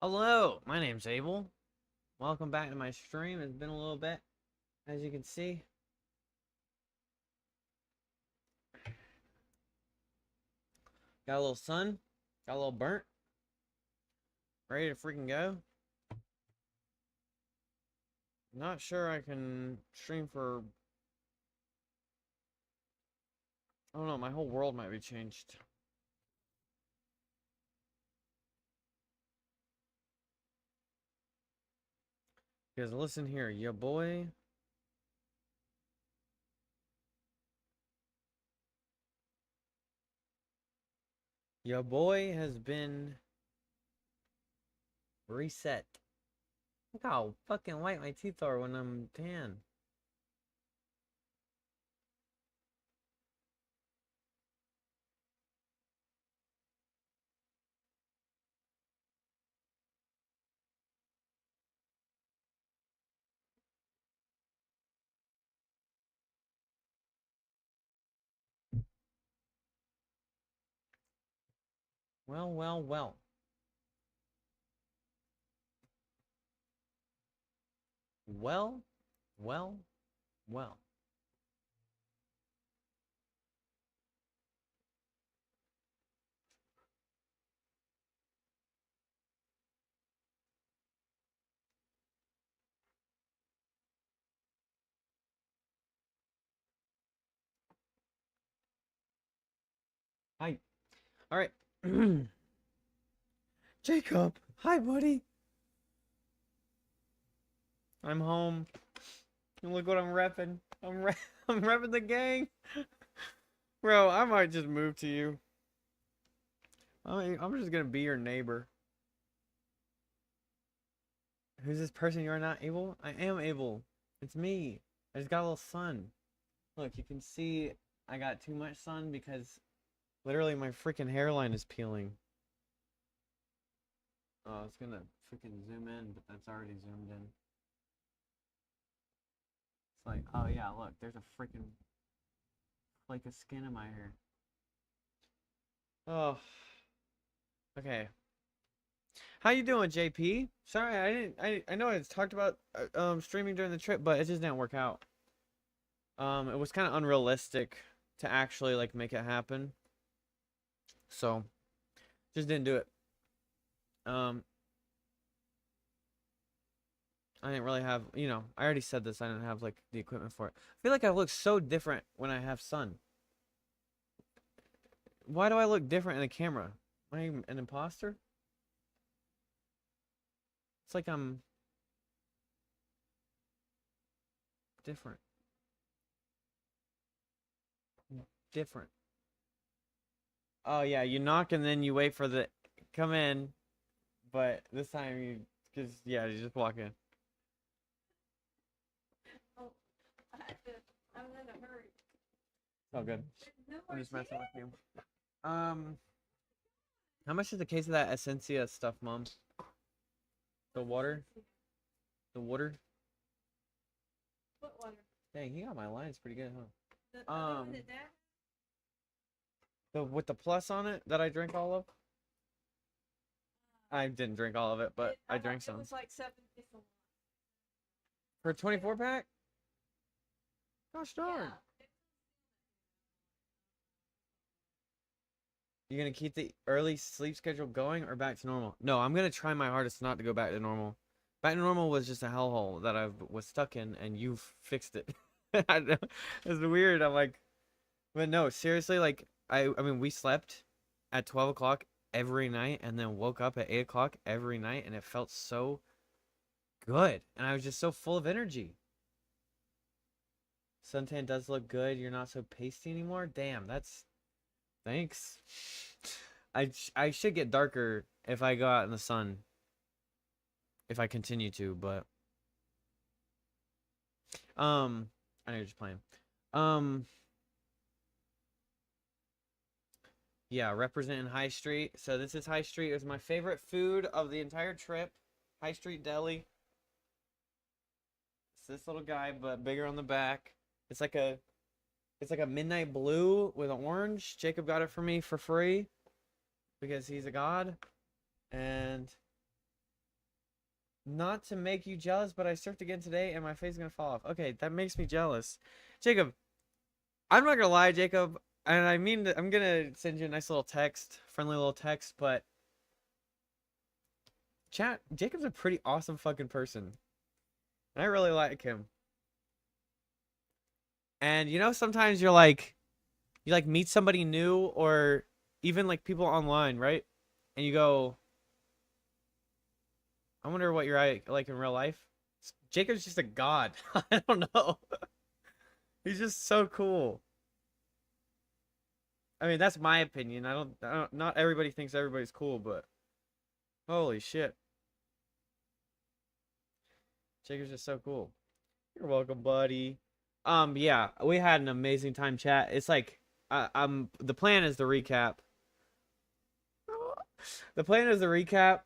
Hello, my name's Abel. Welcome back to my stream. It's been a little bit, as you can see. Got a little sun, got a little burnt, ready to freaking go. Not sure I can stream for... I don't know, my whole world might be changed. Because listen here, ya boy. Your boy has been reset. Look how fucking white my teeth are when I'm tan. Well, well, well. Well, well, well. Hi. All right. Jacob. Hi, buddy. I'm home. And look what I'm repping. I'm repping the gang. Bro, I might just move to you. I'm just gonna be your neighbor. Who's this person? You're not able? I am able. It's me. I just got a little sun. Look, you can see I got too much sun because literally my freaking hairline is peeling. Oh, it's gonna freaking zoom in, but that's already zoomed in. It's like, oh yeah, look, there's a freaking flake of skin in my hair. Oh, okay. How you doing, JP? Sorry, I didn't. I know I talked about streaming during the trip, but it just didn't work out. It was kind of unrealistic to actually like make it happen, so just didn't do it. Um, I didn't really have, I already said this. I didn't have like the equipment for it. I feel like I look so different when I have sun. Why do I look different in the camera? Am I an imposter? It's like I'm different. Different. Oh yeah, you knock and then you wait for the come in, but this time cause yeah, you just walk in. Oh, I'm in a hurry. Oh good. I'm just messing with you. How much is the case of that Essentia stuff, Mom? The water? The water? What water? Dang, he got my lines pretty good, huh? The with the plus on it that I drank all of. I didn't drink all of it, but I drank some. It was like 7 for a 24 pack. Gosh darn. Yeah. You gonna keep the early sleep schedule going or back to normal? No, I'm gonna try my hardest not to go back to normal. Back to normal was just a hellhole that I was stuck in, and you've fixed it. I know. It's weird. I'm like, but no, seriously, like I mean, we slept at 12 o'clock every night, and then woke up at 8 o'clock every night, and it felt so good, and I was just so full of energy. Suntan does look good. You're not so pasty anymore. Damn, that's thanks. I should get darker if I go out in the sun. If I continue to, but I know you're just playing. Um yeah, representing High Street. So this is High Street. It was my favorite food of the entire trip. High Street Deli. It's this little guy, but bigger on the back. It's like a midnight blue with an orange. Jacob got it for me for free because he's a god. And Not to make you jealous, but I surfed again today and my face is gonna fall off. Okay, that makes me jealous. Jacob, I'm not gonna lie, Jacob, and I mean I'm gonna send you a nice little text, friendly little text, but chat, Jacob's a pretty awesome fucking person. And I really like him. And you know, sometimes you like meet somebody new or even like people online, right? And you go, I wonder what you're like in real life. Jacob's just a god. I don't know. He's just so cool. I mean, that's my opinion. Not everybody thinks everybody's cool, but holy shit. Jacob's just so cool. You're welcome, buddy. Yeah, we had an amazing time chat. It's like the plan is the recap. The plan is the recap.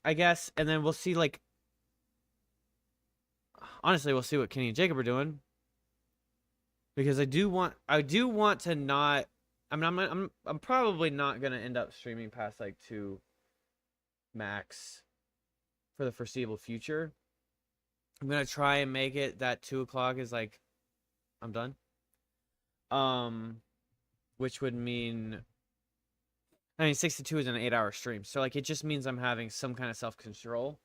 I guess, and then we'll see like honestly, we'll see what Kenny and Jacob are doing. Because I do want to not I mean I'm probably not gonna end up streaming past like 2 max for the foreseeable future. I'm gonna try and make it that 2 o'clock is like I'm done. Which would mean 62 is an 8-hour stream. So like it just means I'm having some kind of self-control.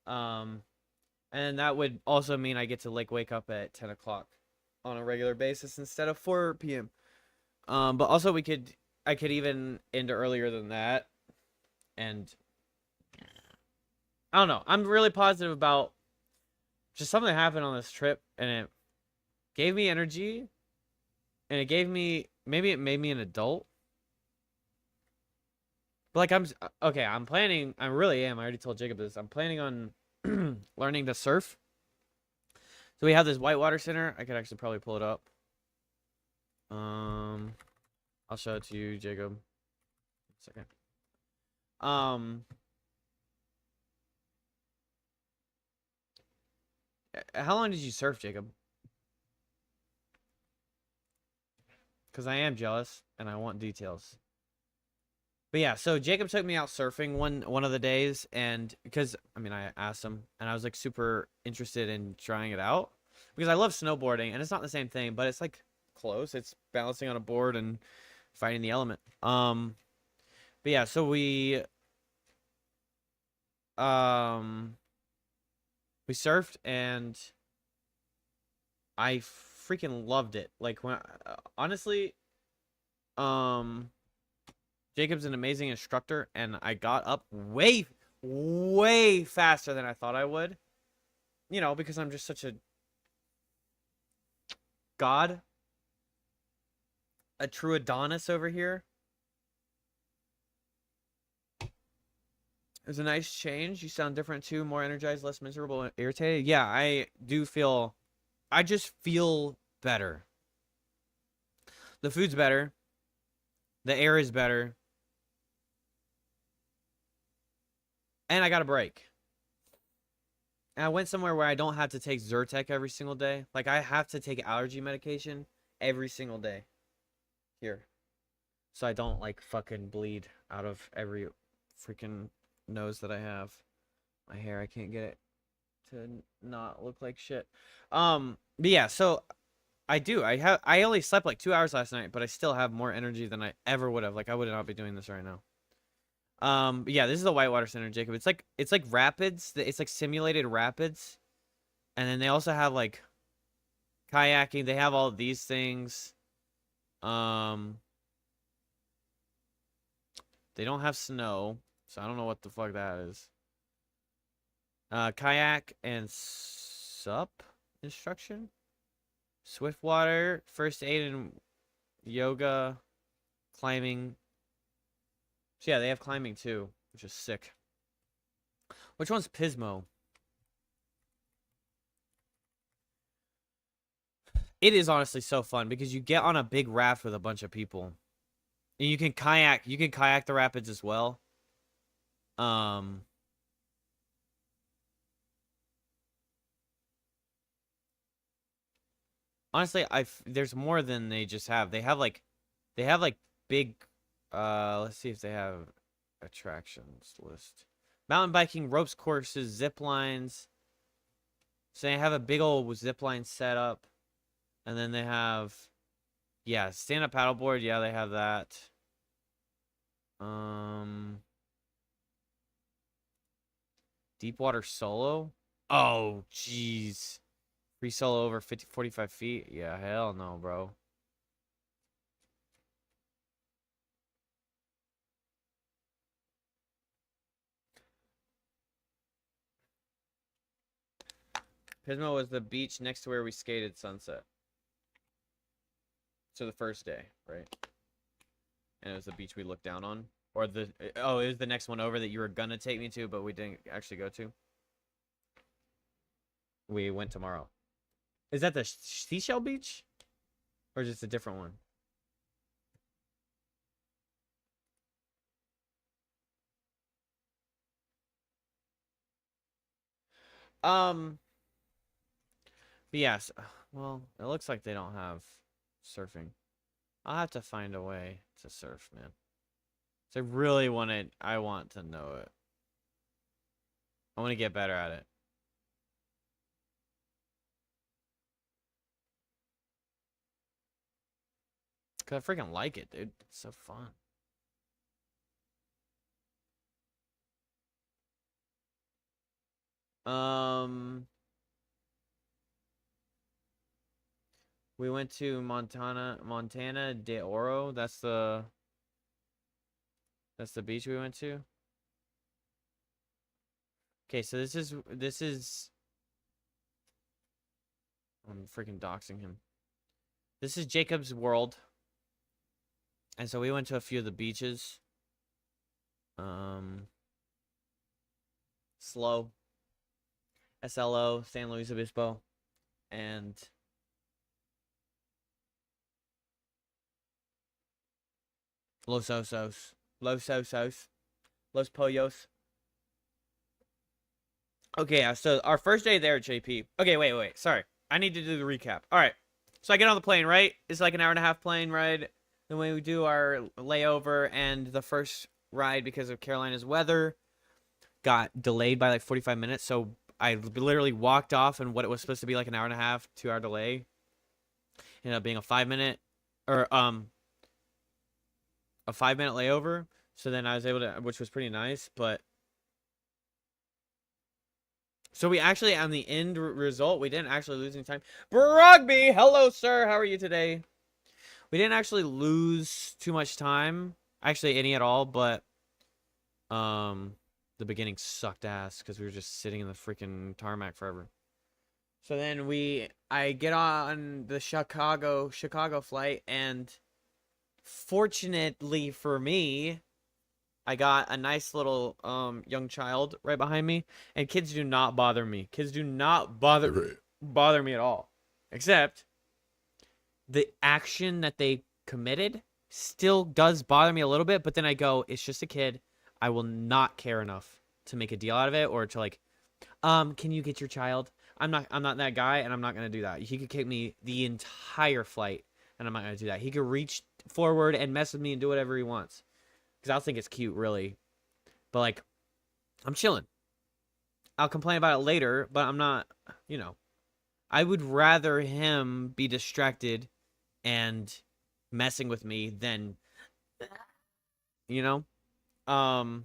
And that would also mean I get to like wake up at 10 o'clock on a regular basis instead of 4 p.m. But also I could even end earlier than that. And I don't know. I'm really positive about just something that happened on this trip, and it gave me energy, and it gave me maybe it made me an adult. But like I'm planning. I really am. I already told Jacob this. I'm planning on learning to surf. So we have this whitewater center. I could actually probably pull it up. I'll show it to you, Jacob. Second. How long did you surf, Jacob? Because I am jealous and I want details. But yeah, so Jacob took me out surfing one of the days, and because I mean I asked him, and I was like super interested in trying it out because I love snowboarding, and it's not the same thing, but it's like close. It's balancing on a board and fighting the element. But yeah, so we surfed and I freaking loved it. Like when honestly, Jacob's an amazing instructor, and I got up way faster than I thought I would. You know, because I'm just such a god, a true Adonis over here. It was a nice change. You sound different too, more energized, less miserable, and irritated. Yeah, I just feel better. The food's better. The air is better. And I got a break. And I went somewhere where I don't have to take Zyrtec every single day. Like, I have to take allergy medication every single day. Here. So I don't, like, fucking bleed out of every freaking nose that I have. My hair, I can't get it to not look like shit. But yeah, so I only slept like 2 hours last night, but I still have more energy than I ever would have. Like, I would not be doing this right now. But yeah, this is the Whitewater Center, Jacob. It's like rapids. It's like simulated rapids. And then they also have like kayaking. They have all of these things. They don't have snow, so I don't know what the fuck that is. Kayak and sup instruction. Swiftwater, first aid and yoga, climbing. So yeah, they have climbing too, which is sick. Which one's Pismo? It is honestly so fun because you get on a big raft with a bunch of people. And you can kayak the rapids as well. Honestly, there's more than they just have. They have like big let's see if they have attractions list. Mountain biking, ropes courses, zip lines. So they have a big old zip line set up. And then they have, yeah, stand-up paddleboard. Yeah, they have that. Deep water solo. Oh, jeez. Free solo over 45 feet. Yeah, hell no, bro. Pismo was the beach next to where we skated Sunset. So the first day, right? And it was the beach we looked down on. Or the, oh, it was the next one over that you were gonna take me to, but we didn't actually go to. We went tomorrow. Is that the seashell beach? Or just a different one? But yes. Well, it looks like they don't have surfing. I'll have to find a way to surf, man. So I really want it. I want to know it. I want to get better at it. Cause I freaking like it, dude. It's so fun. We went to Montana de Oro. That's the beach we went to. Okay, so this is I'm freaking doxing him. This is Jacob's World. And so we went to a few of the beaches. SLO, SLO, San Luis Obispo, and Los Osos, Los Osos, Los Pollos. Okay, yeah, so our first day there at JP. Okay, wait. Sorry. I need to do the recap. All right. So I get on the plane, right? It's like an hour and a half plane ride. Then we do our layover, and the first ride, because of Carolina's weather, got delayed by like 45 minutes. So I literally walked off, and what it was supposed to be like an hour and a half, 2-hour delay ended up being a 5-minute or a 5-minute layover. So then I was able to, which was pretty nice, but so we actually, on the end result, we didn't actually lose any time. Brogby, hello, sir. How are you today? We didn't actually lose too much time, actually any at all, but the beginning sucked ass because we were just sitting in the freaking tarmac forever. So then I get on the Chicago flight, and fortunately for me, I got a nice little young child right behind me, and kids do not bother me. Kids do not bother me at all. Except the action that they committed still does bother me a little bit, but then I go, it's just a kid. I will not care enough to make a deal out of it, or to like, can you get your child? I'm not that guy, and I'm not gonna do that. He could kick me the entire flight, and I'm not gonna do that. He could reach forward and mess with me and do whatever he wants. Because I'll think it's cute, really. But, like, I'm chilling. I'll complain about it later, but I'm not, you know. I would rather him be distracted and messing with me than, you know? Oh,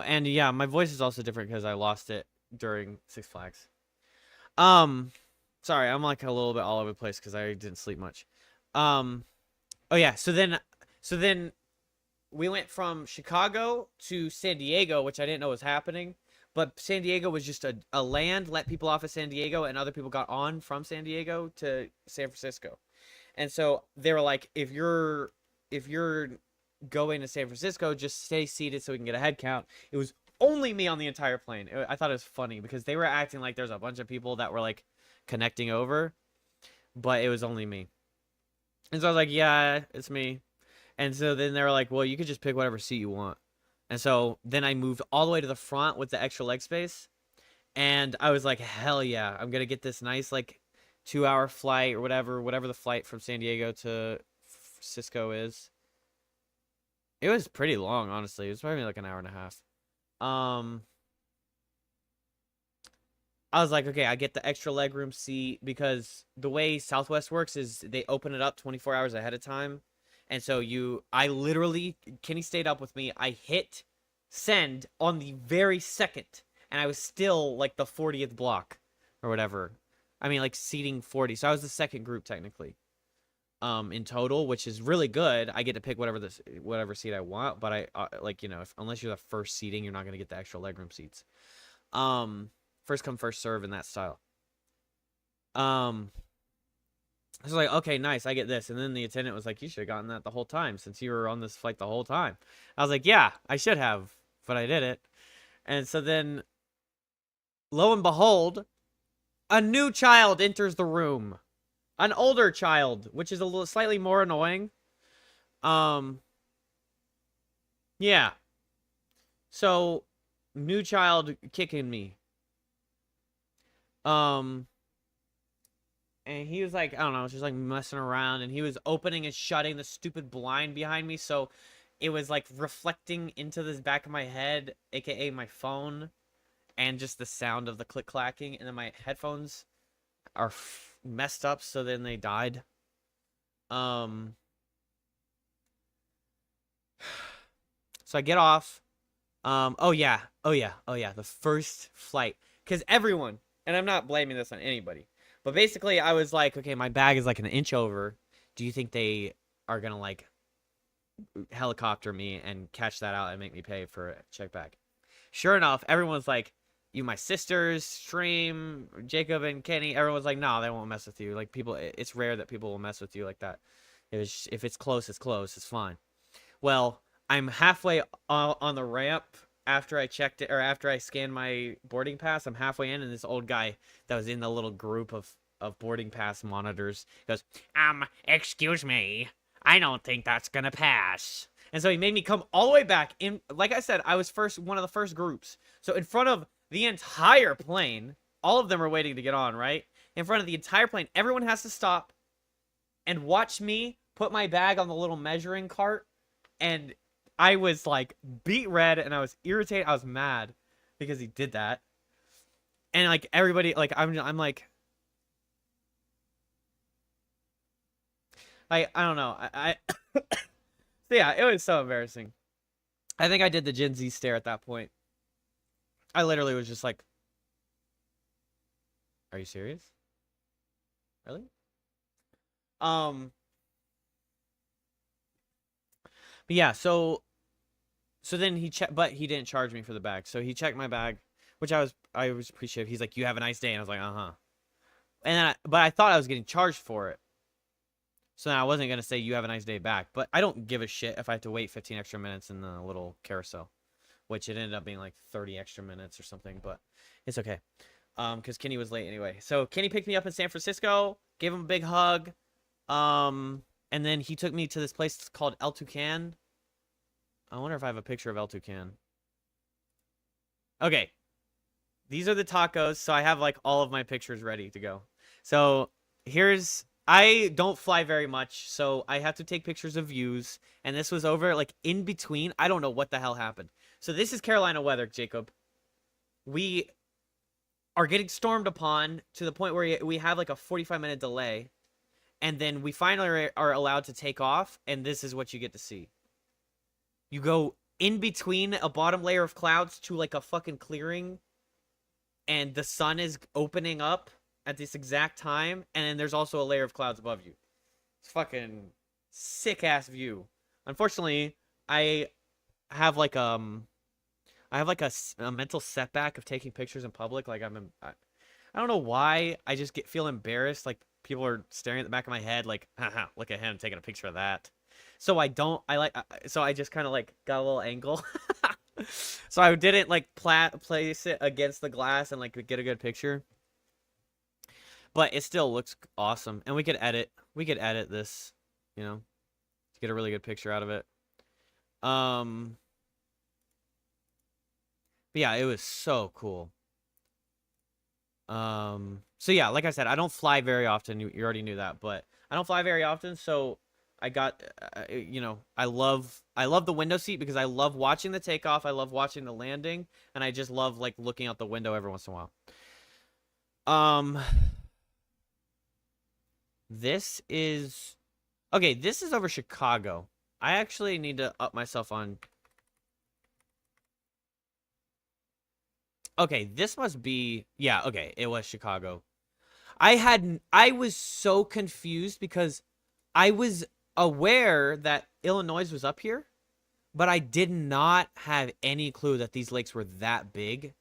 and yeah, my voice is also different because I lost it during Six Flags. Sorry, I'm like a little bit all over the place because I didn't sleep much. Oh yeah, so then we went from Chicago to San Diego, which I didn't know was happening. But San Diego was just a land, let people off of San Diego, and other people got on from San Diego to San Francisco. And so they were like, if you're going to San Francisco, just stay seated so we can get a head count. It was only me on the entire plane. I thought it was funny because they were acting like there's a bunch of people that were like connecting over, but it was only me. And so I was like, yeah, it's me. And so then they were like, well, you could just pick whatever seat you want. And so then I moved all the way to the front with the extra leg space. And I was like, hell yeah, I'm going to get this nice, like, 2-hour flight or whatever the flight from San Diego to Cisco is. It was pretty long, honestly. It was probably like an hour and a half. Um, I was like, okay, I get the extra legroom seat because the way Southwest works is they open it up 24 hours ahead of time. And so I literally, Kenny stayed up with me. I hit send on the very second, and I was still like the 40th block or whatever. I mean, like seating 40. So I was the second group technically. In total, which is really good. I get to pick whatever seat I want, but I like, you know, unless you're the first seating, you're not gonna get the extra legroom seats. First come, first serve in that style. I was like, okay, nice, I get this. And then the attendant was like, you should have gotten that the whole time since you were on this flight the whole time. I was like, yeah, I should have, but I did it. And so then, lo and behold, a new child enters the room. An older child, which is a little slightly more annoying. Yeah. So, new child kicking me. And he was like, I don't know, just like messing around, and he was opening and shutting the stupid blind behind me, so it was like reflecting into this back of my head, aka my phone, and just the sound of the click clacking, and then my headphones are messed up, so then they died. So I get off. Oh yeah, the first flight, because everyone, and I'm not blaming this on anybody, but basically I was like, okay, my bag is like an inch over. Do you think they are gonna like helicopter me and catch that out and make me pay for a check bag? Sure enough, everyone's like, you, my sisters, Stream, Jacob, and Kenny. Everyone's like, no, they won't mess with you. Like people, it's rare that people will mess with you like that. If it's close, it's close. It's fine. Well, I'm halfway on the ramp after I checked it, or after I scanned my boarding pass. I'm halfway in, and this old guy that was in the little group of boarding pass monitors goes, excuse me, I don't think that's gonna pass. And so he made me come all the way back in. Like I said, I was one of the first groups. So in front of the entire plane, all of them are waiting to get on, right? In front of the entire plane, everyone has to stop and watch me put my bag on the little measuring cart. And I was like beat red, and I was irritated. I was mad because he did that. And like everybody, like I'm like, I don't know. So yeah, it was so embarrassing. I think I did the Gen Z stare at that point. I literally was just like, are you serious? Really? But yeah, so then he checked, but he didn't charge me for the bag. So he checked my bag, which I was appreciative. He's like, you have a nice day. And I was like, uh-huh. And then but I thought I was getting charged for it. So then I wasn't going to say you have a nice day back, but I don't give a shit if I have to wait 15 extra minutes in the little carousel, which it ended up being like 30 extra minutes or something, but it's okay. Because Kenny was late anyway. So Kenny picked me up in San Francisco, gave him a big hug. And then he took me to this place called El Toucan. I wonder if I have a picture of El Toucan. Okay. These are the tacos, so I have like all of my pictures ready to go. So I don't fly very much, so I have to take pictures of views. And this was over like in between. I don't know what the hell happened. So this is Carolina weather, Jacob. We are getting stormed upon to the point where we have like a 45-minute delay. And then we finally are allowed to take off, and this is what you get to see. You go in between a bottom layer of clouds to like a fucking clearing, and the sun is opening up at this exact time, and then there's also a layer of clouds above you. It's fucking sick-ass view. Unfortunately, I have like a mental setback of taking pictures in public. Like I don't know why. I just feel embarrassed. Like people are staring at the back of my head, like, haha, look at him taking a picture of that. So I just kind of like got a little angle. So I didn't like place it against the glass and like get a good picture. But it still looks awesome, and we could edit this, you know, to get a really good picture out of it. But yeah, it was so cool. So yeah, like I said, I don't fly very often. You already knew that, but I don't fly very often, so I got, you know, I love the window seat because I love watching the takeoff. I love watching the landing, and I just love like looking out the window every once in a while. Um, this is okay. This is over Chicago. I actually need to up myself on. Okay, this must be yeah. Okay, it was Chicago. I was so confused because I was aware that Illinois was up here, but I did not have any clue that these lakes were that big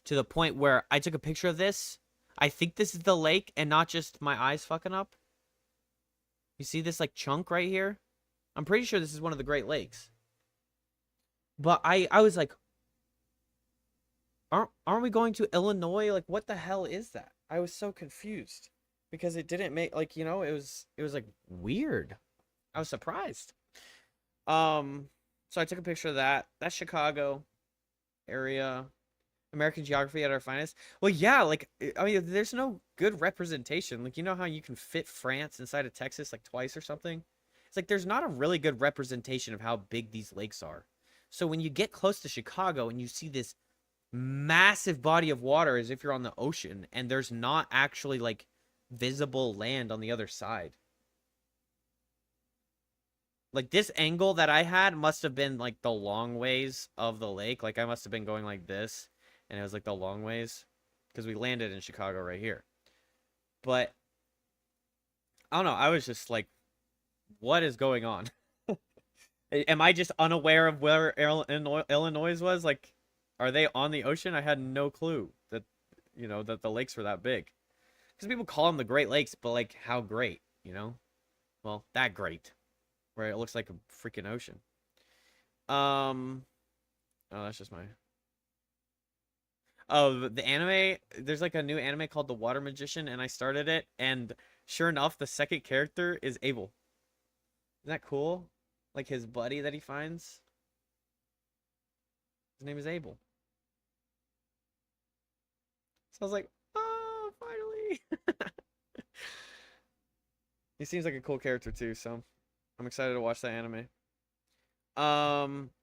to the point where I took a picture of this. I think this is the lake and not just my eyes fucking up. You see this like chunk right here? I'm pretty sure this is one of the Great Lakes. But I was like, aren't we going to Illinois? Like what the hell is that? I was so confused because it didn't make like, you know, it was like weird. I was surprised. Um so I took a picture of that. That's Chicago area. American geography at our finest. Well, yeah, like I mean, there's no good representation. Like you know how you can fit France inside of Texas like twice or something? It's like there's not a really good representation of how big these lakes are. So when you get close to Chicago and you see this massive body of water as if you're on the ocean and there's not actually like visible land on the other side. Like this angle that I had must have been like the long ways of the lake. Like I must have been going like this and it was like the long ways because we landed in Chicago right here. But I don't know. I was just like, what is going on? Am I just unaware of where Illinois was? Like, are they on the ocean? I had no clue that, you know, that the lakes were that big. Because people call them the Great Lakes, but like, how great, you know? Well, that great, where it looks like a freaking ocean. Um, oh, that's just my. Oh, the anime. There's like a new anime called The Water Magician, and I started it, and sure enough, the second character is Abel. Isn't that cool? Like his buddy that he finds. His name is Abel. So I was like, oh, finally. He seems like a cool character too, so I'm excited to watch that anime.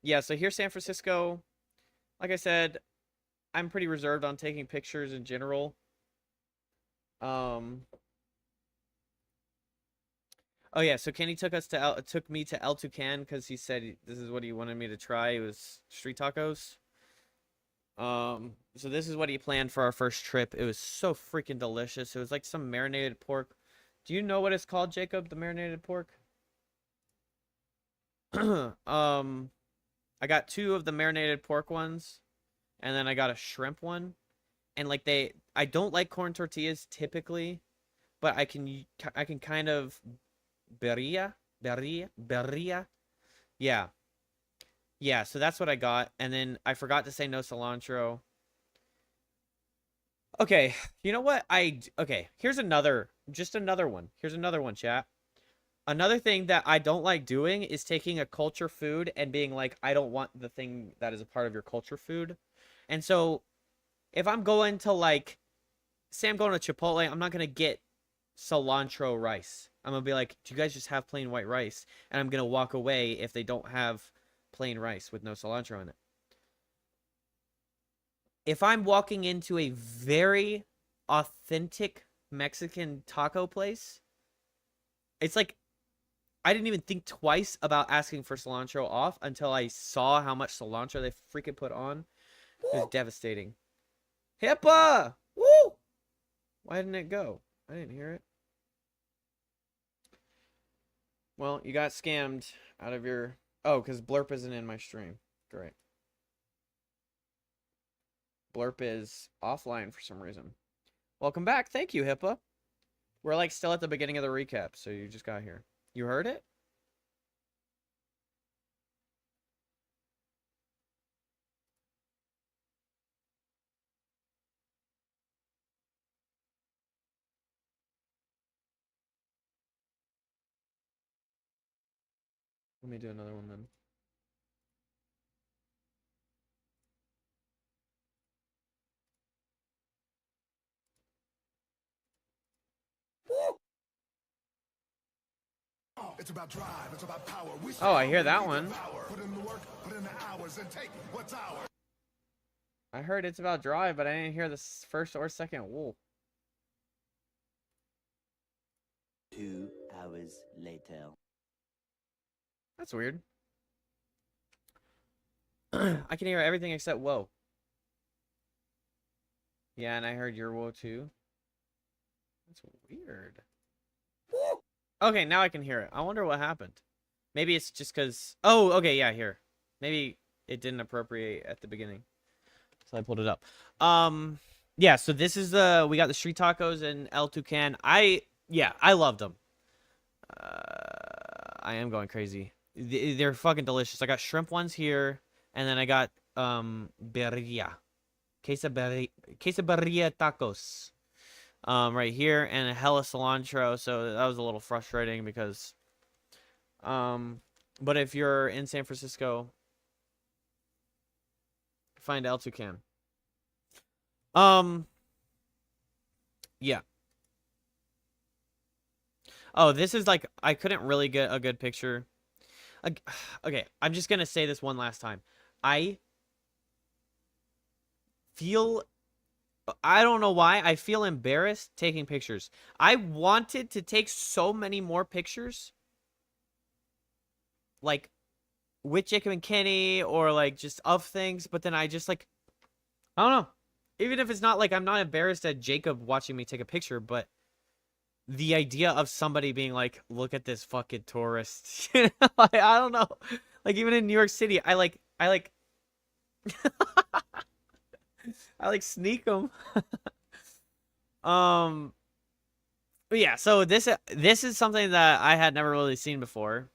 Yeah, so here's San Francisco. Like I said, I'm pretty reserved on taking pictures in general. Um, oh yeah, so Kenny took me to El Tucan because he said this is what he wanted me to try. It was street tacos. So this is what he planned for our first trip. It was so freaking delicious. It was like some marinated pork. Do you know what it's called, Jacob? The marinated pork? I got two of the marinated pork ones, and then I got a shrimp one. And like I don't like corn tortillas typically, but I can kind of berria. Yeah, yeah. So that's what I got, and then I forgot to say no cilantro. Okay, you know what? Okay. Just another one. Here's another one, chat. Another thing that I don't like doing is taking a culture food and being like, I don't want the thing that is a part of your culture food. And so if I'm going to like, say I'm going to Chipotle, I'm not gonna get cilantro rice. I'm gonna be like, do you guys just have plain white rice? And I'm gonna walk away if they don't have plain rice with no cilantro in it. If I'm walking into a very authentic Mexican taco place, it's like I didn't even think twice about asking for cilantro off until I saw how much cilantro they freaking put on. It was devastating. HIPAA! Woo! Why didn't it go? I didn't hear it. Well, you got scammed out of your... Oh, because Blurp isn't in my stream. Great. Blurp is offline for some reason. Welcome back. Thank you, HIPAA. We're like still at the beginning of the recap, so you just got here. You heard it? Let me do another one then. It's about drive, it's about power. Oh, I hear that one. Put in the work, put in the hours, and take what's ours. I heard It's About Drive, but I didn't hear the first or second wool. 2 hours later. That's weird. I can hear everything except whoa. Yeah, and I heard your whoa too. That's weird. Okay, now I can hear it. I wonder what happened. Maybe it's just because... Oh, okay, yeah, here. Maybe it didn't appropriate at the beginning. So I pulled it up. Yeah, so this is the... We got the street tacos and El Tucan. Yeah, I loved them. I am going crazy. They're fucking delicious. I got shrimp ones here, and then I got birria. Quesabirria tacos. Right here, and a hella cilantro, so that was a little frustrating because but if you're in San Francisco, find El Tucan. Yeah. Oh, this is like, I couldn't really get a good picture. Okay, I'm just gonna say this one last time. I don't know why, I feel embarrassed taking pictures. I wanted to take so many more pictures. Like, with Jacob and Kenny, or like just of things, but then I just like, I don't know. Even if it's not like, I'm not embarrassed at Jacob watching me take a picture, but the idea of somebody being like, look at this fucking tourist. You know, I don't know. Like, even in New York City, I like I like sneak them. But yeah, so this is something that I had never really seen before.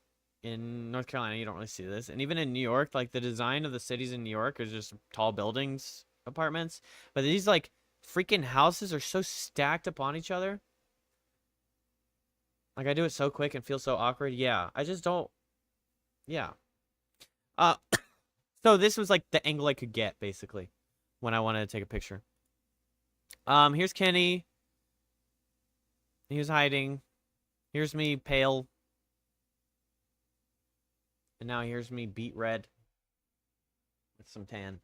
In North Carolina, you don't really see this. And even in New York, like, the design of the cities in New York is just tall buildings, apartments. But these, like, freaking houses are so stacked upon each other. Like, I do it so quick and feel so awkward. Yeah, I just don't... Yeah. So this was, like, the angle I could get, basically, when I wanted to take a picture. Here's Kenny. He was hiding. Here's me, pale. And now here's me, beet red. With some tan.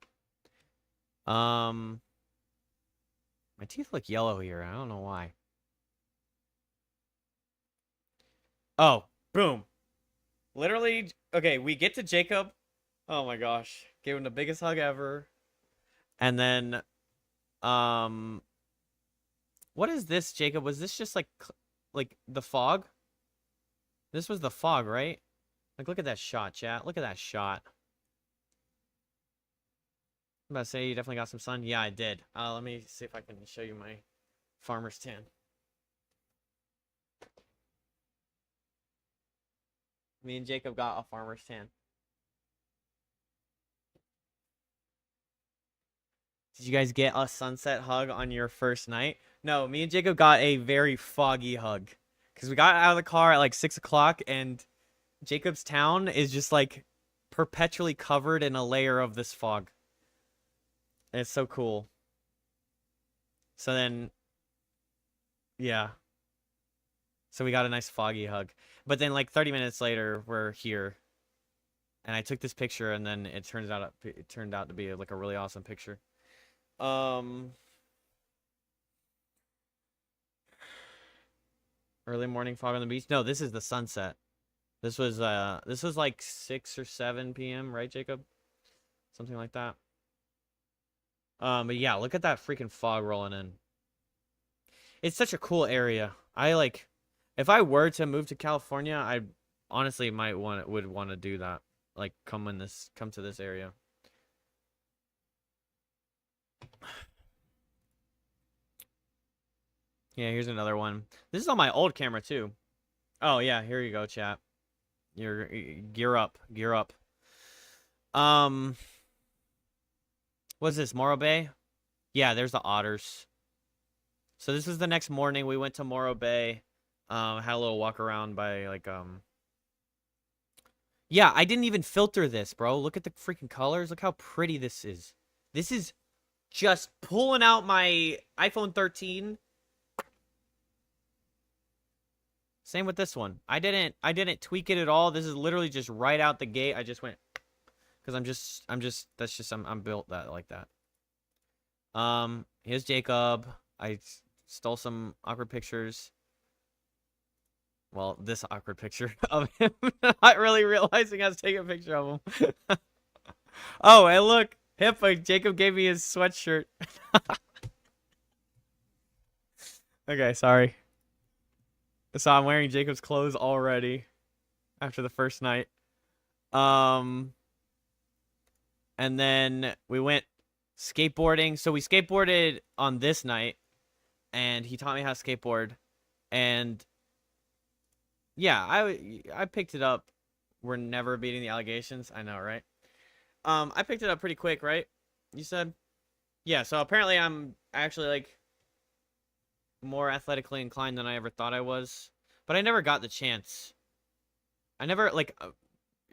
My teeth look yellow here. I don't know why. Oh, boom. Literally, okay, we get to Jacob. Oh my gosh. Gave him the biggest hug ever. And then, what is this, Jacob? Was this just like the fog? This was the fog, right? Like, look at that shot, chat. Look at that shot. I'm about to say you definitely got some sun. Yeah, I did. Let me see if I can show you my farmer's tan. Me and Jacob got a farmer's tan. Did you guys get a sunset hug on your first night? No, me and Jacob got a very foggy hug. Because we got out of the car at like 6 o'clock, and Jacob's town is just like perpetually covered in a layer of this fog. And it's so cool. So then, yeah. So we got a nice foggy hug. But then like 30 minutes later, we're here. And I took this picture, and then it turned out to be like a really awesome picture. Early morning fog on the beach. No, this is the sunset. This was like 6 or 7 p.m., right, Jacob? Something like that. But yeah, look at that freaking fog rolling in. It's such a cool area. If I were to move to California, I honestly would want to do that. Like, come to this area. Yeah, here's another one. This is on my old camera too. Oh yeah, here you go, chat. Gear up. What's this, Morro Bay? Yeah, there's the otters. So this was the next morning. We went to Morro Bay. Had a little walk around by like Yeah, I didn't even filter this, bro. Look at the freaking colors. Look how pretty this is. This is just pulling out my iPhone 13. Same with this one. I didn't tweak it at all. This is literally just right out the gate. I just went because I'm built that like that. Here's Jacob. I stole some awkward pictures. Well, this awkward picture of him not really realizing I was taking a picture of him. Oh, and look, Hippo, Jacob gave me his sweatshirt. Okay, sorry. So I'm wearing Jacob's clothes already after the first night. And then we went skateboarding. So we skateboarded on this night, and he taught me how to skateboard. And yeah, I picked it up. We're never beating the allegations. I know, right? I picked it up pretty quick, right? You said? Yeah, so apparently I'm actually like more athletically inclined than I ever thought I was. But I never got the chance. I never like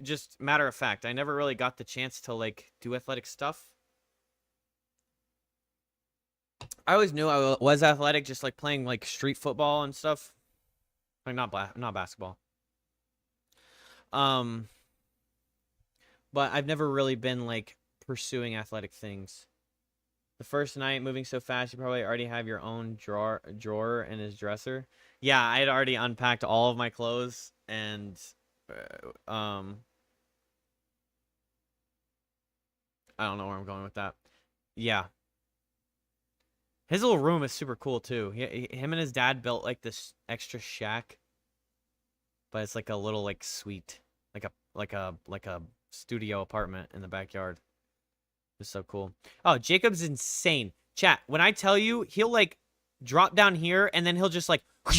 just matter of fact, I never really got the chance to like do athletic stuff. I always knew I was athletic, just like playing like street football and stuff. Like not basketball. But I've never really been like pursuing athletic things. The first night moving so fast, you probably already have your own drawer in his dresser. Yeah, I had already unpacked all of my clothes and I don't know where I'm going with that. Yeah. His little room is super cool too. Him and his dad built like this extra shack, but it's like a little like suite, like a studio apartment in the backyard. It's so cool. Oh, Jacob's insane. Chat, when I tell you, he'll like drop down here and then he'll just like like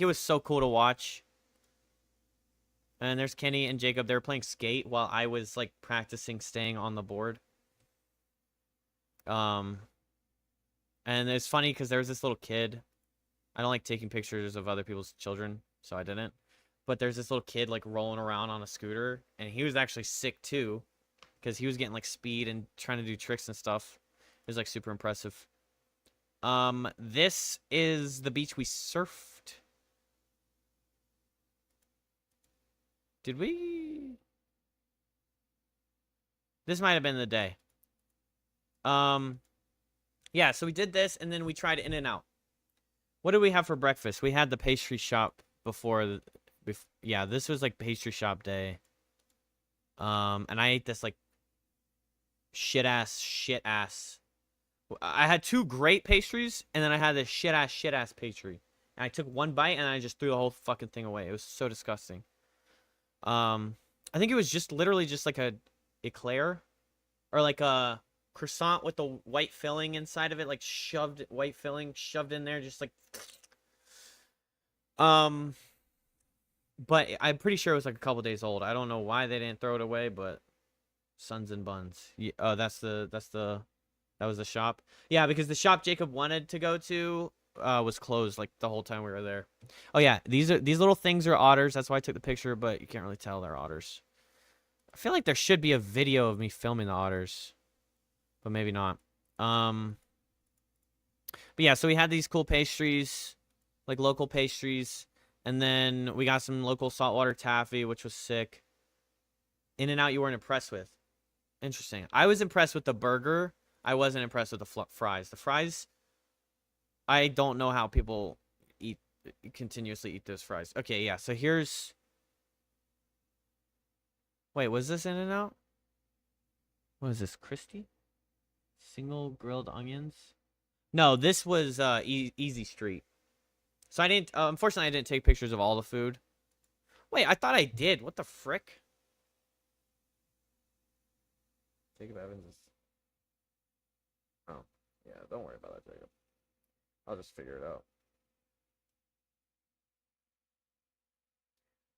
it was so cool to watch. And there's Kenny and Jacob. They were playing skate while I was like practicing staying on the board. And it's funny because there was this little kid. I don't like taking pictures of other people's children, so I didn't. But there's this little kid like rolling around on a scooter, and he was actually sick too, because he was getting like speed and trying to do tricks and stuff. It was like super impressive. This is the beach we surfed. Did we? This might have been the day. Yeah, so we did this, and then we tried In-N-Out. What did we have for breakfast? We had the pastry shop before. Yeah, this was like pastry shop day. And I ate this like shit ass. I had two great pastries, and then I had this shit ass pastry. And I took one bite, and I just threw the whole fucking thing away. It was so disgusting. I think it was just literally just like a eclair, or like a croissant with the white filling inside of it, like white filling shoved in there, just like. But I'm pretty sure it was like a couple days old. I don't know why they didn't throw it away, but Sons and Buns. Yeah, oh, that was the shop. Yeah, because the shop Jacob wanted to go to was closed like the whole time we were there. Oh yeah, these little things are otters. That's why I took the picture, but you can't really tell they're otters. I feel like there should be a video of me filming the otters, but maybe not. But yeah, so we had these cool pastries, like local pastries. And then we got some local saltwater taffy, which was sick. In-N-Out you weren't impressed with. Interesting. I was impressed with the burger. I wasn't impressed with the fries. The fries, I don't know how people continuously eat those fries. Okay, yeah. So here's... Wait, was this In-N-Out? What is this? Christie? Single grilled onions? No, this was Easy Street. So I didn't, unfortunately, I didn't take pictures of all the food. Wait, I thought I did. What the frick? Jacob Evans is... Oh, yeah, don't worry about that, Jacob. I'll just figure it out.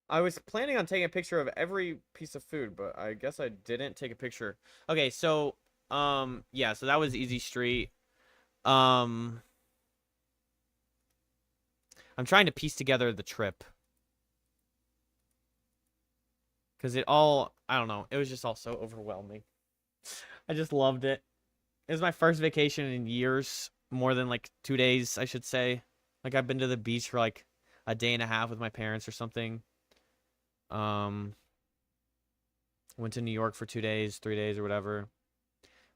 I was planning on taking a picture of every piece of food, but I guess I didn't take a picture. Okay, so, yeah, so that was Easy Street. I'm trying to piece together the trip. Because it all, I don't know, it was just all so overwhelming. I just loved it. It was my first vacation in years. more than like 2 days, I should say. Like I've been to the beach for like a day and a half with my parents or something. Um, went to New York for 2 days, 3 days or whatever.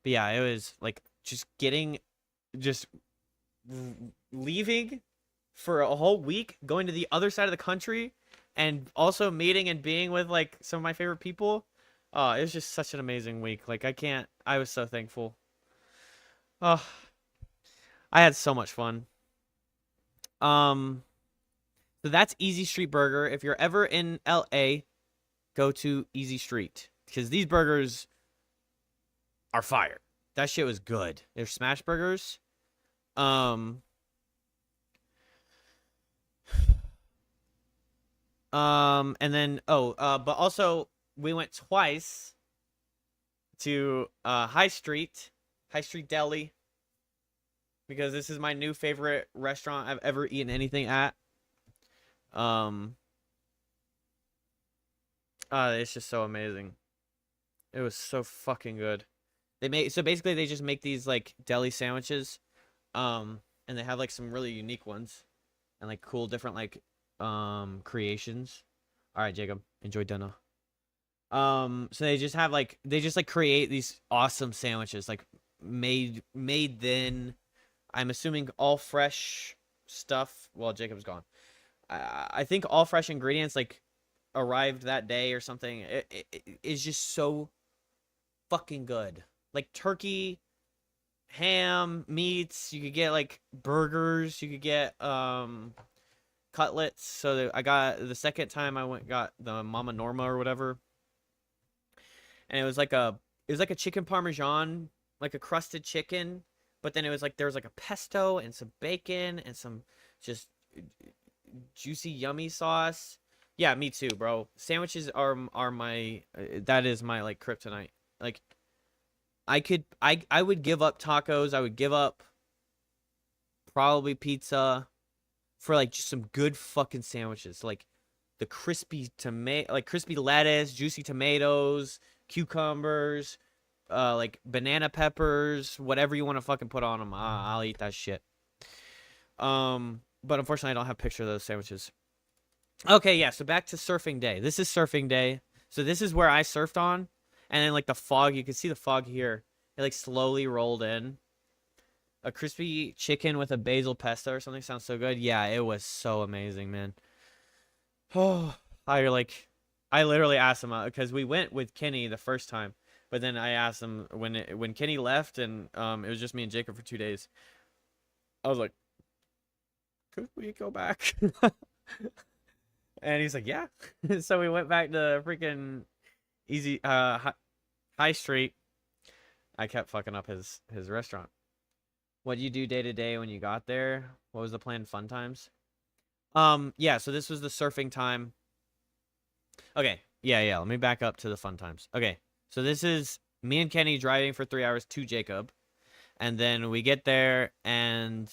But yeah, it was like just leaving for a whole week, going to the other side of the country, and also meeting and being with like some of my favorite people. It was just such an amazing week. Like I was so thankful. Oh, I had so much fun. Um, so that's Easy Street Burger. If you're ever in LA, go to Easy Street because these burgers are fire. That shit was good. They're smash burgers. Um, and then but also we went twice to High Street Deli, because this is my new favorite restaurant I've ever eaten anything at. It's just so amazing. It was so fucking good. So basically they just make these like deli sandwiches, and they have like some really unique ones, and like cool different like creations. All right, Jacob, enjoy dinner. So they just like create these awesome sandwiches, like made then. I'm assuming all fresh stuff. Well, Jacob's gone. I think all fresh ingredients like arrived that day or something. It's just so fucking good. Like turkey, ham, meats. You could get like burgers. You could get cutlets. So I got the second time I got the Mama Norma or whatever, and it was like a chicken parmesan, like a crusted chicken, but then it was like there was like a pesto and some bacon and some just juicy yummy sauce. Yeah, me too, bro. Sandwiches are my that is my like kryptonite. Like I would give up tacos. I would give up probably pizza for like just some good fucking sandwiches. Like the crispy lettuce, juicy tomatoes, cucumbers, like banana peppers, whatever you want to fucking put on them. I'll eat that shit. But unfortunately I don't have a picture of those sandwiches. Okay, yeah, so back to surfing day. This is surfing day. So this is where I surfed on, and then like the fog, you can see the fog here. It like slowly rolled in. A crispy chicken with a basil pesto or something sounds so good. Yeah, it was so amazing, man. Oh, I literally asked him because we went with Kenny the first time, but then I asked him when Kenny left and it was just me and Jacob for 2 days. I was like, could we go back? And he's like, yeah. So we went back to freaking easy High Street. I kept fucking up his restaurant. What did you do day to day when you got there? What was the planned fun times? Yeah, so this was the surfing time. Okay, yeah, let me back up to the fun times. Okay, so this is me and Kenny driving for 3 hours to Jacob, and then we get there, and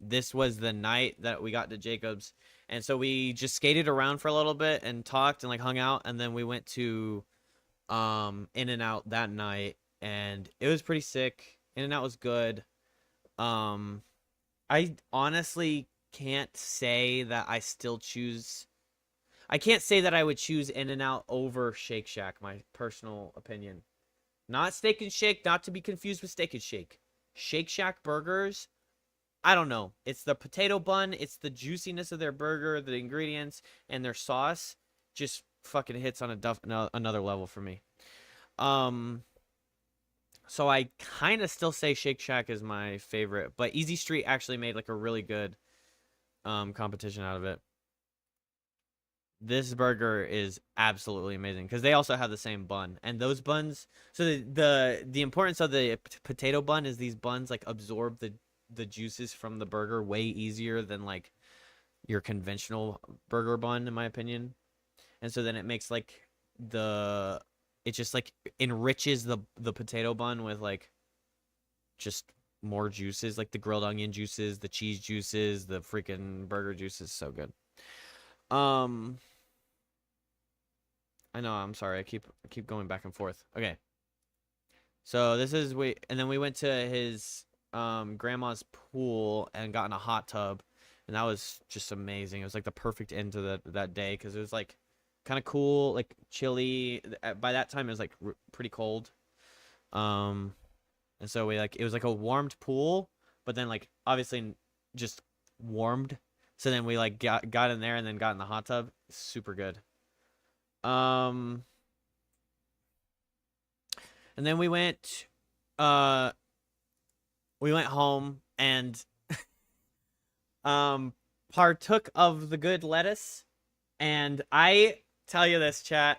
this was the night that we got to Jacob's, and so we just skated around for a little bit and talked and like hung out, and then we went to In-N-Out that night, and it was pretty sick. In-N-Out was good. I honestly can't say that I can't say that I would choose In-N-Out over Shake Shack, my personal opinion. Not Steak and Shake, not to be confused with Steak and Shake. Shake Shack burgers, I don't know. It's the potato bun, it's the juiciness of their burger, the ingredients, and their sauce just fucking hits on another level for me. So I kind of still say Shake Shack is my favorite, but Easy Street actually made like a really good competition out of it. This burger is absolutely amazing because they also have the same bun, and those buns. So the importance of the potato bun is these buns like absorb the juices from the burger way easier than like your conventional burger bun, in my opinion. And so then it makes like it just like enriches the potato bun with like just more juices, like the grilled onion juices, the cheese juices, the freaking burger juices. So good. I know, I'm sorry. I keep going back and forth. Okay. So this is and then we went to his grandma's pool and got in a hot tub, and that was just amazing. It was like the perfect end to that day because it was like kind of cool, like chilly. By that time it was like pretty cold. Um, and so it was like a warmed pool, but then like obviously just warmed. So then we like got in there and then got in the hot tub. Super good. Um, and then uh we went home and um partook of the good lettuce. And I tell you this, chat,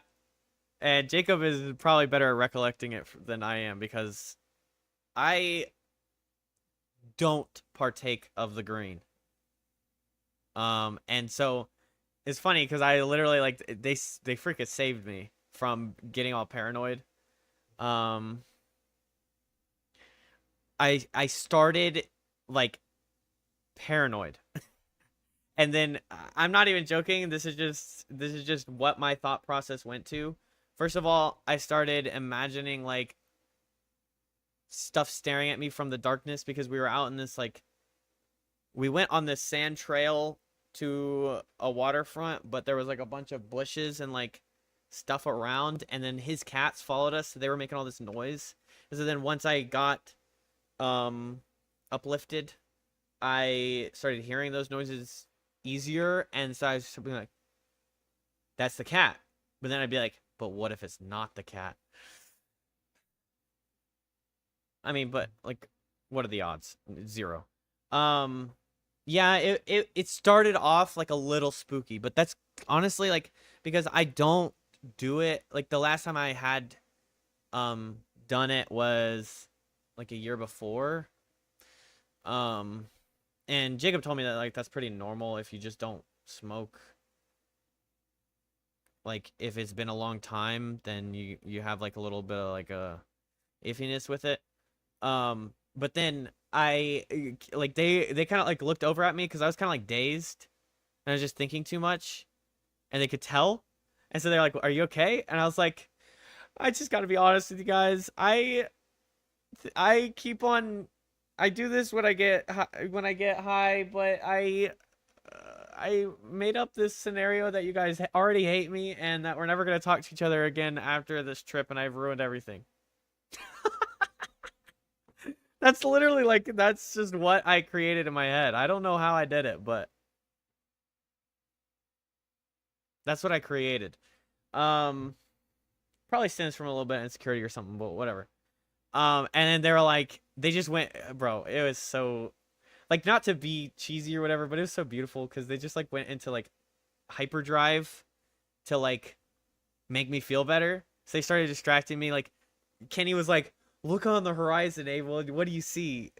and Jacob is probably better at recollecting it than I am because I don't partake of the green. And so it's funny because I literally like they freaking saved me from getting all paranoid. Um, I started like paranoid. And then I'm not even joking. This is just what my thought process went to. First of all, I started imagining like stuff staring at me from the darkness because we were out in this like we went on this sand trail to a waterfront, but there was like a bunch of bushes and like stuff around, and then his cats followed us, so they were making all this noise. And so then once I got uplifted, I started hearing those noises easier, and so I was being like, that's the cat. But then I'd be like, but what if it's not the cat? I mean, but like, what are the odds? 0. Yeah, it started off like a little spooky, but that's honestly like because I don't do it. Like the last time I had done it was like a year before. And Jacob told me that like that's pretty normal if you just don't smoke. Like if it's been a long time, then you have like a little bit of like a iffiness with it. But then I like they kind of like looked over at me because I was kind of like dazed and I was just thinking too much, and they could tell, and so they're like, "Are you okay?" And I was like, "I just got to be honest with you guys. I keep on I do this when I get high, but I made up this scenario that you guys already hate me and that we're never gonna talk to each other again after this trip, and I've ruined everything." That's literally like that's just what I created in my head. I don't know how I did it, but that's what I created. Um, Probably stems from a little bit of insecurity or something, but whatever. And then they were like, they just went, bro. It was so, like, not to be cheesy or whatever, but it was so beautiful because they just like went into like hyperdrive to like make me feel better. So they started distracting me. Like Kenny was like, "Look on the horizon, Abel. What do you see?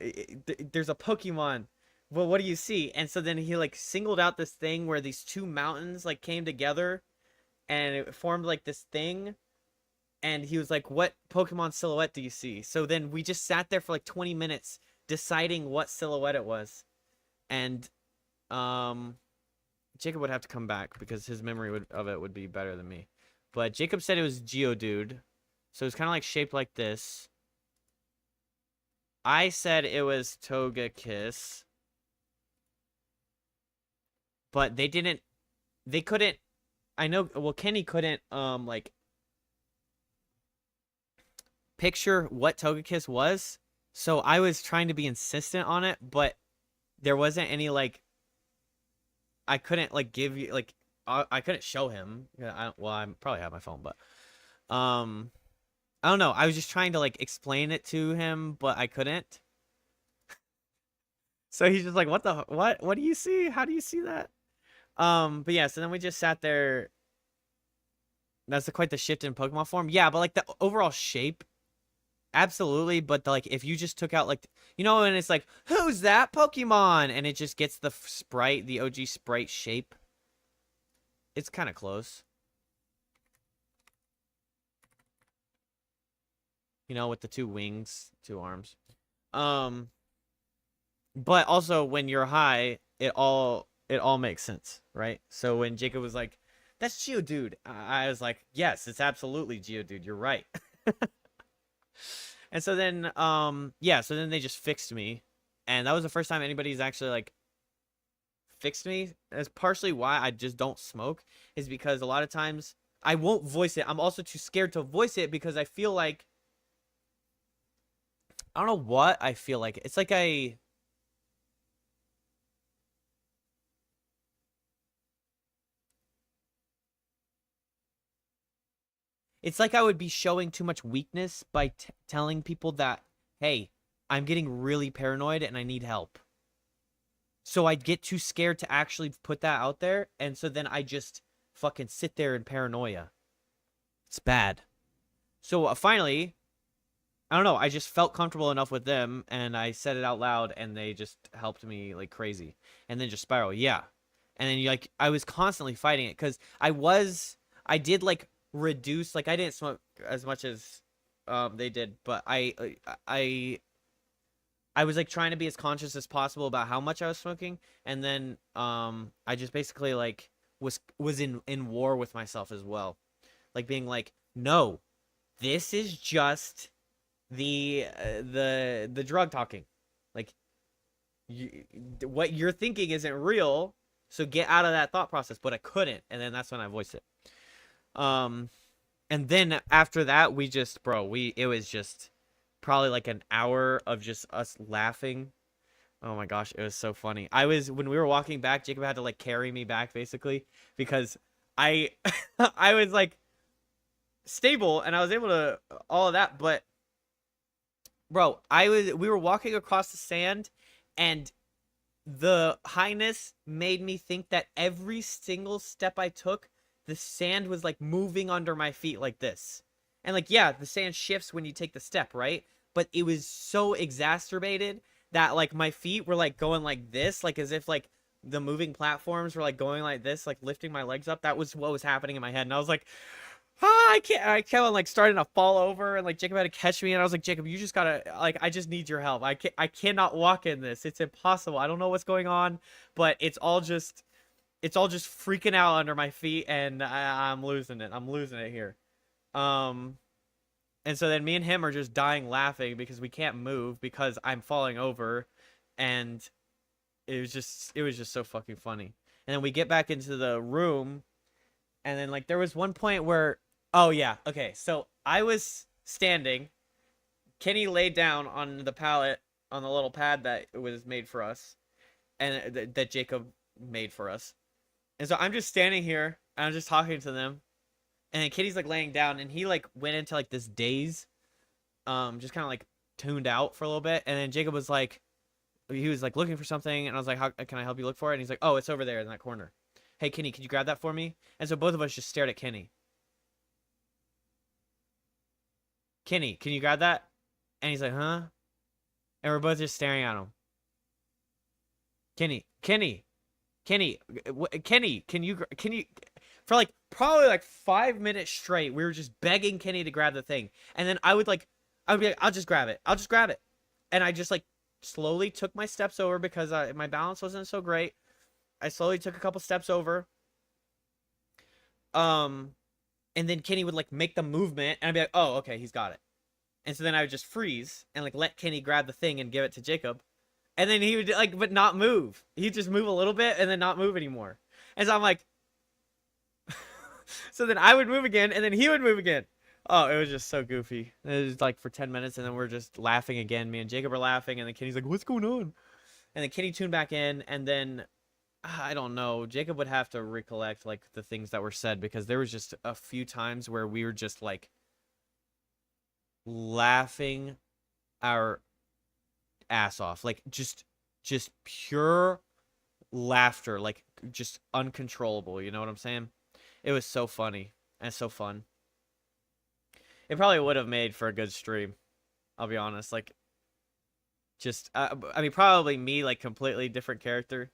There's a Pokemon. Well, what do you see?" And so then he like singled out this thing where these two mountains like came together and it formed like this thing. And he was like, "What Pokemon silhouette do you see?" So then we just sat there for like 20 minutes deciding what silhouette it was. And um Jacob would have to come back because his memory of it would be better than me. But Jacob said it was Geodude. So it's kind of like shaped like this. I said it was Togekiss. But they couldn't, I know, well, Kenny couldn't, like, picture what Togekiss was. So I was trying to be insistent on it, but there wasn't any, like, I couldn't, like, give you, like, I couldn't show him. Well, I probably have my phone, but, I don't know. I was just trying to like explain it to him, but I couldn't. So he's just like, what do you see? How do you see that?" But yeah, so then we just sat there. That's quite the shift in Pokemon form. Yeah, but like the overall shape, absolutely. But like if you just took out like and it's like, "Who's that Pokemon?" and it just gets the sprite, the OG sprite shape. It's kind of close. With the 2 wings, 2 arms. But also when you're high, it all makes sense, right? So when Jacob was like, "That's Geodude," I was like, "Yes, it's absolutely Geodude. You're right." And so then, yeah, so then they just fixed me. And that was the first time anybody's actually, like, fixed me. That's partially why I just don't smoke, is because a lot of times I won't voice it. I'm also too scared to voice it because I feel like, I don't know what I feel like. It's like it's like I would be showing too much weakness by telling people that, hey, I'm getting really paranoid and I need help. So I'd get too scared to actually put that out there. And so then I just fucking sit there in paranoia. It's bad. So finally, I don't know. I just felt comfortable enough with them and I said it out loud and they just helped me like crazy. And then just spiral. Yeah. And then like, I was constantly fighting it because I did like reduce, like I didn't smoke as much as they did, but I was like trying to be as conscious as possible about how much I was smoking, and then I just basically like was in war with myself as well, like being like, no, this is just the drug talking, like what you're thinking isn't real, so get out of that thought process. But I couldn't, and then that's when I voiced it. And then after that, we just, bro, it was just probably like an hour of just us laughing. Oh my gosh, it was so funny. When we were walking back, Jacob had to like carry me back basically because I I was like stable and I was able to all of that, but bro, we were walking across the sand and the highness made me think that every single step I took, the sand was like moving under my feet like this. And like, yeah, the sand shifts when you take the step, right? But it was so exacerbated that like my feet were like going like this, like as if like the moving platforms were like going like this, like lifting my legs up. That was what was happening in my head. And I was like, I kept on like starting to fall over, and like Jacob had to catch me, and I was like, Jacob, you just gotta, like, I just need your help. I cannot walk in this. It's impossible. I don't know what's going on, but it's all just freaking out under my feet, and I'm losing it. I'm losing it here. And so then me and him are just dying laughing because we can't move because I'm falling over, and it was just so fucking funny. And then we get back into the room, and then like there was one point where, oh yeah, okay, so I was standing, Kenny laid down on the pallet on the little pad that was made for us, and that Jacob made for us. And so I'm just standing here, and I'm just talking to them. And then Kitty's like laying down, and he like went into like this daze, just kind of like tuned out for a little bit. And then Jacob was like, he was like looking for something, and I was like, how can I help you look for it? And he's like, oh, it's over there in that corner. Hey, Kenny, could you grab that for me? And so both of us just stared at Kenny. Kenny, can you grab that? And he's like, huh? And we're both just staring at him. Kenny, can you, for like probably like 5 minutes straight, we were just begging Kenny to grab the thing. And then I would be like, I'll just grab it. And I just like slowly took my steps over because my balance wasn't so great. I slowly took a couple steps over. And then Kenny would like make the movement, and I'd be like, oh, okay, he's got it. And so then I would just freeze and like let Kenny grab the thing and give it to Jacob. And then he would like, but not move. He'd just move a little bit and then not move anymore. And so I'm like, so then I would move again, and then he would move again. Oh, it was just so goofy. It was like for 10 minutes, and then we're just laughing again. Me and Jacob are laughing, and then Kenny's like, what's going on? And then Kenny tuned back in, and then I don't know. Jacob would have to recollect like the things that were said, because there was just a few times where we were just like laughing our ass off, like just pure laughter, like just uncontrollable. You know what I'm saying? It was so funny and so fun. It probably would have made for a good stream, I'll be honest. Like, just I mean, probably me, like completely different character,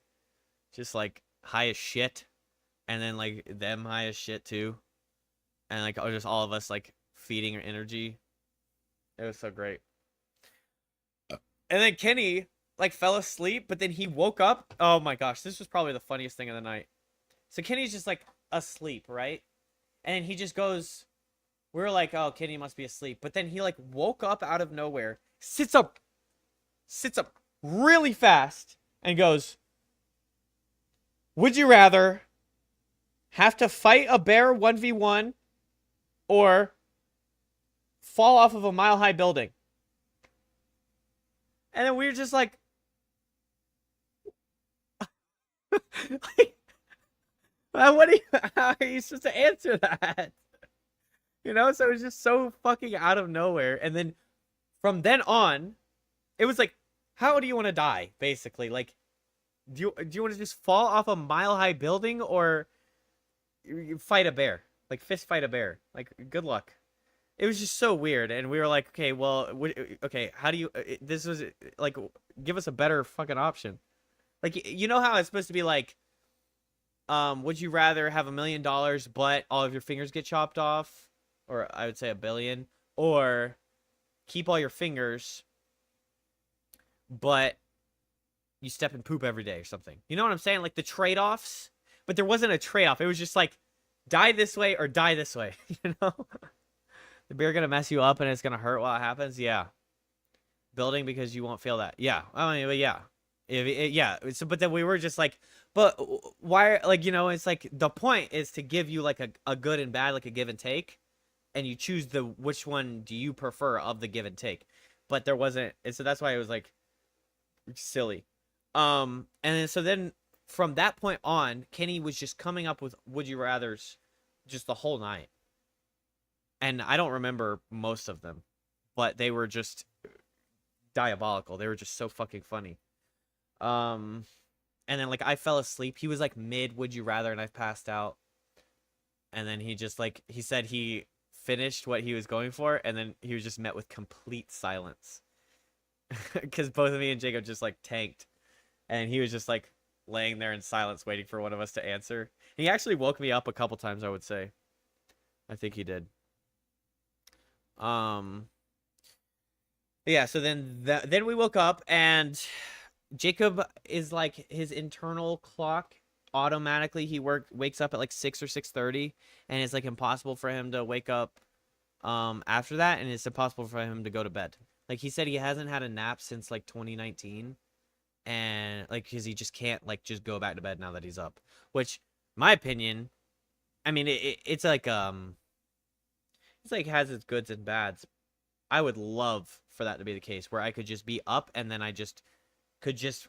just like high as shit, and then like them high as shit too, and like just all of us like feeding our energy. It was so great. And then Kenny like fell asleep, but then he woke up. Oh my gosh, this was probably the funniest thing of the night. So Kenny's just like asleep, right? And he just goes, We were like, oh, Kenny must be asleep. But then he like woke up out of nowhere, sits up really fast, and goes, "Would you rather have to fight a bear 1v1 or fall off of a mile-high building?" And then we were just like, like, what are you, how are you supposed to answer that? You know, so it was just so fucking out of nowhere. And then from then on, it was like, how do you want to die? Basically, like, do you want to just fall off a mile-high building or you fight a bear, like fist fight a bear? Like, good luck. It was just so weird, and we were like, okay, well, okay, how do you? This was like, give us a better fucking option. Like, you know how it's supposed to be like, would you rather have $1 million but all of your fingers get chopped off, or I would say 1 billion, or keep all your fingers, but you step and poop every day or something. You know what I'm saying? Like the trade-offs, but there wasn't a trade-off. It was just like, die this way or die this way. You know, the beer gonna mess you up and it's gonna hurt while it happens. Yeah, building because you won't feel that. Yeah, I mean, but yeah, yeah. So, but then we were just like, but why? Like, you know, it's like the point is to give you like a good and bad, like a give and take, and you choose the which one do you prefer of the give and take. But there wasn't, and so that's why it was like silly. And then so then from that point on, Kenny was just coming up with would you rather's just the whole night. And I don't remember most of them, but they were just diabolical. They were just so fucking funny. And then like I fell asleep. He was like mid would you rather and I passed out. And then he just like he said he finished what he was going for and then he was just met with complete silence. Cuz both of me and Jacob just like tanked. And he was just like laying there in silence waiting for one of us to answer. He actually woke me up a couple times, I would say. I think he did. Yeah, so then we woke up and Jacob is like his internal clock automatically wakes up at like 6 or 6:30 and it's like impossible for him to wake up after that and it's impossible for him to go to bed. Like he said he hasn't had a nap since like 2019 and like cuz he just can't like just go back to bed now that he's up. Which my opinion, I mean it's like has its goods and bads. I would love for that to be the case where I could just be up and then I just could just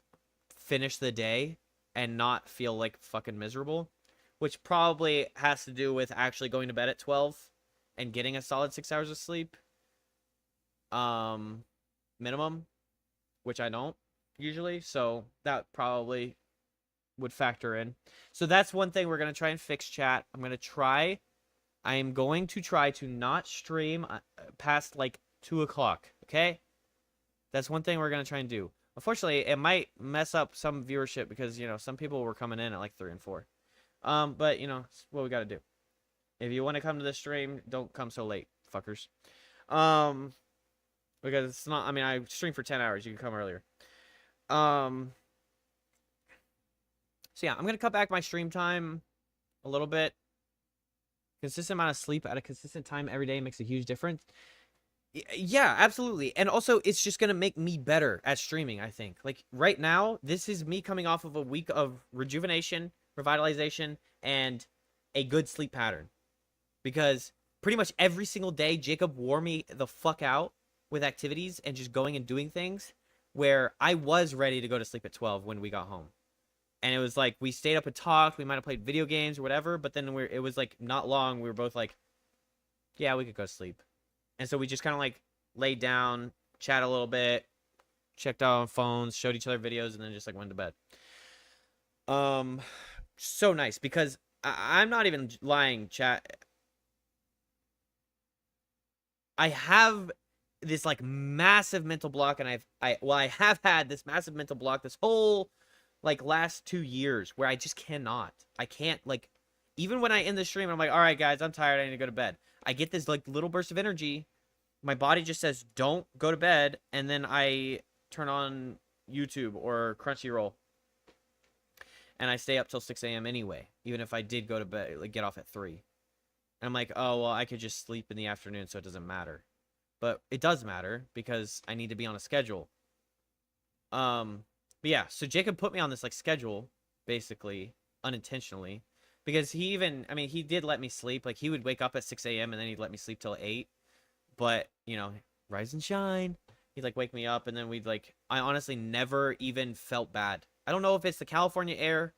finish the day and not feel like fucking miserable, which probably has to do with actually going to bed at 12 and getting a solid 6 hours of sleep minimum, which I don't usually, so that probably would factor in. So that's one thing we're going to try and fix, chat. I am going to try to not stream past like 2 o'clock, okay? That's one thing we're going to try and do. Unfortunately, it might mess up some viewership because, you know, some people were coming in at like 3 and 4. But, you know, it's what we got to do. If you want to come to the stream, don't come so late, fuckers. Because it's not, I mean, I stream for 10 hours. You can come earlier. So yeah, I'm going to cut back my stream time a little bit. Consistent amount of sleep at a consistent time every day makes a huge difference. Yeah, absolutely. And also, it's just going to make me better at streaming, I think. Like, right now, this is me coming off of a week of rejuvenation, revitalization, and a good sleep pattern. Because pretty much every single day, Jacob wore me the fuck out with activities and just going and doing things where I was ready to go to sleep at 12 when we got home. And it was like, we stayed up and talked, we might have played video games or whatever, but then it was like, not long, we were both like, yeah, we could go sleep. And so we just kind of like laid down, chat a little bit, checked out on phones, showed each other videos, and then just like went to bed. So nice because I'm not even lying, chat. I have this like massive mental block, and I have had this massive mental block this whole like last 2 years where I just cannot. I can't like, even when I end the stream, I'm like, all right, guys, I'm tired. I need to go to bed. I get this like little burst of energy. My body just says, don't go to bed. And then I turn on YouTube or Crunchyroll. And I stay up till 6 a.m. anyway, even if I did go to bed, like get off at 3. And I'm like, oh, well, I could just sleep in the afternoon, so it doesn't matter. But it does matter because I need to be on a schedule. But yeah, so Jacob put me on this like schedule, basically, unintentionally. Because he even, I mean, he did let me sleep. Like, he would wake up at 6 a.m. and then he'd let me sleep till 8. But, you know, rise and shine. He'd like wake me up and then we'd like, I honestly never even felt bad. I don't know if it's the California air.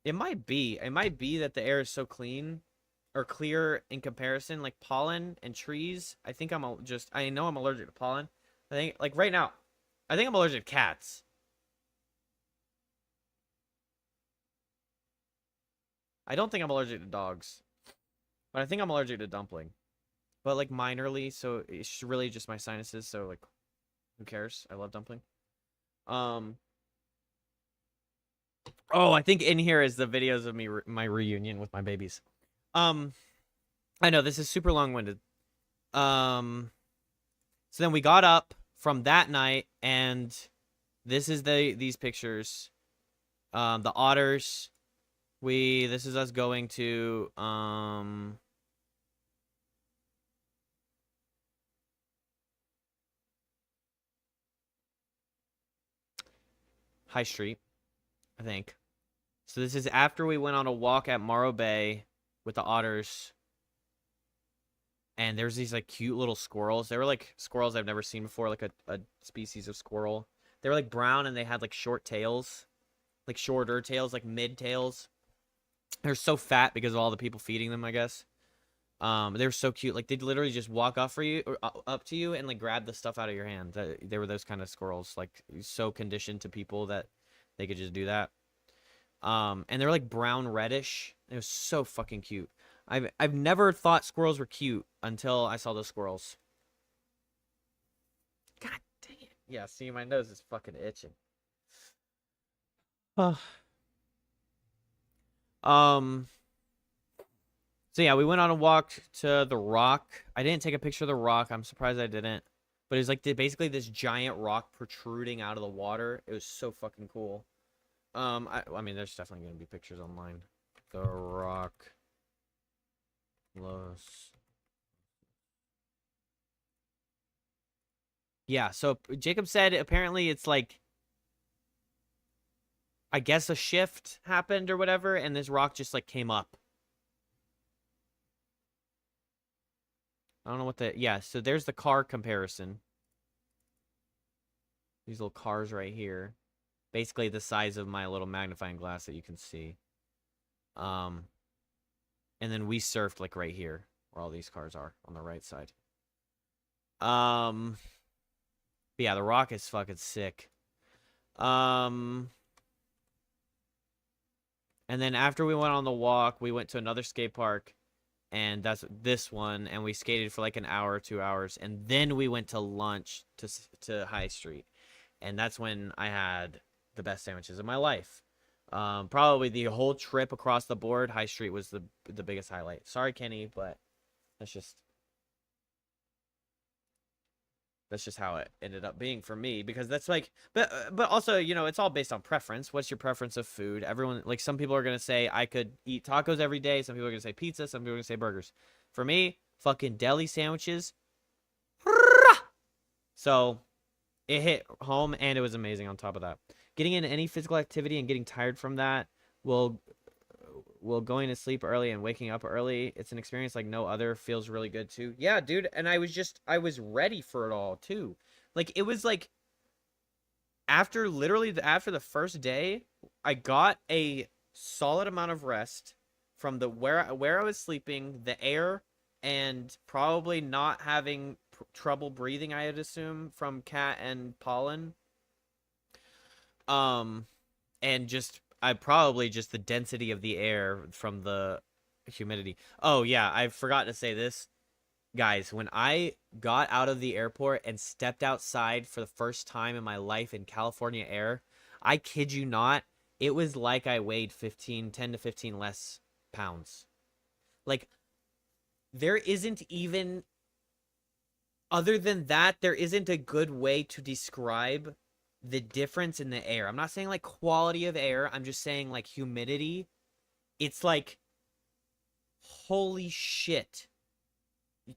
It might be. It might be that the air is so clean or clear in comparison. Like pollen and trees. I think I know I'm allergic to pollen. I think, like right now, I think I'm allergic to cats. I don't think I'm allergic to dogs. But I think I'm allergic to dumpling. But like minorly, so it's really just my sinuses, so like who cares? I love dumpling. Um Oh, I think in here is the videos of me my reunion with my babies. I know this is super long-winded. So then we got up from that night and this is these pictures. The otters. This is us going to High Street, I think. So this is after we went on a walk at Morro Bay with the otters. And there's these like cute little squirrels. They were like squirrels I've never seen before, like a species of squirrel. They were like brown and they had like short tails. Like shorter tails, like mid tails. They're so fat because of all the people feeding them, I guess. They were so cute. Like they'd literally just walk up for you or up to you and like grab the stuff out of your hand. They were those kind of squirrels, like so conditioned to people that they could just do that. And they're like brown reddish. It was so fucking cute. I've never thought squirrels were cute until I saw those squirrels. God dang it. Yeah, see, my nose is fucking itching. So yeah, we went on a walk to the rock. I didn't take a picture of the rock. I'm surprised I didn't. But it was like basically this giant rock protruding out of the water. It was so fucking cool. I mean, there's definitely gonna be pictures online. The Rock. Los. Yeah, so Jacob said apparently it's like, I guess a shift happened or whatever, and this rock just like came up. I don't know what yeah, so there's the car comparison. These little cars right here. Basically the size of my little magnifying glass that you can see. And then we surfed like right here where all these cars are on the right side. But yeah, the rock is fucking sick. And then after we went on the walk, we went to another skate park, and that's this one, and we skated for like an hour, 2 hours, and then we went to lunch to High Street, and that's when I had the best sandwiches of my life. Probably the whole trip across the board, High Street was the biggest highlight. Sorry, Kenny, but that's just how it ended up being for me, because that's like, but also, you know, it's all based on preference. What's your preference of food? Everyone, like, some people are gonna say I could eat tacos every day. Some people are gonna say pizza. Some people are gonna say burgers. For me, fucking deli sandwiches. So it hit home, and it was amazing on top of that. Getting into any physical activity and getting tired from that will going to sleep early and waking up early, it's an experience like no other. Feels really good too. Yeah, dude, and I was ready for it all too. Like, it was like after the first day, I got a solid amount of rest from the where I was sleeping, the air, and probably not having trouble breathing, I'd assume, from cat and pollen. And just probably just the density of the air from the humidity. Oh yeah, I forgot to say this. Guys, when I got out of the airport and stepped outside for the first time in my life in California air, I kid you not, it was like I weighed 10 to 15 less pounds. Like, there isn't even, other than that, there isn't a good way to describe the difference in the air. I'm not saying like quality of air. I'm just saying like humidity. It's like Holy shit.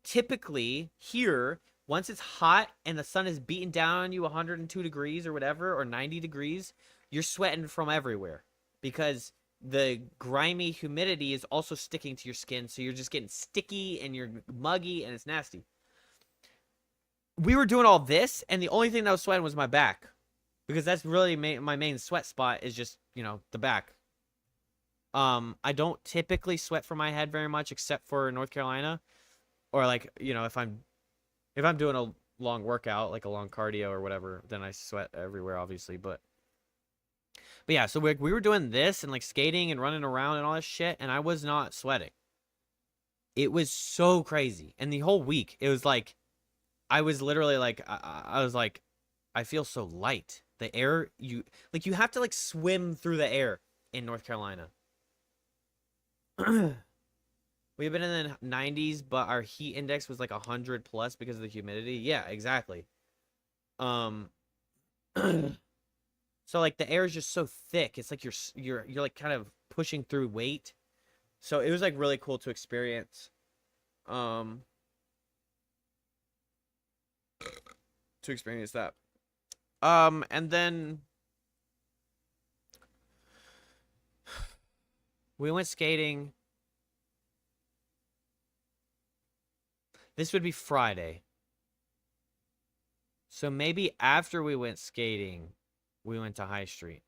Typically, here, once it's hot and the sun is beating down on you 102 degrees or whatever, or 90 degrees, you're sweating from everywhere because the grimy humidity is also sticking to your skin. So you're just getting sticky and you're muggy and it's nasty. We were doing all this, and the only thing that was sweating was my back because that's really my main sweat spot is just, the back. I don't typically sweat from my head very much except for North Carolina. Or like, if I'm doing a long workout, like a long cardio or whatever, then I sweat everywhere, obviously. But yeah, so we were doing this and like skating and running around and all this shit, and I was not sweating. It was so crazy. And the whole week, it was like, I was literally like, I was like, I feel so light. The air, you have to like swim through the air in North Carolina. We've been in the 90s, but our heat index was like 100 plus because of the humidity. Yeah, exactly. So like the air is just so thick. It's like you're like kind of pushing through weight. So it was like really cool to experience. To experience that. And then we went skating. This would be Friday. So maybe after we went skating, we went to High Street.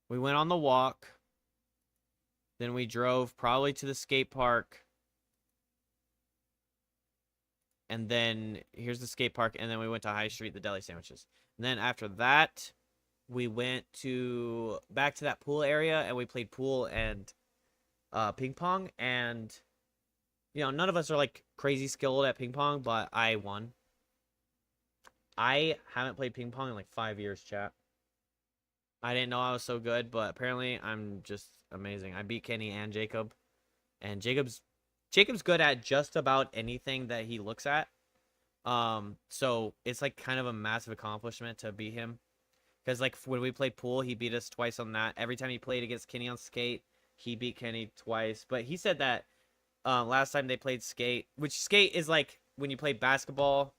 We went on the walk. Then we drove probably to the skate park. And then here's the skate park. And then we went to High Street, the deli sandwiches. And then after that, we went back to that pool area and we played pool and ping pong. And, none of us are like crazy skilled at ping pong, but I won. I haven't played ping pong in like 5 years, chat. I didn't know I was so good, but apparently I'm just amazing. I beat Kenny and Jacob. And Jacob's good at just about anything that he looks at. So it's like kind of a massive accomplishment to beat him. Because like when we played pool, he beat us twice on that. Every time he played against Kenny on skate, he beat Kenny twice. But he said that last time they played skate, which skate is like when you play basketball,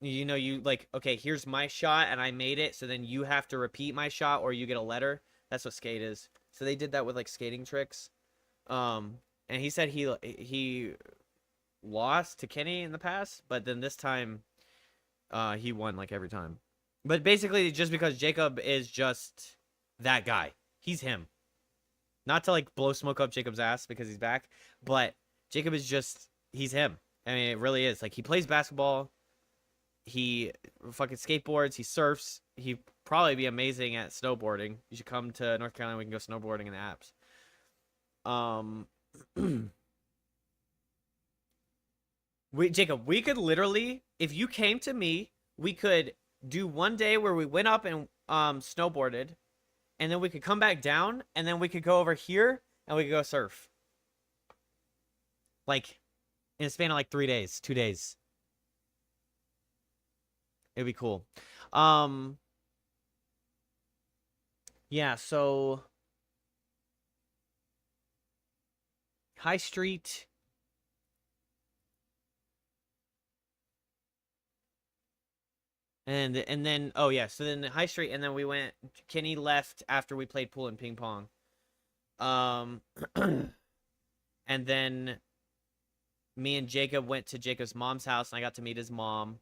you like, okay, here's my shot and I made it. So then you have to repeat my shot or you get a letter. That's what skate is. So they did that with like skating tricks. And he said he lost to Kenny in the past, but then this time he won like every time. But basically just because Jacob is just that guy. He's him. Not to like blow smoke up Jacob's ass because he's back, but Jacob is just, he's him. I mean, it really is. Like he plays basketball, he fucking skateboards, he surfs, he'd probably be amazing at snowboarding. You should come to North Carolina, we can go snowboarding in the Apps. Jacob, we could literally, if you came to me, we could do one day where we went up and snowboarded, and then we could come back down, and then we could go over here and we could go surf. Like in a span of like 3 days, 2 days. It'd be cool. Yeah, so High Street. And then oh yeah, so then High Street, and then we went. Kenny left after we played pool and ping pong. And then me and Jacob went to Jacob's mom's house, and I got to meet his mom.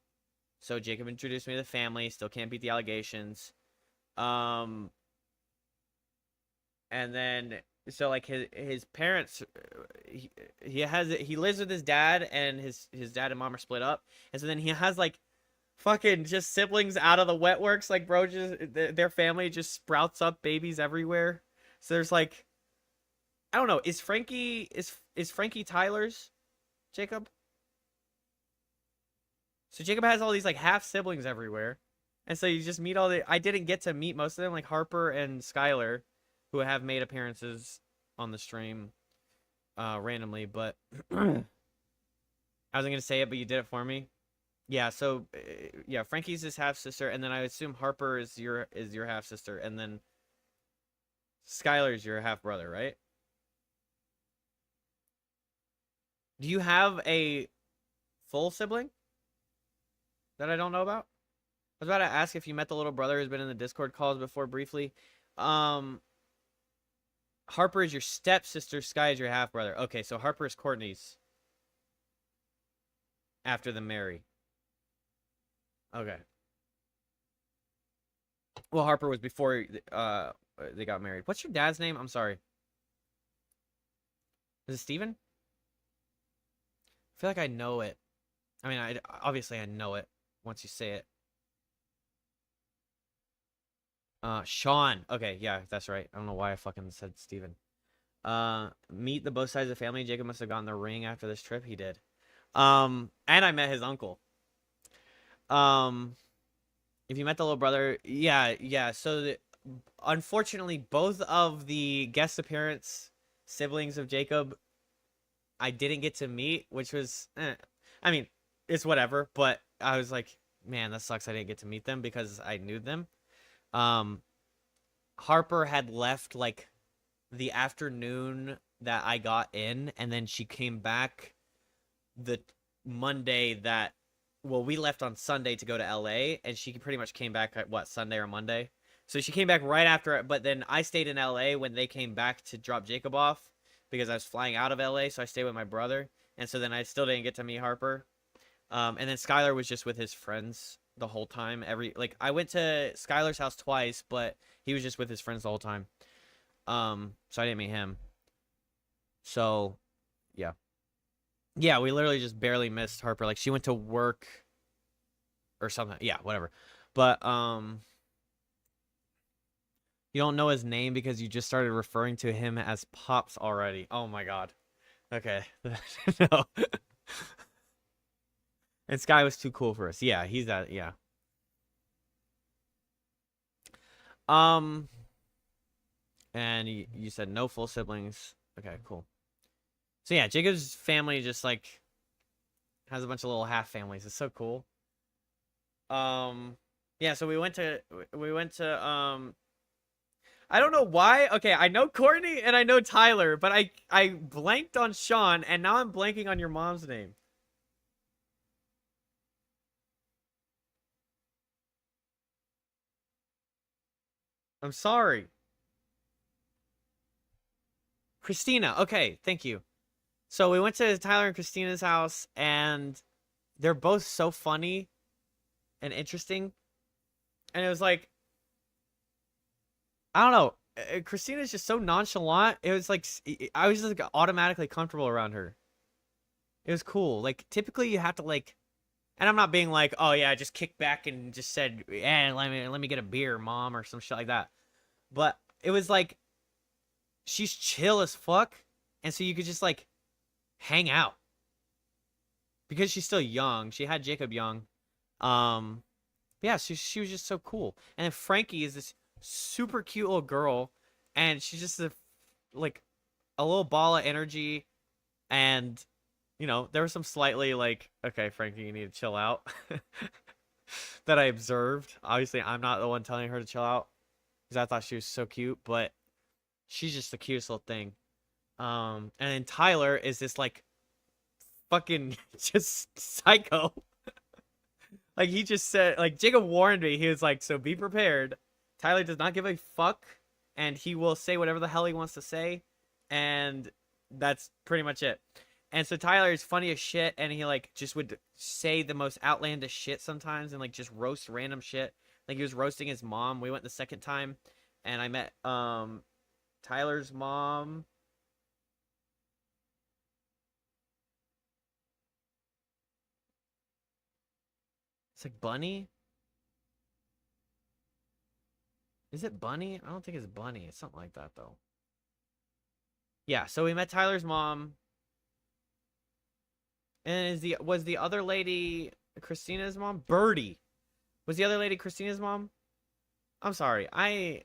So Jacob introduced me to the family. Still can't beat the allegations. And then so like his parents, he lives with his dad, and his dad and mom are split up, and so then he has like fucking just siblings out of the wet works. Like bro, just their family just sprouts up babies everywhere. So there's like, I don't know, is Frankie Tyler's Jacob? So Jacob has all these like half siblings everywhere. And so you just meet I didn't get to meet most of them, like Harper and Skylar, who have made appearances on the stream randomly, but I wasn't gonna say it, but you did it for me. Yeah, so yeah, Frankie's his half sister, and then I assume Harper is your half sister, and then Skylar's your half brother, right? Do you have a full sibling that I don't know about? I was about to ask if you met the little brother who's been in the Discord calls before briefly. Um, Harper is your stepsister. Sky is your half brother. Okay, so Harper is Courtney's after the Mary. Okay. Well, Harper was before they got married. What's your dad's name? I'm sorry. Is it Steven? I feel like I know it. I mean, obviously I know it once you say it. Sean. Okay, yeah, that's right. I don't know why I fucking said Steven. Meet the both sides of the family. Jacob must have gotten the ring after this trip. He did. And I met his uncle. If you met the little brother, yeah. So, unfortunately, both of the guest appearance siblings of Jacob, I didn't get to meet, which was, I mean, it's whatever. But I was like, man, that sucks. I didn't get to meet them because I knew them. Harper had left like the afternoon that I got in, and then she came back the Monday that, well, we left on Sunday to go to LA, and she pretty much came back at what, Sunday or Monday. So she came back right after it, but then I stayed in LA when they came back to drop Jacob off because I was flying out of LA, so I stayed with my brother, and so then I still didn't get to meet Harper. And then Skylar was just with his friends the whole time. I went to Skylar's house twice, but he was just with his friends the whole time. So I didn't meet him. So, yeah. Yeah, we literally just barely missed Harper. Like, she went to work or something. Yeah, whatever. But, you don't know his name because you just started referring to him as Pops already. Oh my god. Okay. No. And Sky was too cool for us. Yeah, he's that. Yeah. And you said no full siblings. Okay, cool. So yeah, Jacob's family just like has a bunch of little half families. It's so cool. Yeah, so we went to I don't know why. Okay, I know Courtney and I know Tyler, but I blanked on Sean, and now I'm blanking on your mom's name. I'm sorry. Christina. Okay, thank you. So we went to Tyler and Christina's house, and they're both so funny and interesting. And it was like, I don't know. Christina's just so nonchalant. It was like I was just like automatically comfortable around her. It was cool. Like typically you have to like, and I'm not being like, oh yeah, I just kicked back and just said, yeah, let me get a beer, mom, or some shit like that. But it was like she's chill as fuck, and so you could just like hang out because she's still young. She had Jacob young. Um, yeah, she was just so cool. And then Frankie is this super cute little girl, and she's just like a little ball of energy. And you know, there was some slightly like, okay, Frankie, you need to chill out that I observed. Obviously, I'm not the one telling her to chill out because I thought she was so cute, but she's just the cutest little thing. And then Tyler is this like fucking just psycho. Like he just said, like Jacob warned me. He was like, "So be prepared. Tyler does not give a fuck, and he will say whatever the hell he wants to say, and that's pretty much it." And so Tyler is funny as shit, and he like just would say the most outlandish shit sometimes, and like just roast random shit. Like he was roasting his mom. We went the second time, and I met Tyler's mom. It's like Bunny. Is it Bunny? I don't think it's Bunny. It's something like that though. Yeah, so we met Tyler's mom. And was the other lady Christina's mom? Birdie. Was the other lady Christina's mom? I'm sorry. I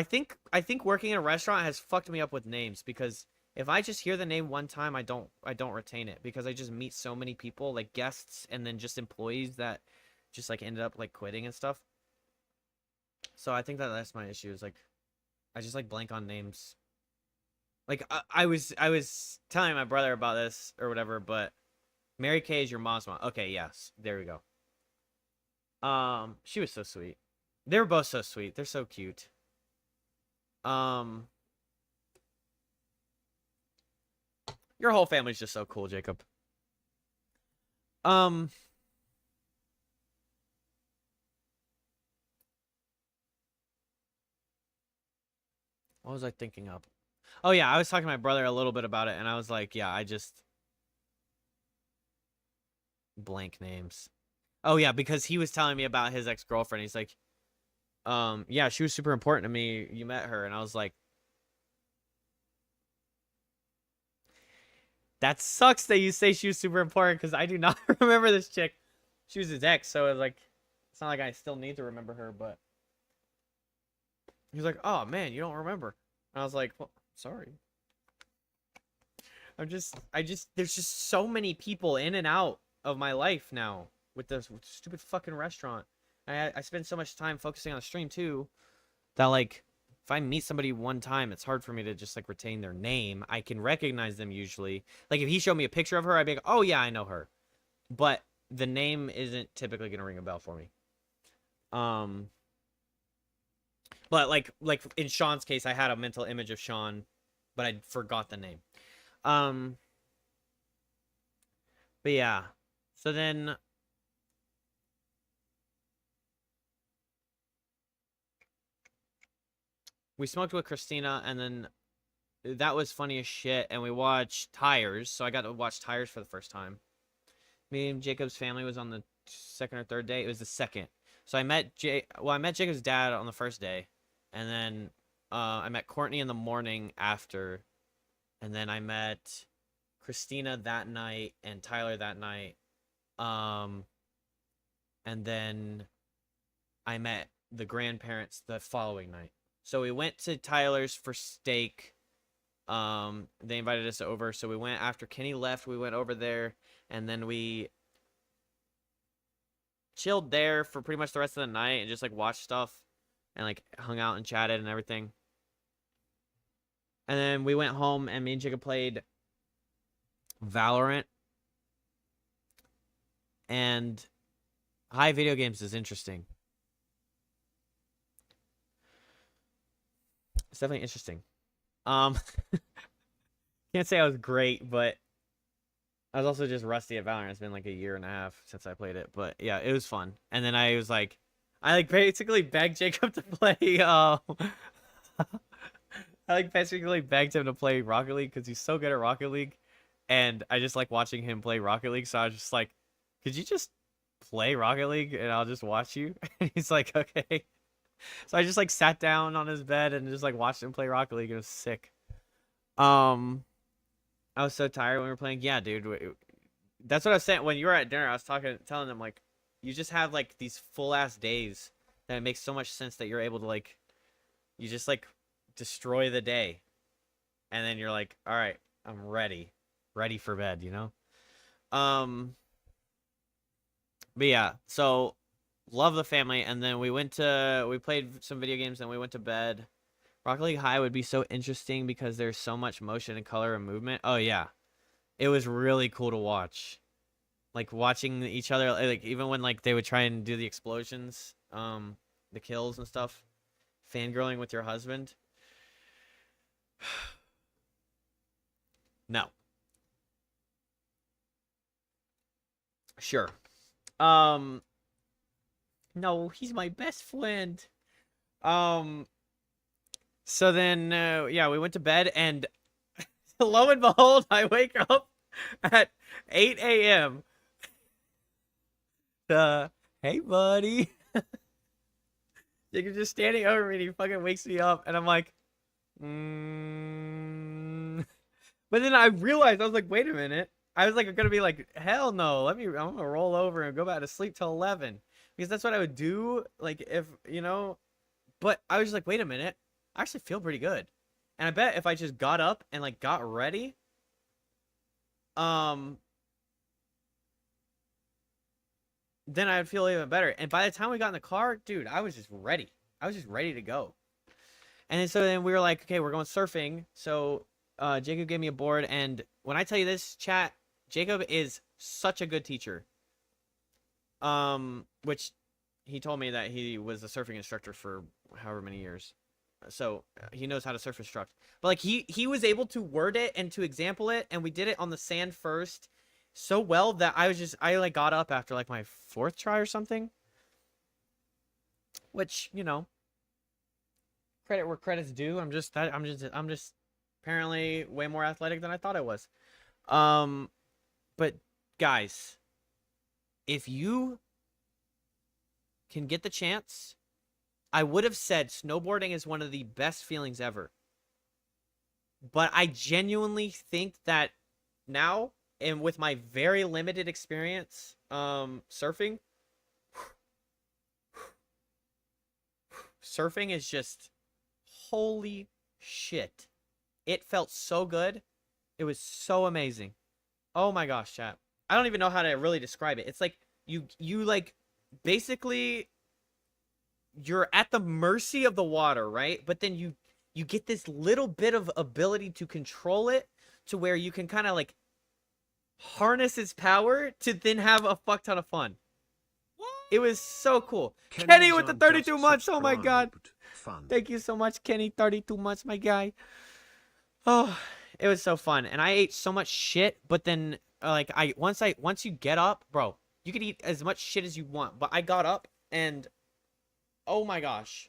think working in a restaurant has fucked me up with names because if I just hear the name one time, I don't retain it because I just meet so many people, like guests and then just employees that just like ended up like quitting and stuff. So I think that's my issue is like I just like blank on names. Like I was telling my brother about this or whatever, but Mary Kay is your mom's mom. Okay, yes, there we go. She was so sweet. They were both so sweet. They're so cute. Um, your whole family's just so cool, Jacob. Um, what was I thinking of? Oh yeah, I was talking to my brother a little bit about it, and I was like, yeah, I just blank names. Oh yeah, because he was telling me about his ex-girlfriend. He's like, yeah, she was super important to me. You met her, and I was like, that sucks that you say she was super important because I do not remember this chick. She was his ex, so it's like, it's not like I still need to remember her. But he was like, oh man, you don't remember. And I was like, well, sorry. There's just so many people in and out of my life now with this stupid fucking restaurant. I spend so much time focusing on the stream too that like if I meet somebody one time, it's hard for me to just like retain their name. I can recognize them usually. Like if he showed me a picture of her, I'd be like, oh yeah, I know her. But the name isn't typically gonna ring a bell for me. Um, but like in Sean's case, I had a mental image of Sean, but I forgot the name. Um, but yeah. So then we smoked with Christina, and then that was funny as shit. And we watched Tires, so I got to watch Tires for the first time. Me and Jacob's family was on the second or third day. It was the second. So I met I met Jacob's dad on the first day, and then I met Courtney in the morning after, and then I met Christina that night and Tyler that night. Um, and then I met the grandparents the following night. So we went to Tyler's for steak. They invited us over, so we went after Kenny left. We went over there, and then we chilled there for pretty much the rest of the night and just like watched stuff and like hung out and chatted and everything. And then we went home, and me and Jacob played Valorant. And high video games is interesting. It's definitely interesting. Um, can't say I was great, but I was also just rusty at Valorant. It's been like a year and a half since I played it, but yeah, it was fun. And then I was like, I like basically begged Jacob to play. I like basically begged him to play Rocket League because he's so good at Rocket League, and I just like watching him play Rocket League. So I was just like, could you just play Rocket League and I'll just watch you? And he's like, okay. So I just like sat down on his bed and just like watched him play Rocket League. It was sick. Um, I was so tired when we were playing. Yeah, dude. That's what I was saying when you were at dinner. I was telling them like, you just have like these full ass days that it makes so much sense that you're able to like, you just like destroy the day, and then you're like, all right, I'm ready for bed. You know. But yeah, so love the family, and then we played some video games, and we went to bed. Rocket League High would be so interesting because there's so much motion and color and movement. Oh yeah, it was really cool to watch. Like watching each other, like even when like they would try and do the explosions, the kills and stuff. Fangirling with your husband. No. Sure. Um, no, he's my best friend. Um, so then, yeah, we went to bed, and lo and behold, I wake up at 8 a.m. Hey, buddy. You're just standing over me, and he fucking wakes me up, and I'm like, But then I realized, I was like, wait a minute. I was like, gonna be like, hell no, I'm gonna roll over and go back to sleep till 11. Because that's what I would do, like, if, you know, but I was just like, wait a minute, I actually feel pretty good. And I bet if I just got up and, like, got ready, then I would feel even better. And by the time we got in the car, dude, I was just ready. I was just ready to go. And then, so then we were like, okay, we're going surfing. So Jacob gave me a board, and when I tell you this, chat, Jacob is such a good teacher. Which he told me that he was a surfing instructor for however many years, so he knows how to surf instruct. But like he was able to word it and to example it, and we did it on the sand first so well that I like got up after like my 4th try or something. Which, you know, credit where credit's due. I'm just apparently way more athletic than I thought I was. But guys, if you can get the chance, I would have said snowboarding is one of the best feelings ever. But I genuinely think that now, and with my very limited experience surfing is just holy shit. It felt so good. It was so amazing. Oh my gosh, chat. I don't even know how to really describe it. It's like you like basically you're at the mercy of the water, right? But then you get this little bit of ability to control it to where you can kind of like harness its power to then have a fuck ton of fun. It was so cool. Kenny with the 32 months. Oh my god. Thank you so much, Kenny. 32 months, my guy. Oh, it was so fun. And I ate so much shit, but then like once you get up, bro, you can eat as much shit as you want. But I got up and oh my gosh.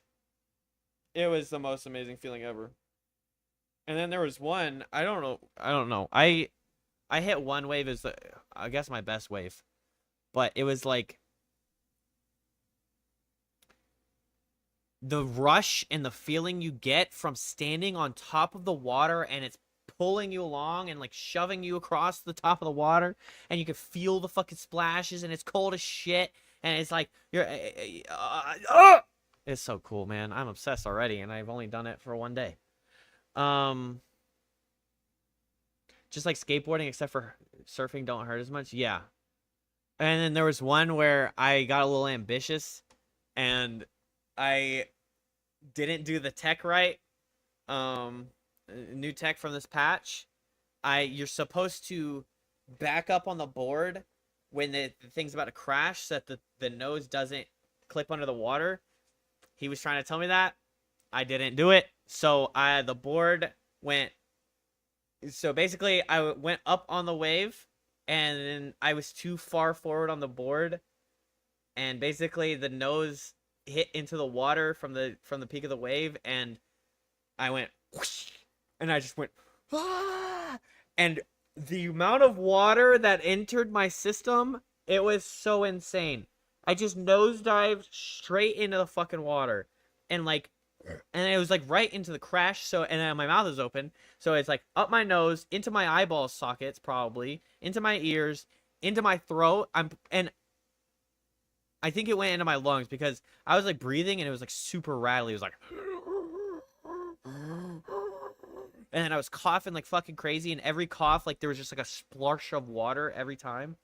It was the most amazing feeling ever. And then there was one, I don't know. I hit one wave as I guess my best wave. But it was like the rush and the feeling you get from standing on top of the water and it's pulling you along and like shoving you across the top of the water and you can feel the fucking splashes and it's cold as shit and it's like you're it's so cool, man. I'm obsessed already and I've only done it for one day. Just like skateboarding except for surfing don't hurt as much. Yeah. And then there was one where I got a little ambitious and I didn't do the tech right. New tech from this patch. You're supposed to back up on the board when the thing's about to crash so that the nose doesn't clip under the water. He was trying to tell me that. I didn't do it. So the board went. So basically, I went up on the wave, and then I was too far forward on the board, and basically the nose hit into the water from the peak of the wave, and I went whoosh, and I just went ah! And the amount of water that entered my system, it was so insane. I just nosedived straight into the fucking water, and like, and it was like right into the crash. So, and then my mouth is open, so it's like up my nose, into my eyeball sockets, probably into my ears, into my throat. And I think it went into my lungs because I was like breathing and it was like super rattly. It was like, and then I was coughing like fucking crazy. And every cough, like there was just like a splosh of water every time.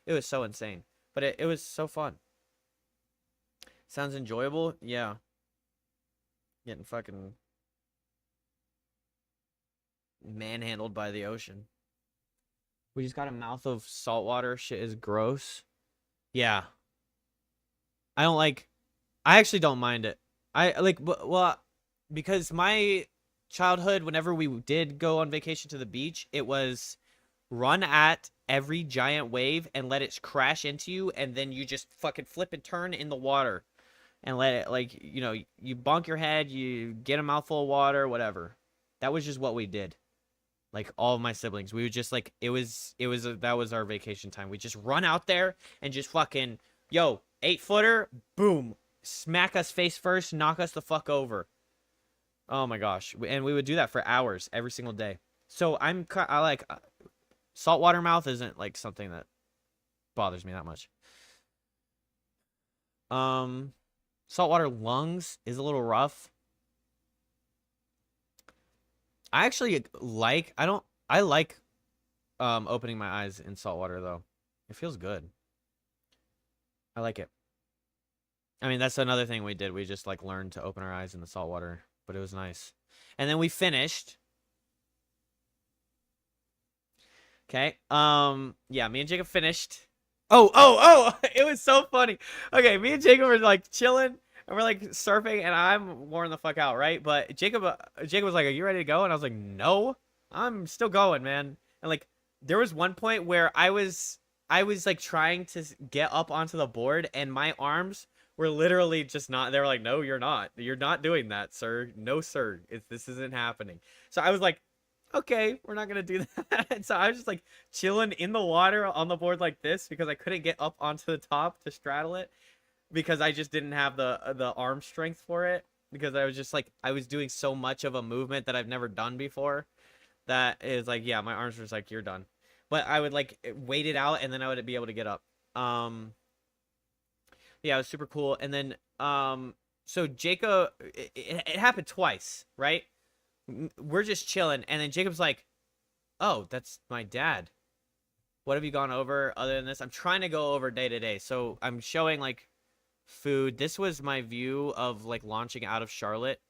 It was so insane, but it was so fun. Sounds enjoyable. Yeah. Getting fucking manhandled by the ocean. We just got a mouth of salt water. Shit is gross. Yeah. I actually don't mind it. I like, well, because my childhood, whenever we did go on vacation to the beach, it was run at every giant wave and let it crash into you, and then you just fucking flip and turn in the water and let it, like, you know, you bonk your head, you get a mouthful of water, whatever. That was just what we did. Like, all of my siblings, we would just, like, that was our vacation time. We just run out there and just fucking, yo, 8-footer, boom, smack us face first, knock us the fuck over. Oh my gosh. And we would do that for hours every single day. So I like saltwater mouth isn't like something that bothers me that much. Saltwater lungs is a little rough. I actually like opening my eyes in saltwater though. It feels good. I like it. I mean, that's another thing we did. We just like learned to open our eyes in the saltwater, but it was nice. And then we finished Okay. Yeah, me and Jacob finished. Oh! It was so funny. Okay, me and Jacob were like chilling and we're like surfing and I'm worn the fuck out, right? But Jacob was like, "Are you ready to go?" And I was like, "No, I'm still going, man." And like there was one point where I was like trying to get up onto the board and my arms were literally just not. They were like, "No, you're not. You're not doing that, sir. No, sir. This isn't happening." So I was like, okay, we're not gonna do that. And so I was just like chilling in the water on the board like this because I couldn't get up onto the top to straddle it because I just didn't have the arm strength for it because I was just like I was doing so much of a movement that I've never done before that is like yeah, my arms were just like you're done. But I would like wait it out and then I would be able to get up. Yeah, it was super cool. And then so Jacob it happened twice, right? We're just chilling and then Jacob's like, "Oh, that's my dad. What have you gone over other than this?" I'm trying to go over day to day. So I'm showing like food. This was my view of like launching out of Charlotte.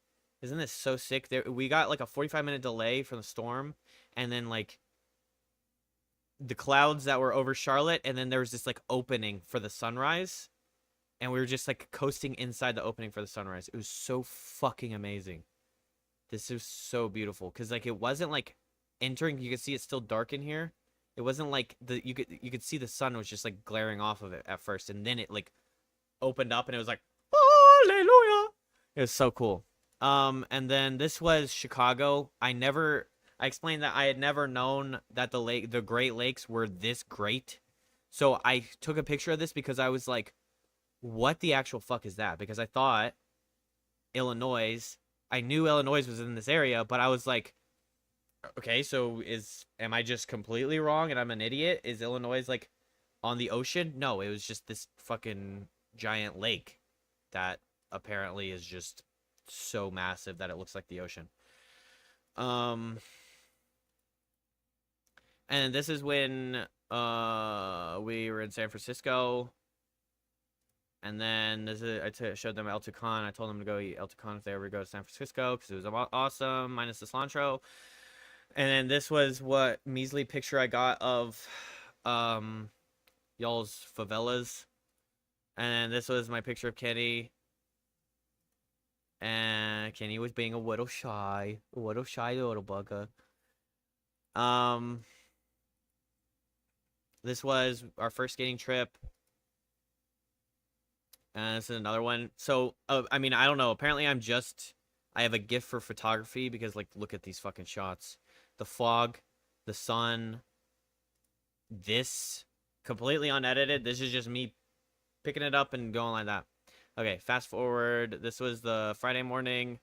Isn't this so sick? There we got like a 45-minute delay from the storm and then like the clouds that were over Charlotte and then there was this like opening for the sunrise and we were just like coasting inside the opening for the sunrise. It was so fucking amazing. This is so beautiful because like it wasn't like entering. You could see it's still dark in here. It wasn't like you could see the sun was just like glaring off of it at first, and then it like opened up and it was like hallelujah. It was so cool. And then this was Chicago. I explained that I had never known that the Great Lakes were this great. So I took a picture of this because I was like, what the actual fuck is that? Because I thought Illinois. I knew Illinois was in this area, but I was like, okay, so am I just completely wrong and I'm an idiot? Is Illinois like on the ocean? No, it was just this fucking giant lake that apparently is just so massive that it looks like the ocean. And this is when we were in San Francisco. And then showed them El Tucán. I told them to go eat El Tucán if they ever go to San Francisco because it was awesome, minus the cilantro. And then this was what measly picture I got of y'all's favelas. And this was my picture of Kenny. And Kenny was being a little shy little bugger. This was our first skating trip. And this is another one. So, I mean, I don't know. Apparently, I have a gift for photography because, like, look at these fucking shots. The fog, the sun, this, completely unedited. This is just me picking it up and going like that. Okay, fast forward. This was the Friday morning.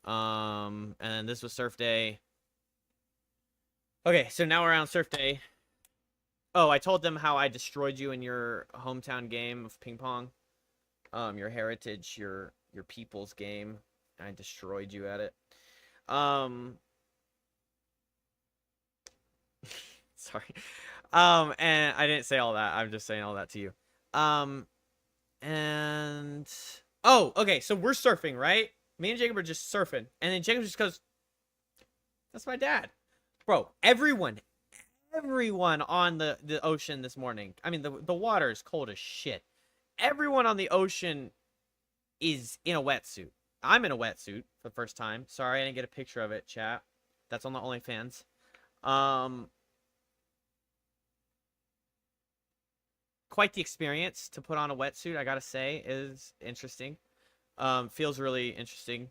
And this was surf day. Okay, so now we're on surf day. Oh, I told them how I destroyed you in your hometown game of ping pong. Your heritage, your people's game. I destroyed you at it. Sorry. And I didn't say all that. I'm just saying all that to you. And oh, okay. So we're surfing, right? Me and Jacob are just surfing, and then Jacob just goes, "That's my dad, bro." Everyone on the ocean this morning. I mean, the water is cold as shit. Everyone on the ocean is in a wetsuit. I'm in a wetsuit for the first time. Sorry, I didn't get a picture of it, chat. That's on the OnlyFans. Quite the experience to put on a wetsuit, I gotta say, is interesting. Feels really interesting.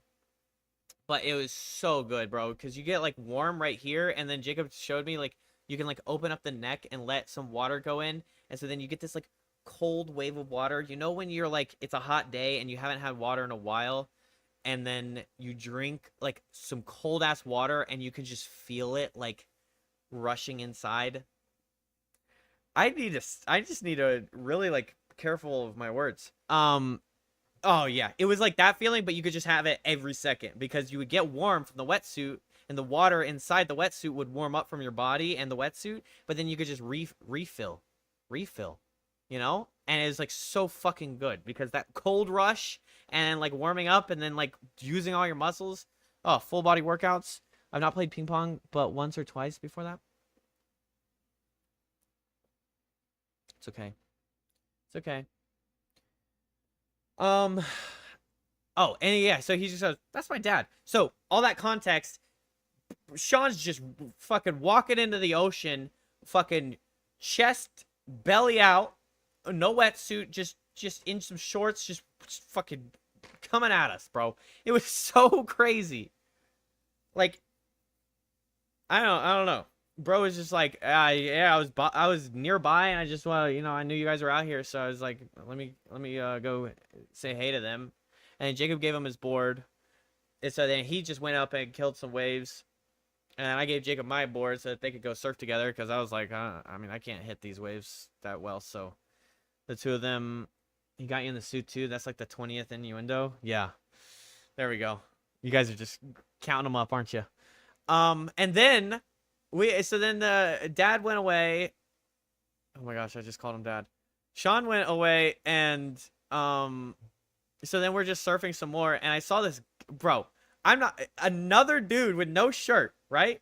But it was so good, bro, because you get like warm right here, and then Jacob showed me like you can like open up the neck and let some water go in, and so then you get this like cold wave of water. You know when you're like it's a hot day and you haven't had water in a while, and then you drink like some cold ass water and you can just feel it like rushing inside. I just need to really like careful of my words. Oh yeah, it was like that feeling, but you could just have it every second because you would get warm from the wetsuit and the water inside the wetsuit would warm up from your body and the wetsuit, but then you could just refill, you know? And it was like so fucking good because that cold rush and like warming up and then like using all your muscles. Oh, full body workouts. I've not played ping pong but once or twice before that. It's okay. It's okay. Um. Oh, and yeah, so he just goes, "That's my dad." So all that context, Sean's just fucking walking into the ocean, fucking chest belly out, no wetsuit, just in some shorts, just fucking coming at us, bro. It was so crazy. Like, I don't know. Bro was just like, yeah, I was nearby, and I just want to, I knew you guys were out here, so I was like, let me go say hey to them. And Jacob gave him his board, and so then he just went up and killed some waves, and I gave Jacob my board so that they could go surf together, because I was like, I mean, I can't hit these waves that well, so the two of them, he got you in the suit too. That's like the 20th innuendo. Yeah, there we go. You guys are just counting them up, aren't you? And then so then the dad went away. Oh my gosh, I just called him dad. Sean went away, and so then we're just surfing some more, and I saw this, bro. I'm not another dude with no shirt, right?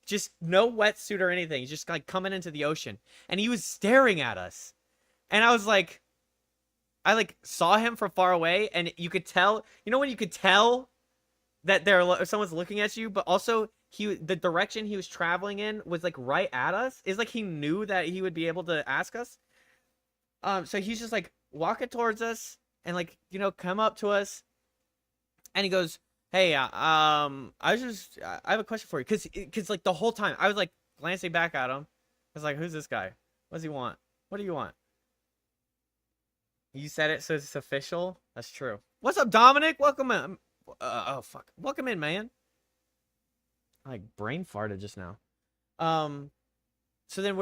Just no wetsuit or anything. He's just like coming into the ocean, and he was staring at us, and I was like, I like saw him from far away, and you could tell, when you could tell that someone's looking at you, but also the direction he was traveling in was like right at us. It's like he knew that he would be able to ask us. So he's just like walking towards us and like, come up to us, and he goes, "Hey, I have a question for you." Cause like the whole time I was like glancing back at him. I was like, "Who's this guy? What does he want? What do you want?" You said it, so it's official. That's true. What's up, Dominic? Welcome in. Oh fuck. Welcome in, man. I like brain farted just now. So then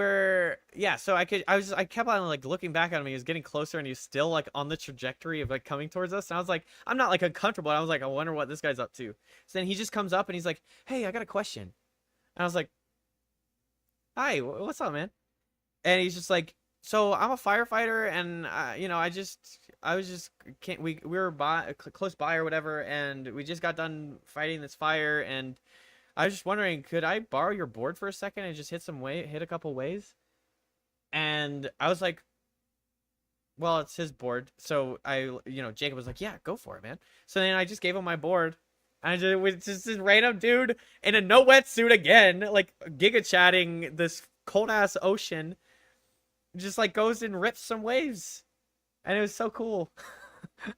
so I kept on like looking back at him. He was getting closer, and he was still like on the trajectory of like coming towards us. And I was like, I'm not like uncomfortable. I was like, I wonder what this guy's up to. So then he just comes up and he's like, "Hey, I got a question." And I was like, "Hi, what's up, man?" And he's just like, "So I'm a firefighter, and I was just can't we were close by or whatever, and we just got done fighting this fire, and I was just wondering, could I borrow your board for a second and just hit a couple waves?" And I was like, "Well, it's his board." So Jacob was like, "Yeah, go for it, man." So then I just gave him my board. And I just was just this random dude in a no wetsuit again, like giga chatting this cold ass ocean, just like goes and rips some waves. And it was so cool. I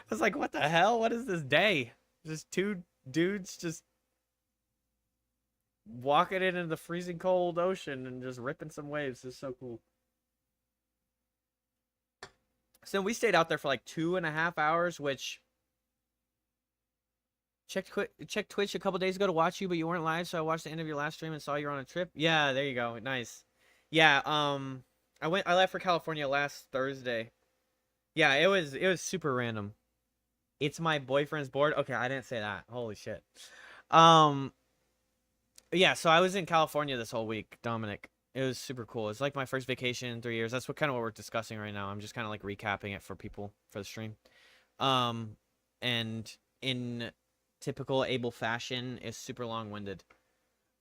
was like, what the hell? What is this day? Just two dudes just walking into the freezing cold ocean and just ripping some waves. It's so cool. So we stayed out there for like 2.5 hours, which checked Twitch a couple days ago to watch you, but you weren't live, so I watched the end of your last stream and saw you were on a trip. Yeah, there you go. Nice. Yeah, I left for California last Thursday. Yeah, it was super random. It's my boyfriend's board. Okay, I didn't say that. Holy shit. Yeah, so I was in California this whole week, Dominic. It was super cool. It's like my first vacation in 3 years. That's what we're discussing right now. I'm just kind of like recapping it for people for the stream. And in typical Abel fashion, is super long-winded.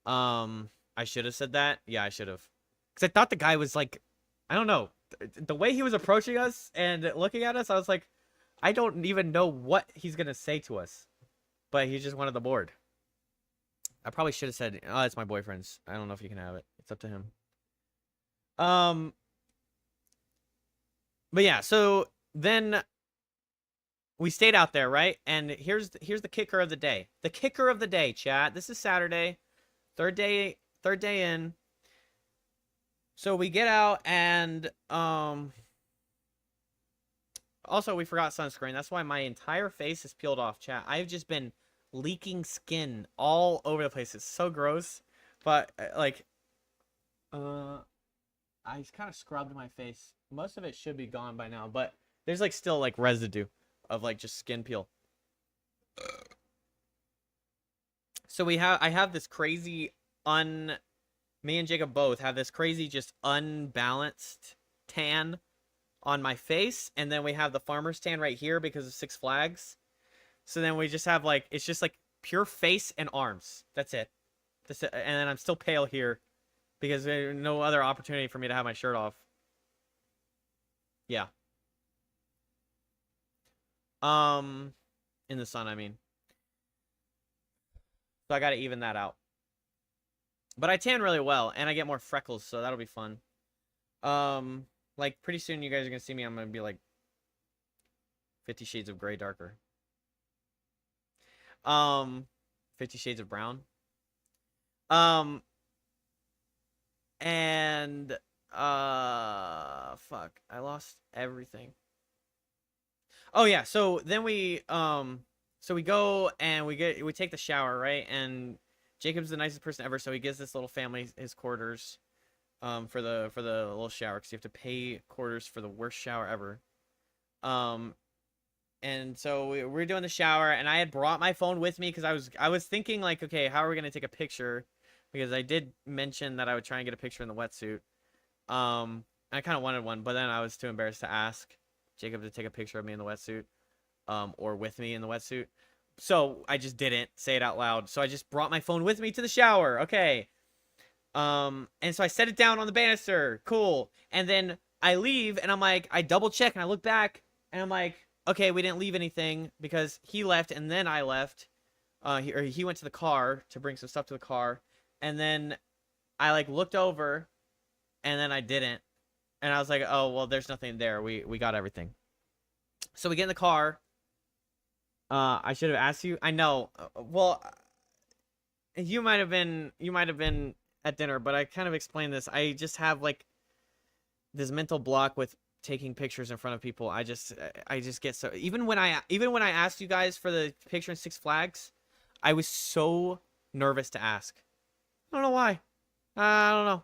I should have said that. Yeah, I should have. Because I thought the guy was like, I don't know. The way he was approaching us and looking at us, I was like, I don't even know what he's going to say to us. But he just wanted the board. I probably should have said, "Oh, it's my boyfriend's. I don't know if you can have it. It's up to him." But yeah, so then we stayed out there, right? And here's the kicker of the day. The kicker of the day, chat. This is Saturday. Third day in. So we get out, and also we forgot sunscreen. That's why my entire face is peeled off, chat. I've just been leaking skin all over the place. It's so gross. But like I kind of scrubbed my face. Most of it should be gone by now, but there's like still like residue of like just skin peel. So I have this crazy me and Jacob both have this crazy just unbalanced tan on my face, and then we have the farmer's tan right here because of Six Flags. So then we just have like, it's just like pure face and arms. That's it. And then I'm still pale here because there's no other opportunity for me to have my shirt off. Yeah. In the sun, I mean. So I gotta even that out. But I tan really well, and I get more freckles, so that'll be fun. Like, pretty soon you guys are gonna see me, I'm gonna be like 50 Shades of Grey darker. 50 Shades of Brown. Um, and, fuck, I lost everything. Oh, yeah, so then so we go and we take the shower, right? And Jacob's the nicest person ever, so he gives this little family his quarters, for the little shower, because you have to pay quarters for the worst shower ever. And so we're doing the shower, and I had brought my phone with me because I was thinking like, okay, how are we gonna take a picture? Because I did mention that I would try and get a picture in the wetsuit. I kind of wanted one, but then I was too embarrassed to ask Jacob to take a picture of me in the wetsuit, or with me in the wetsuit. So I just didn't say it out loud. So I just brought my phone with me to the shower. Okay. And so I set it down on the banister. Cool. And then I leave, and I'm like, I double check, and I look back, and I'm like, okay, we didn't leave anything because he left, and then I left. He went to the car to bring some stuff to the car, and then I like looked over, and then I didn't, and I was like, oh well, there's nothing there. We got everything. So we get in the car. I should have asked you. I know. Well, you might have been at dinner, but I kind of explained this. I just have like this mental block with taking pictures in front of people. I just get so, even when I asked you guys for the picture in Six Flags, I was so nervous to ask. I don't know why. I don't know.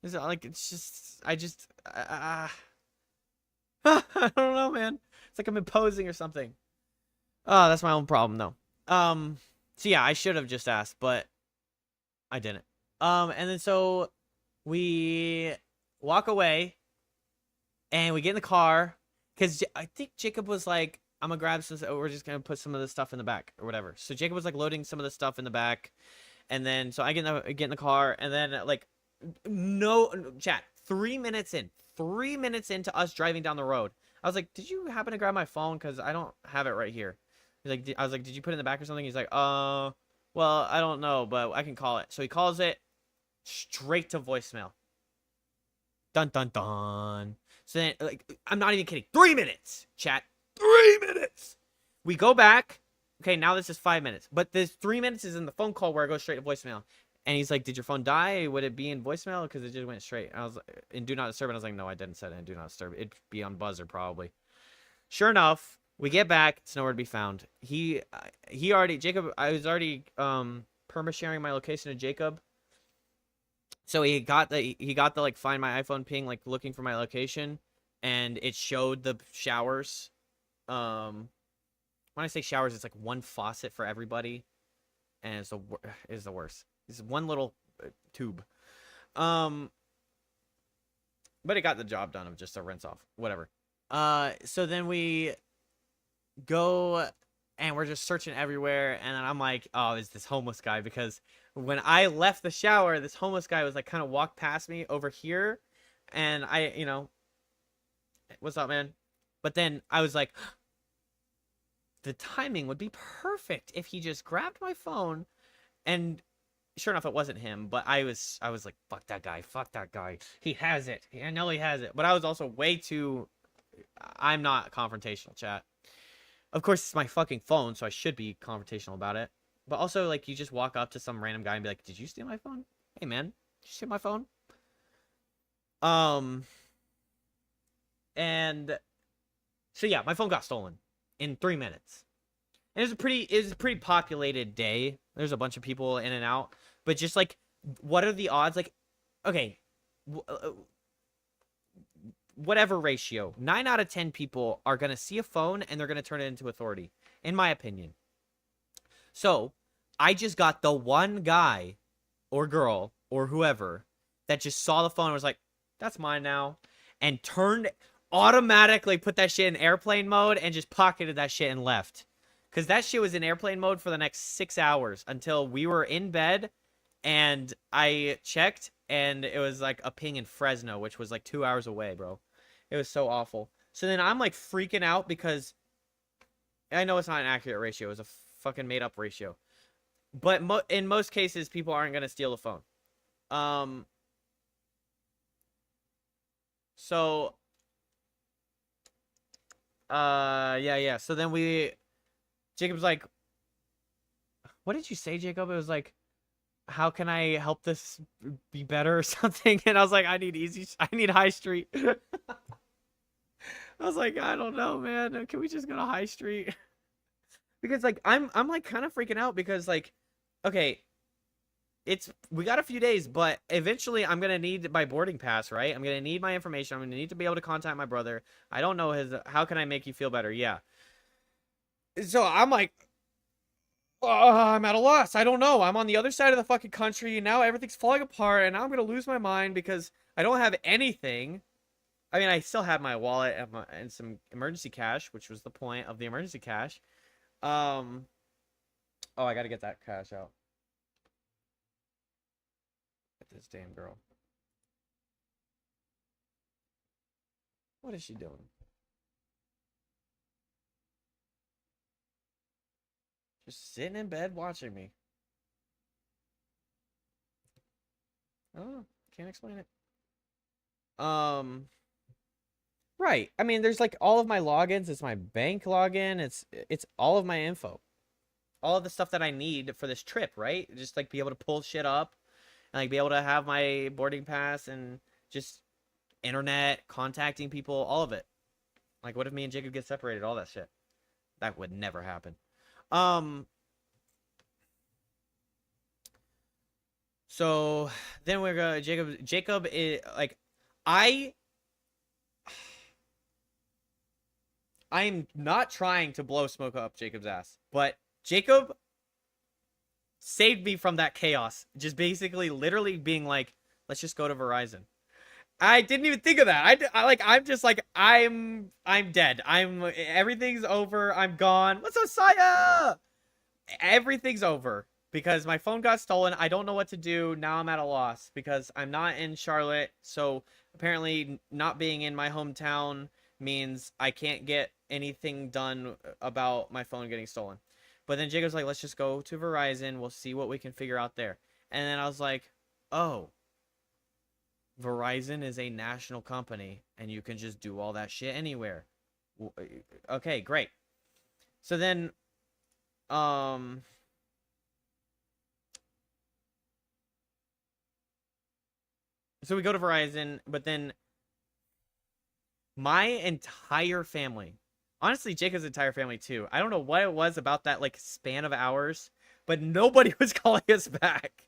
Is it like, it's just I don't know, man. It's like I'm imposing or something. Oh, that's my own problem though. So yeah, I should have just asked, but I didn't. And then so we walk away, and we get in the car, because I think Jacob was like, I'm gonna grab some, we're just gonna put some of the stuff in the back or whatever. So Jacob was like loading some of the stuff in the back, and then so I get in the car, and then like, no chat, 3 minutes into us driving down the road, I was like, did you happen to grab my phone? Because I don't have it right here. He's like, I was like, did you put it in the back or something? He's like, well, I don't know, but I can call it. So he calls it straight to voicemail. Dun dun dun. So then, like, I'm not even kidding. 3 minutes, chat. 3 minutes. We go back. Okay, now this is 5 minutes. But this 3 minutes is in the phone call where I go straight to voicemail. And he's like, did your phone die? Would it be in voicemail? Because it just went straight. And I was like, in Do Not Disturb. And I was like, no, I didn't set it in Do Not Disturb. It'd be on buzzer probably. Sure enough, we get back. It's nowhere to be found. Jacob, I was already perma-sharing my location to Jacob. So he got the like find my iPhone ping, like looking for my location, and it showed the showers. When I say showers, it's like one faucet for everybody, and it's the worst. It's one little tube. But it got the job done of just a rinse off, whatever. So then we go, and we're just searching everywhere, and then I'm like, oh, it's this homeless guy, because when I left the shower, this homeless guy was like kind of walked past me over here, and I, what's up, man? But then I was like, the timing would be perfect if he just grabbed my phone, and sure enough, it wasn't him. But I was like, fuck that guy, he has it. I know he has it. But I was also way too, I'm not confrontational, chat. Of course, it's my fucking phone, so I should be confrontational about it. But also, like, you just walk up to some random guy and be like, did you steal my phone? Hey, man, did you steal my phone? And so yeah, my phone got stolen in 3 minutes. And it was a pretty populated day. There's a bunch of people in and out. But just like, what are the odds? Like, okay, whatever ratio, 9 out of 10 people are gonna see a phone and they're gonna turn it into authority, in my opinion. So I just got the one guy or girl or whoever that just saw the phone and was like, that's mine now, and automatically put that shit in airplane mode and just pocketed that shit and left. Because that shit was in airplane mode for the next 6 hours until we were in bed, and I checked, and it was like a ping in Fresno, which was like 2 hours away, bro. It was so awful. So then I'm like freaking out because I know it's not an accurate ratio. It's a fucking made up ratio. But in most cases, people aren't gonna steal the phone. Um. So. Yeah. So then Jacob's like, what did you say, Jacob? It was like, how can I help this be better or something? And I was like, I need High Street. I was like, I don't know, man. Can we just go to High Street? Because like I'm like kind of freaking out because like, okay, we got a few days, but eventually I'm gonna need my boarding pass, right? I'm gonna need my information. I'm gonna need to be able to contact my brother. I don't know how can I make you feel better? Yeah. So I'm like, oh, I'm at a loss. I don't know. I'm on the other side of the fucking country and now everything's falling apart and I'm gonna lose my mind because I don't have anything. I mean, I still have my wallet and some emergency cash, which was the point of the emergency cash. Oh, I gotta get that cash out. Get this damn girl. What is she doing? Just sitting in bed watching me. I don't know. Can't explain it. Right. I mean, there's like all of my logins. It's my bank login. It's all of my info. All of the stuff that I need for this trip, right? Just like be able to pull shit up and like be able to have my boarding pass and just internet, contacting people, all of it. Like what if me and Jacob get separated, all that shit? That would never happen. So then we're gonna Jacob is like I'm not trying to blow smoke up Jacob's ass, but Jacob saved me from that chaos. Just basically literally being like, let's just go to Verizon. I didn't even think of that. I'm just like I'm dead. Everything's over. I'm gone. What's up, Saya? Everything's over because my phone got stolen. I don't know what to do. Now I'm at a loss because I'm not in Charlotte. So apparently not being in my hometown means I can't get anything done about my phone getting stolen. But then Jacob's like, let's just go to Verizon. We'll see what we can figure out there. And then I was like, oh, Verizon is a national company and you can just do all that shit anywhere. Okay, great. So then, so we go to Verizon, but then my entire family, honestly, Jacob's entire family too. I don't know what it was about that like span of hours, but nobody was calling us back.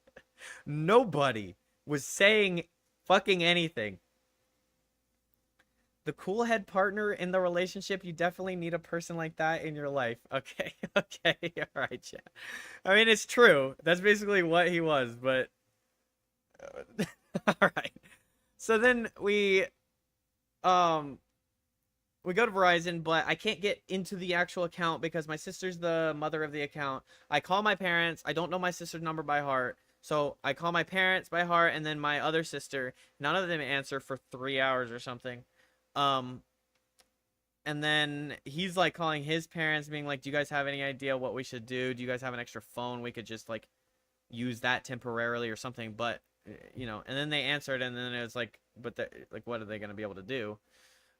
Nobody was saying fucking anything. The cool head partner in the relationship, you definitely need a person like that in your life. Okay, okay, all right, yeah. I mean, it's true. That's basically what he was, but all right. So then we go to Verizon, but I can't get into the actual account because my sister's the mother of the account. I call my parents. I don't know my sister's number by heart. So I call my parents by heart and then my other sister. None of them answer for 3 hours or something. And then he's like calling his parents being like, do you guys have any idea what we should do? Do you guys have an extra phone? We could just like use that temporarily or something. But, you know, and then they answered and then it was like, but like, what are they going to be able to do?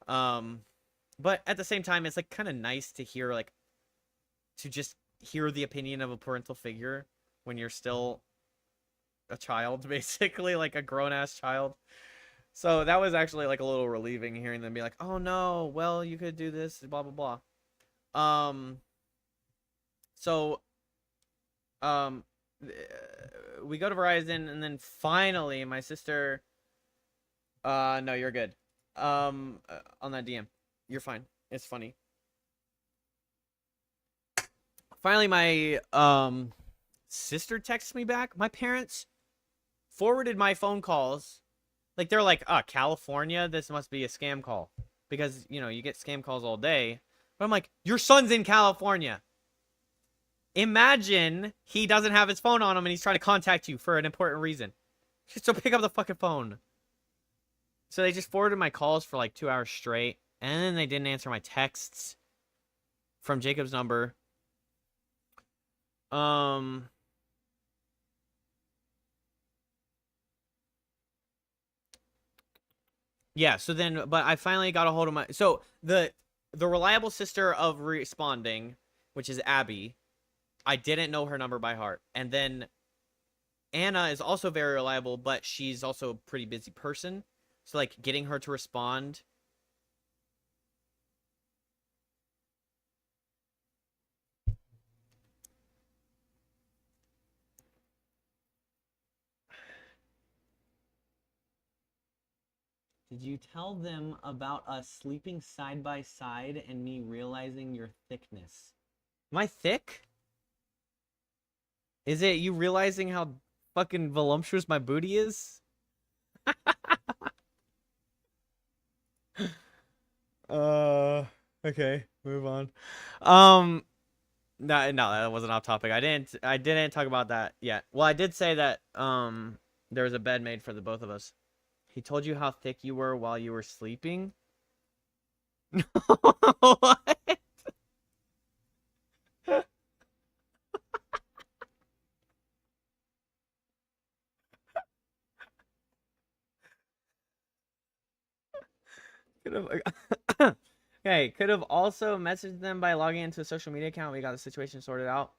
But at the same time, it's like kind of nice to hear like, to just hear the opinion of a parental figure when you're still a child, basically, like a grown-ass child. So that was actually like a little relieving hearing them be like, oh no, well, you could do this, blah blah blah. So we go to Verizon and then finally my sister no, you're good. On that DM. You're fine. It's funny. Finally my sister texts me back. My parents forwarded my phone calls. Like, they're like, California? This must be a scam call. Because, you know, you get scam calls all day. But I'm like, your son's in California. Imagine he doesn't have his phone on him and he's trying to contact you for an important reason. So pick up the fucking phone. So they just forwarded my calls for like 2 hours straight, and then they didn't answer my texts from Jacob's number. Yeah, so then, but I finally got a hold of my, so the reliable sister of responding, which is Abby, I didn't know her number by heart. And then Anna is also very reliable, but she's also a pretty busy person. So like getting her to respond. Did you tell them about us sleeping side by side and me realizing your thickness? Am I thick? Is it you realizing how fucking voluptuous my booty is? Okay, move on. No, that wasn't off topic. I didn't talk about that yet. Well, I did say that there was a bed made for the both of us. He told you how thick you were while you were sleeping? What? Could have Okay, could have also messaged them by logging into a social media account. We got the situation sorted out.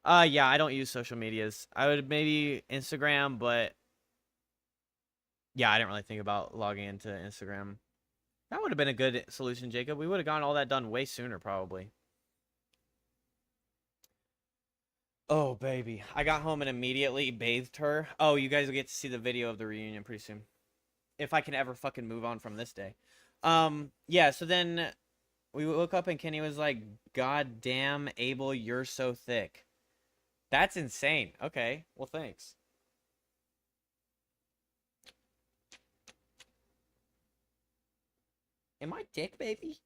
Yeah, I don't use social medias. I would maybe Instagram, but yeah, I didn't really think about logging into Instagram. That would have been a good solution, Jacob. We would have gotten all that done way sooner, probably. Oh, baby. I got home and immediately bathed her. Oh, you guys will get to see the video of the reunion pretty soon. If I can ever fucking move on from this day. Yeah, so then we woke up and Kenny was like, "God damn, Abel, you're so thick." That's insane. Okay, well, thanks. Am I thick, baby?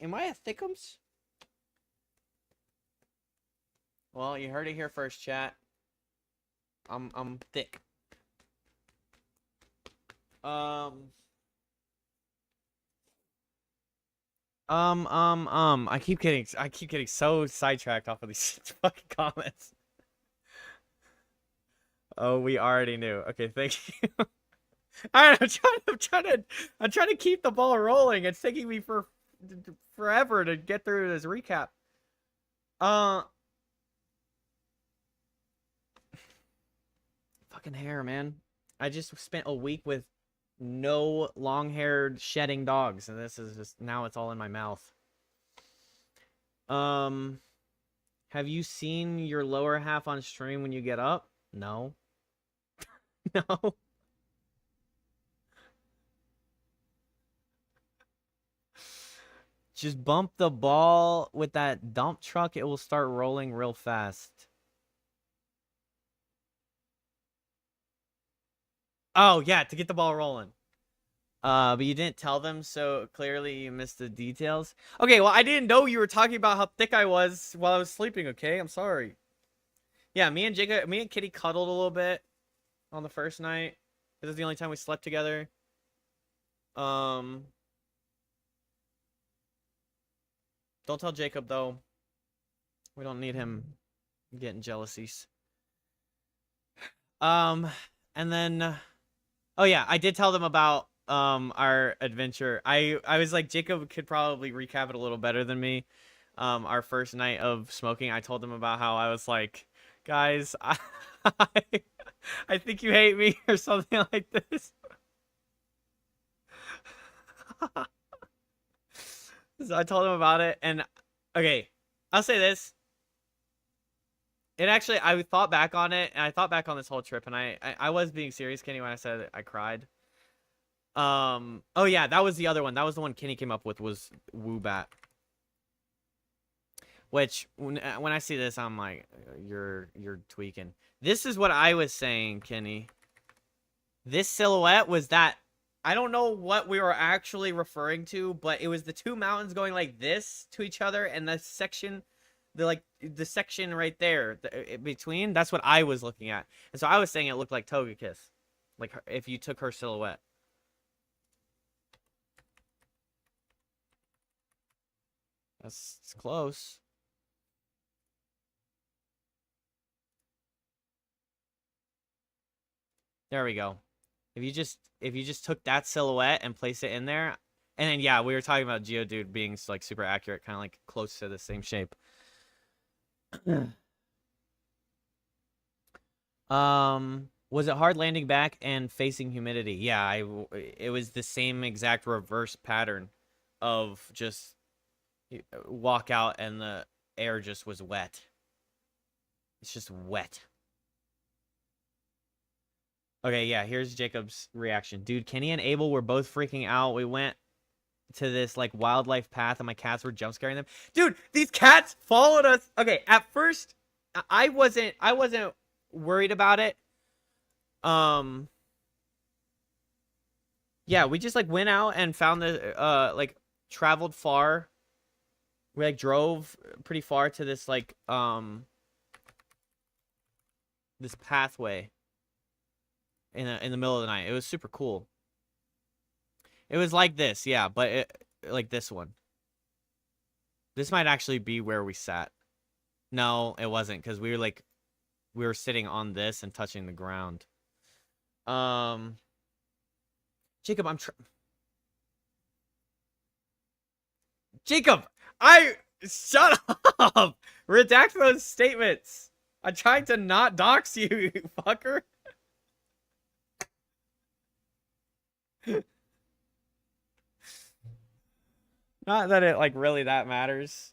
Am I a thickums? Well, you heard it here first, chat. I'm thick. I keep getting so sidetracked off of these fucking comments. Oh, we already knew. Okay, thank you. All right, I'm trying to keep the ball rolling. It's taking me forever to get through this recap. Fucking hair, man. I just spent a week with no long-haired shedding dogs, and this is just now it's all in my mouth. Have you seen your lower half on stream when you get up? No. No. Just bump the ball with that dump truck, it will start rolling real fast. Oh, yeah, to get the ball rolling. But you didn't tell them, so clearly you missed the details. Okay, well, I didn't know you were talking about how thick I was while I was sleeping, okay? I'm sorry. Yeah, me and Kitty cuddled a little bit on the first night. This is the only time we slept together. Don't tell Jacob, though. We don't need him getting jealousies. And then... Oh, yeah, I did tell them about our adventure. I was like, Jacob could probably recap it a little better than me. Our first night of smoking, I told them about how I was like, guys, I think you hate me or something like this. So I told him about it, and okay, I'll say this. It actually, I thought back on it, and I thought back on this whole trip, and I was being serious, Kenny, when I said I cried. Oh yeah, that was the other one. That was the one Kenny came up with, was Woobat. Which, when I see this, I'm like, you're tweaking. This is what I was saying, Kenny. This silhouette was that, I don't know what we were actually referring to, but it was the two mountains going like this to each other, and the section, the section right there in between, that's what I was looking at. And so I was saying it looked like Togekiss. Like, if you took her silhouette. That's close. There we go. If you just took that silhouette and placed it in there, and then yeah, we were talking about Geodude being like super accurate, kind of like close to the same shape. Was it hard landing back and facing humidity? Yeah, it was the same exact reverse pattern of just walk out and the air just was wet. It's just wet. Okay, yeah, here's Jacob's reaction. Dude, Kenny and Abel were both freaking out. We went to this like wildlife path and my cats were jump scaring them. Dude, these cats followed us. Okay, at first I wasn't worried about it. Yeah, we just like went out and found the like traveled far. We like drove pretty far to this like this pathway in the middle of the night. It was super cool. It was like this, yeah, but like this one. This might actually be where we sat. No, it wasn't, because we were sitting on this and touching the ground. Jacob, Jacob, shut up. Redact those statements. I'm trying to not dox you, you fucker. Not that it like really that matters.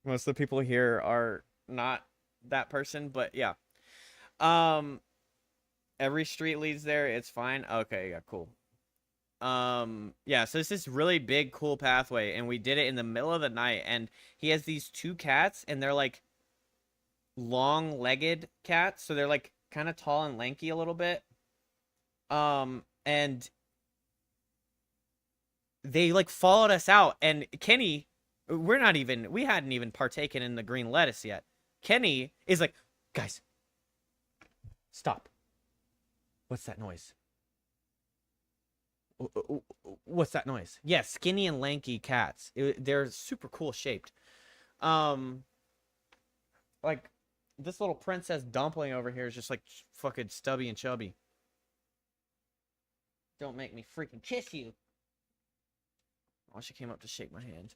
Most of the people here are not that person, but yeah. Every street leads there. It's fine. Okay, yeah, cool. Yeah, so it's this really big, cool pathway, and we did it in the middle of the night, and he has these two cats, and they're like long-legged cats, so they're like kind of tall and lanky a little bit. And they like followed us out, and Kenny, we hadn't even partaken in the green lettuce yet. Kenny is like, guys, stop. What's that noise? What's that noise? Yeah, skinny and lanky cats. They're super cool shaped. Like this little princess dumpling over here is just like fucking stubby and chubby. Don't make me freaking kiss you. Oh, she came up to shake my hand.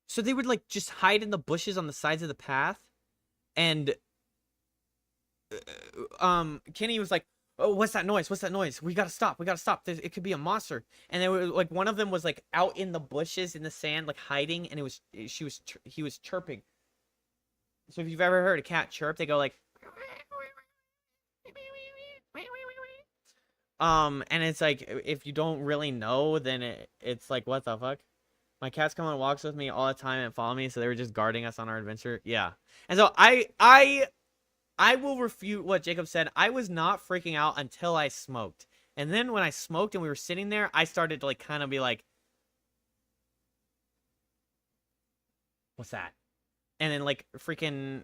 So they would like just hide in the bushes on the sides of the path, and Kenny was like, "Oh, what's that noise? What's that noise? We gotta stop. We gotta stop. It could be a monster." And they were like, one of them was like out in the bushes in the sand, like hiding, and he was chirping. So if you've ever heard a cat chirp, they go like, and it's like, if you don't really know, then it's like, what the fuck? My cats come on walks with me all the time and follow me, so they were just guarding us on our adventure. Yeah. And so I will refute what Jacob said. I was not freaking out until I smoked. And then when I smoked and we were sitting there, I started to like kind of be like, what's that? And then like freaking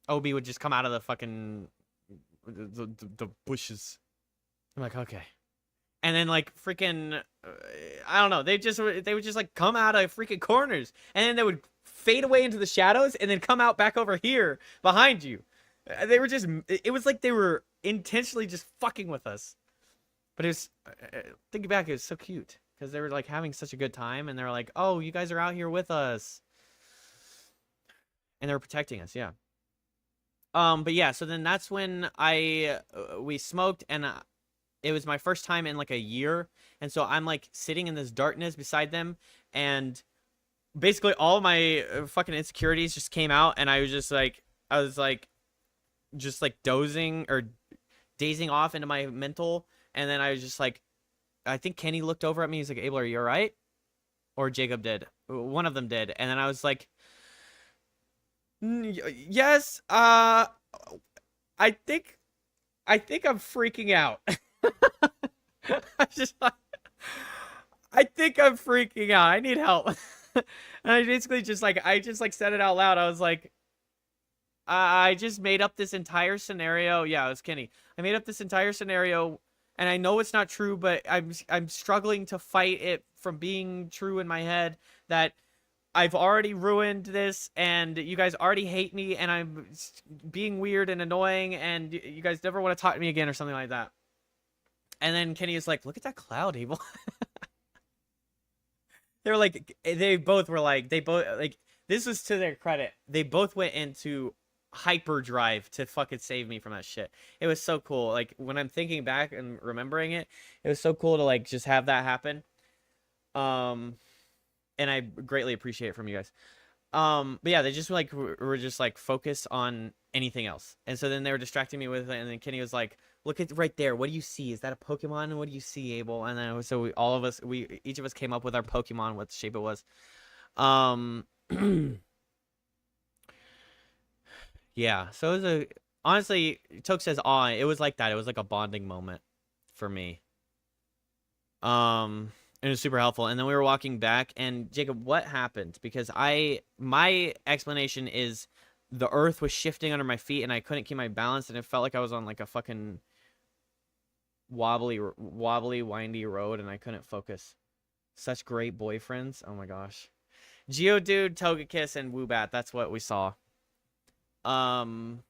Obi would just come out of the fucking the bushes. I'm like, okay. And then like freaking I don't know, they would just like come out of freaking corners, and then they would fade away into the shadows and then come out back over here behind you. They were just, it was like they were intentionally just fucking with us. But it was, thinking back, it was so cute because they were like having such a good time, and they were like, oh, you guys are out here with us, and they were protecting us. Yeah. But yeah, so then that's when we smoked, and it was my first time in like a year, and so I'm like sitting in this darkness beside them, and basically all of my fucking insecurities just came out, and I was just like dozing or dazing off into my mental, and then I was just like, I think Kenny looked over at me, he's like, Abel, are you alright? Or Jacob did. One of them did. And then I was like, yes, I think I'm freaking out. I just like, I think I'm freaking out. I need help. And I basically just like, said it out loud. I was like, I just made up this entire scenario. Yeah, it was Kenny. I made up this entire scenario And I know it's not true, but I'm struggling to fight it from being true in my head that I've already ruined this, and you guys already hate me, and I'm being weird and annoying, and you guys never want to talk to me again or something like that. And then Kenny is like, "Look at that cloud, Abel." They were like, they both were like, they both like. This was to their credit. They both went into hyperdrive to fucking save me from that shit. It was so cool. Like when I'm thinking back and remembering it, it was so cool to like just have that happen. And I greatly appreciate it from you guys. But yeah, they just like were just like focused on anything else, and so then they were distracting me with it. And then Kenny was like, "Look at right there. What do you see? Is that a Pokemon? And what do you see, Abel?" And then so all of us, each of us came up with our Pokemon, what shape it was. Um, yeah. So it was a honestly, Toke says, "Aw," it was like that. It was like a bonding moment for me. It was super helpful. And then we were walking back, and Jacob, what happened? Because my explanation is the earth was shifting under my feet, and I couldn't keep my balance, and it felt like I was on like a fucking wobbly, windy road, and I couldn't focus. Such great boyfriends. Oh my gosh. Geodude, Togekiss, and Woobat. That's what we saw. Bonding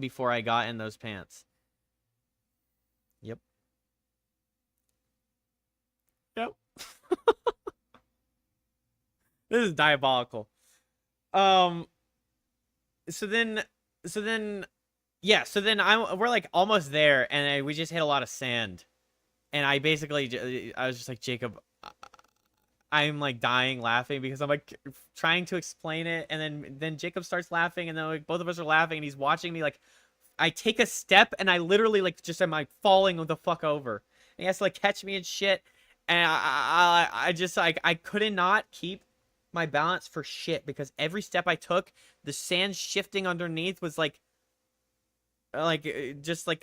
before I got in those pants. Yep. Yep. This is diabolical. So then yeah, so then we're like almost there, and we just hit a lot of sand. And I basically I was just like, Jacob, I'm like dying laughing because I'm like trying to explain it, and then Jacob starts laughing, and then like both of us are laughing, and he's watching me like I take a step, and I literally like just am like falling the fuck over. And he has to like catch me and shit. And I just like I couldn't not keep my balance for shit because every step I took, the sand shifting underneath was like just like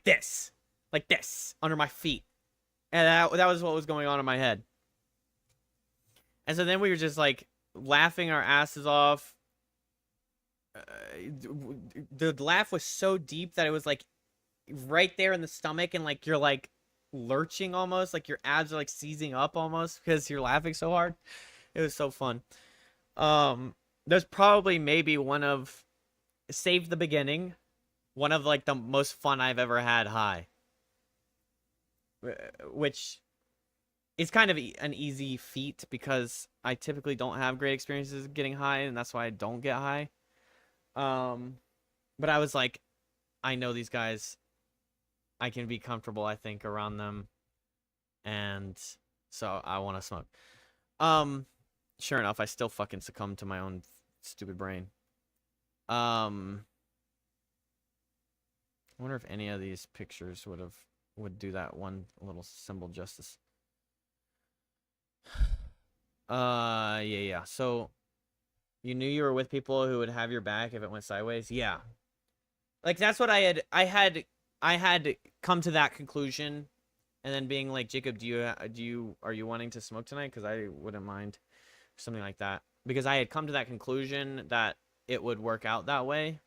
this under my feet. And that was what was going on in my head. And so then we were just like laughing our asses off. The laugh was so deep that it was like right there in the stomach, and like you're like lurching almost, like your abs are like seizing up almost because you're laughing so hard. It was so fun. There's probably maybe one of Save the Beginning, one of like the most fun I've ever had high, which is kind of an easy feat because I typically don't have great experiences getting high, and that's why I don't get high. But I was like, I know these guys, I can be comfortable, I think, around them, and so I want to smoke. Sure enough, I still fucking succumbed to my own stupid brain. I wonder if any of these pictures would do that one little symbol justice. Yeah. So you knew you were with people who would have your back if it went sideways? Yeah. Like that's what I had come to that conclusion, and then being like, Jacob, are you wanting to smoke tonight? Because I wouldn't mind, something like that. Because I had come to that conclusion that it would work out that way,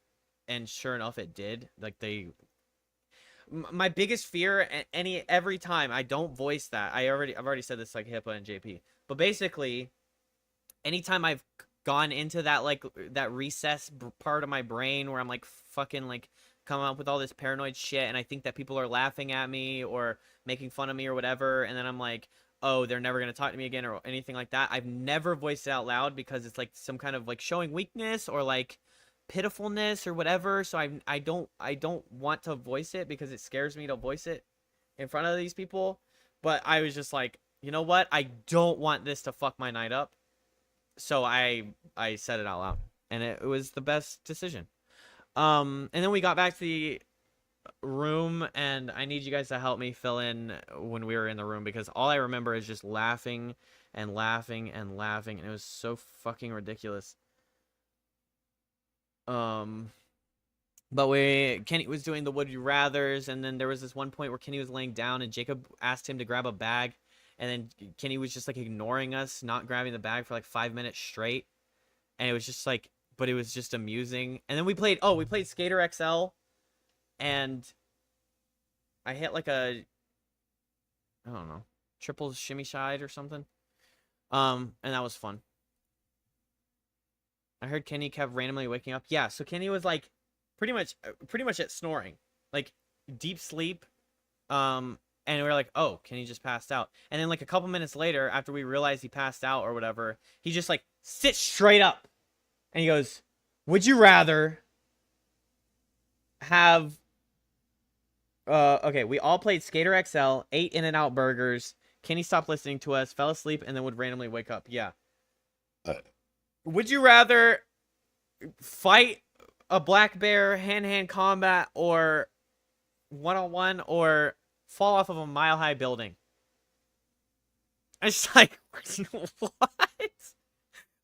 and sure enough, it did. Like my biggest fear, every time I don't voice that, I've already said this like HIPAA and JP, but basically, anytime I've gone into that like that recess part of my brain where I'm like fucking like coming up with all this paranoid shit, and I think that people are laughing at me or making fun of me or whatever, and then I'm like, oh, they're never gonna talk to me again or anything like that. I've never voiced it out loud because it's like some kind of like showing weakness or like pitifulness or whatever. So I don't want to voice it because it scares me to voice it in front of these people. But I was just like, you know what? I don't want this to fuck my night up. So I said it out loud, and it was the best decision. And then we got back to the room, and I need you guys to help me fill in when we were in the room because all I remember is just laughing and laughing and laughing, and it was so fucking ridiculous. But Kenny was doing the would you rathers, and then there was this one point where Kenny was laying down, and Jacob asked him to grab a bag, and then Kenny was just like ignoring us, not grabbing the bag for like 5 minutes straight, and it was just like but it was just amusing. And then we played Skater XL, and I hit like a, I don't know, triple shimmy shide or something. And that was fun. I heard Kenny kept randomly waking up. Yeah, so Kenny was like pretty much at snoring, like deep sleep. And we were like, oh, Kenny just passed out. And then like a couple minutes later, after we realized he passed out or whatever, he just like sits straight up, and he goes, "Would you rather have?" Okay, we all played Skater XL, ate In-N-Out burgers. Kenny stopped listening to us, fell asleep, and then would randomly wake up. Yeah. Would you rather fight a black bear hand-to-hand combat, or one-on-one, or fall off of a mile-high building? It's like, what?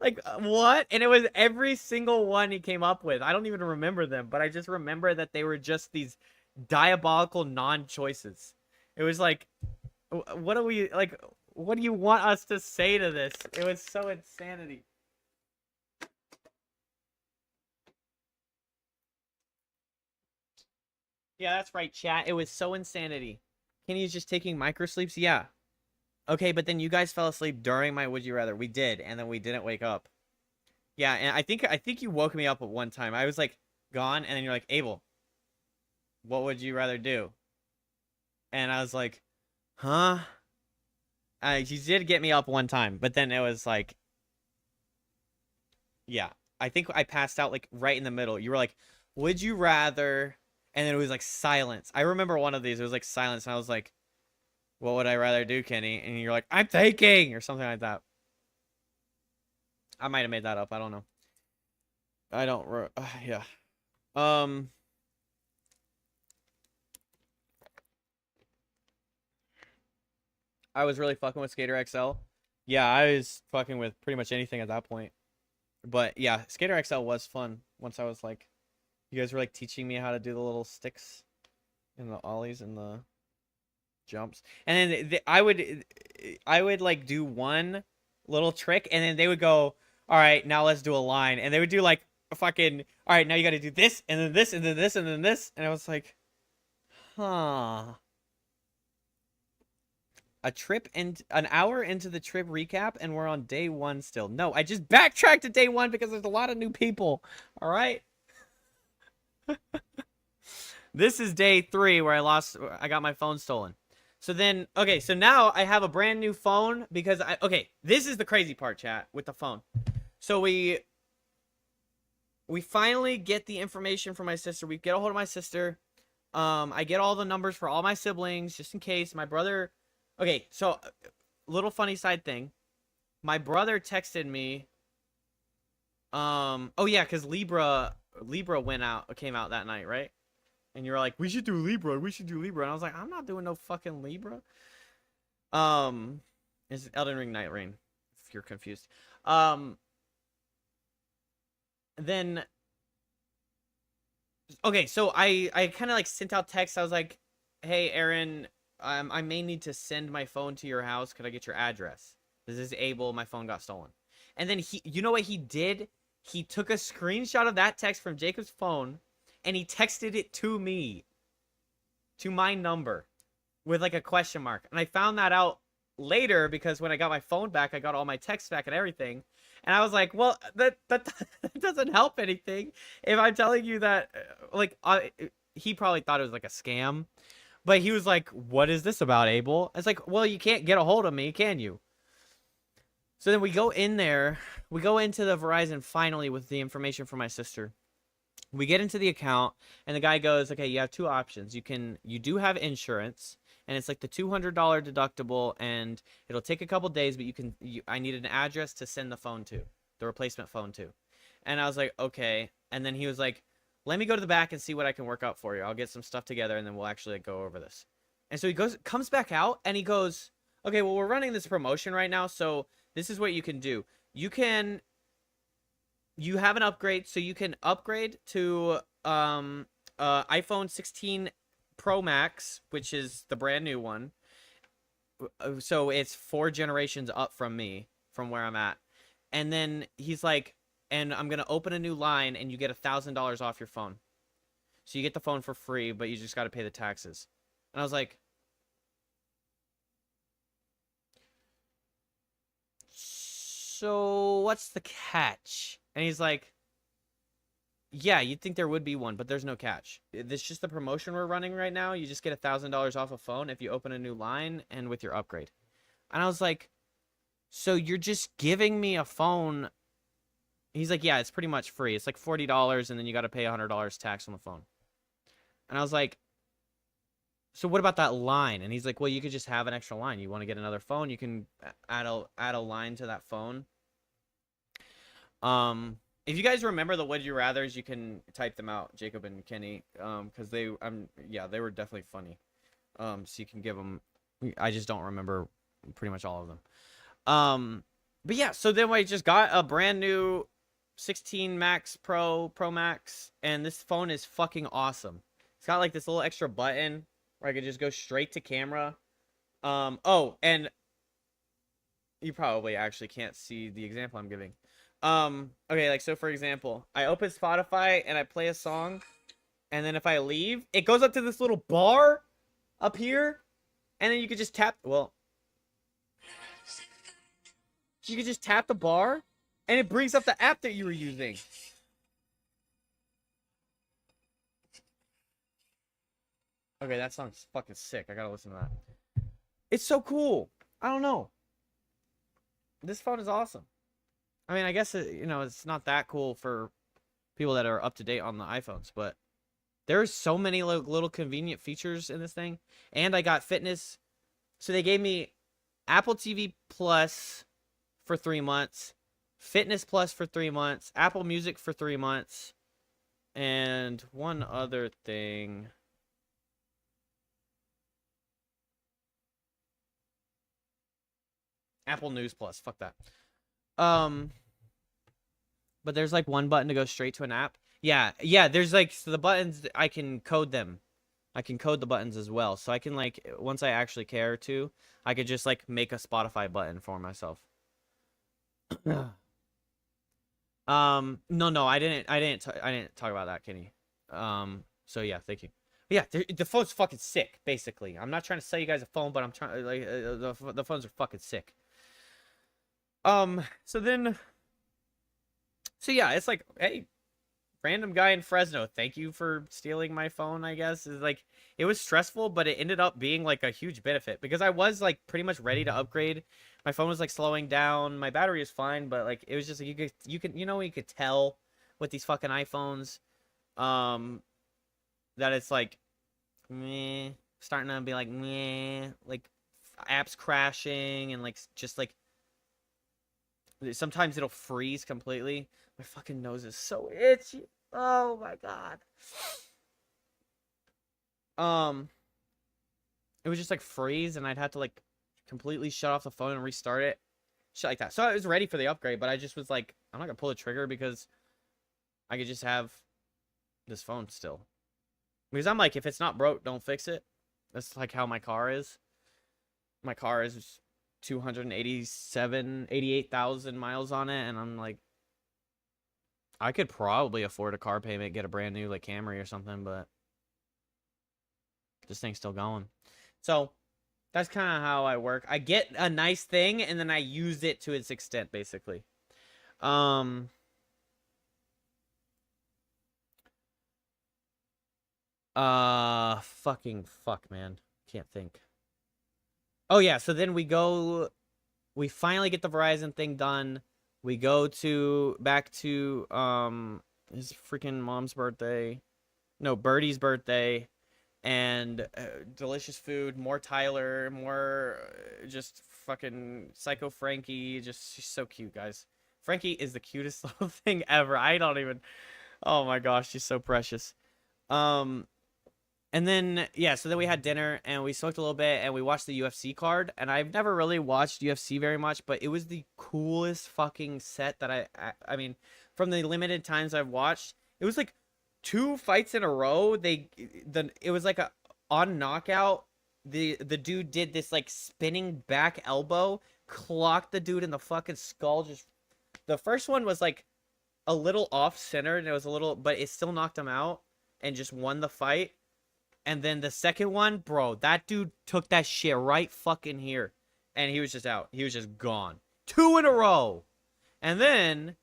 Like, what? And it was every single one he came up with. I don't even remember them, but I just remember that they were just these diabolical non-choices. It was like, what do we, like, what do you want us to say to this? It was so insanity. Yeah, that's right, chat. It was so insanity. Kenny's just taking micro sleeps? Yeah. Okay, but then you guys fell asleep during my Would You Rather. We did, and then we didn't wake up. Yeah, and I think you woke me up at one time. I was like gone, and then you're like, Abel, what would you rather do? And I was like, huh? You did get me up one time, but then it was like, yeah. I think I passed out like right in the middle. You were like, would you rather? And then it was like silence. I remember one of these. It was like silence, and I was like, what would I rather do, Kenny? And you're like, I'm thinking, or something like that. I might have made that up. I don't know. I don't. Yeah. I was really fucking with Skater XL. Yeah, I was fucking with pretty much anything at that point. But yeah, Skater XL was fun. Once I was like, you guys were like teaching me how to do the little sticks and the ollies and the jumps. And then I would like do one little trick, and then they would go, all right, now let's do a line. And they would do like a fucking, all right, now you got to do this, and then this, and then this, and then this. And I was like, huh. A trip and an hour into the trip recap, and we're on day one still. No, I just backtracked to day one because there's a lot of new people. All right. This is day 3 where I got my phone stolen. So then, okay, so now I have a brand new phone because okay, this is the crazy part, chat, with the phone. So we finally get the information from my sister. We get a hold of my sister. I get all the numbers for all my siblings just in case my brother. Okay, so little funny side thing. My brother texted me. Oh yeah, because Libra came out that night, right? And you're like, we should do Libra. And I was like, I'm not doing no fucking Libra. It's Elden Ring Night Rain, if you're confused. Then, okay, so I kind of like sent out text. I was like, hey, Aaron, I may need to send my phone to your house. Could I get your address? This is Abel. My phone got stolen. And then you know what he did? He took a screenshot of that text from Jacob's phone, and he texted it to me, to my number, with like a question mark. And I found that out later because when I got my phone back, I got all my texts back and everything. And I was like, well, that doesn't help anything if I'm telling you that, like, he probably thought it was like a scam. But he was like, what is this about, Abel? It's like, well, you can't get a hold of me, can you? So then we go in there. We go into the Verizon finally with the information from my sister. We get into the account, and the guy goes, okay, you have 2 options. You do have insurance, and it's like the $200 deductible, and it'll take a couple days, but I need an address to send the phone to, the replacement phone to. And I was like, okay. And then he was like, let me go to the back and see what I can work out for you. I'll get some stuff together, and then we'll actually go over this. And so he comes back out, and he goes, okay, well, we're running this promotion right now, so this is what you can do. You have an upgrade, so you can upgrade to iPhone 16 Pro Max, which is the brand new one. So it's 4 generations up from me, from where I'm at. And then he's like, and I'm gonna open a new line, and you get $1,000 off your phone. So you get the phone for free, but you just got to pay the taxes. And I was like, so what's the catch? And he's like, yeah, you'd think there would be one, but there's no catch. It's just the promotion we're running right now. You just get $1,000 off a phone if you open a new line and with your upgrade. And I was like, so you're just giving me a phone? He's like, yeah, it's pretty much free. It's like $40, and then you got to pay $100 tax on the phone. And I was like, so what about that line? And he's like, well, you could just have an extra line. You want to get another phone, you can add a line to that phone. If you guys remember the Would You Rathers, you can type them out, Jacob and Kenny, because they were definitely funny. So you can give them. I just don't remember pretty much all of them. But yeah, so then I just got a brand new 16 Max Pro Max, and this phone is fucking awesome. It's got like this little extra button where I could just go straight to camera. Oh, and you probably actually can't see the example I'm giving. Okay, like, so for example, I open Spotify and I play a song, and then if I leave, it goes up to this little bar up here, and then you could just tap, well, you could just tap the bar, and it brings up the app that you were using. Okay, that song's fucking sick. I gotta listen to that. It's so cool. I don't know. This phone is awesome. I mean, I guess, it's not that cool for people that are up to date on the iPhones, but there's so many little convenient features in this thing. And I got fitness. So they gave me Apple TV Plus for 3 months, Fitness Plus for 3 months, Apple Music for 3 months, and one other thing. Apple News Plus. Fuck that. But there's like one button to go straight to an app. Yeah, there's like, so the buttons, I can code them. I can code the buttons as well. So I can, like, once I actually care to, I could just like make a Spotify button for myself. No, I didn't talk about that, Kenny. So yeah, thank you. But yeah, the phone's fucking sick, basically. I'm not trying to sell you guys a phone, but I'm trying, like, the phones are fucking sick. So yeah, it's like, hey, random guy in Fresno, thank you for stealing my phone, I guess. Is like, it was stressful, but it ended up being like a huge benefit because I was like pretty much ready to upgrade. My phone was like slowing down. My battery is fine, but like it was just like you could tell with these fucking iPhones that it's like meh, starting to be like meh, like apps crashing and like just like sometimes it'll freeze completely. My fucking nose is so itchy. Oh my god. It was just like freeze, and I'd have to like completely shut off the phone and restart it. Shit like that. So I was ready for the upgrade, but I just was like, I'm not gonna pull the trigger because I could just have this phone still. Because I'm like, if it's not broke, don't fix it. That's like how my car is. My car is 88,000 miles on it, and I'm like, I could probably afford a car payment, get a brand new like Camry or something, but this thing's still going. So that's kind of how I work. I get a nice thing and then I use it to its extent, basically. Fucking fuck, man. Can't think. Oh yeah, so then we finally get the Verizon thing done. We go back to his freaking mom's birthday. No, Birdie's birthday. And delicious food, more Tyler, more just fucking Psycho Frankie. Just, she's so cute, guys. Frankie is the cutest little thing ever. I don't even, oh my gosh, she's so precious. And then, yeah, so then we had dinner, and we smoked a little bit, and we watched the UFC card, and I've never really watched UFC very much, but it was the coolest fucking set that I mean, from the limited times I've watched, it was like 2 fights in a row. It was like on knockout, the dude did this like spinning back elbow, clocked the dude in the fucking skull. Just, the first one was like a little off center, and it was a little, but it still knocked him out and just won the fight. And then the second one, bro, that dude took that shit right fucking here, and he was just out. He was just gone. 2 in a row. And then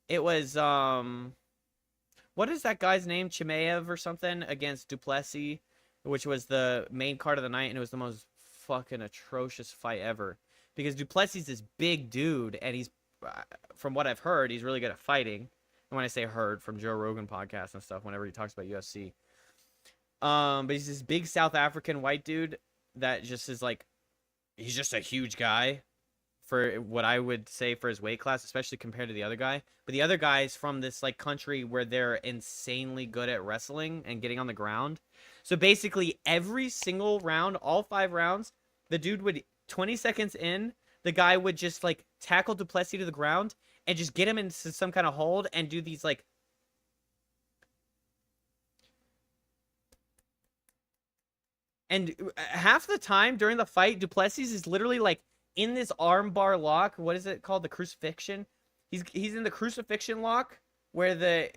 it was what is that guy's name? Chimaev or something against Duplessis, which was the main card of the night, and it was the most fucking atrocious fight ever. Because Duplessis is this big dude, and he's, from what I've heard, he's really good at fighting. And when I say heard, from Joe Rogan podcast and stuff, whenever he talks about UFC. But he's this big South African white dude that just is like, he's just a huge guy for what I would say for his weight class, especially compared to the other guy. But the other guy's from this like country where they're insanely good at wrestling and getting on the ground. So basically every single round, all 5 rounds, the dude would, 20 seconds in, the guy would just like tackle Duplessis to the ground and just get him into some kind of hold and do these like, and half the time during the fight, Duplessis is literally like in this armbar lock. What is it called? The crucifixion. He's in the crucifixion lock where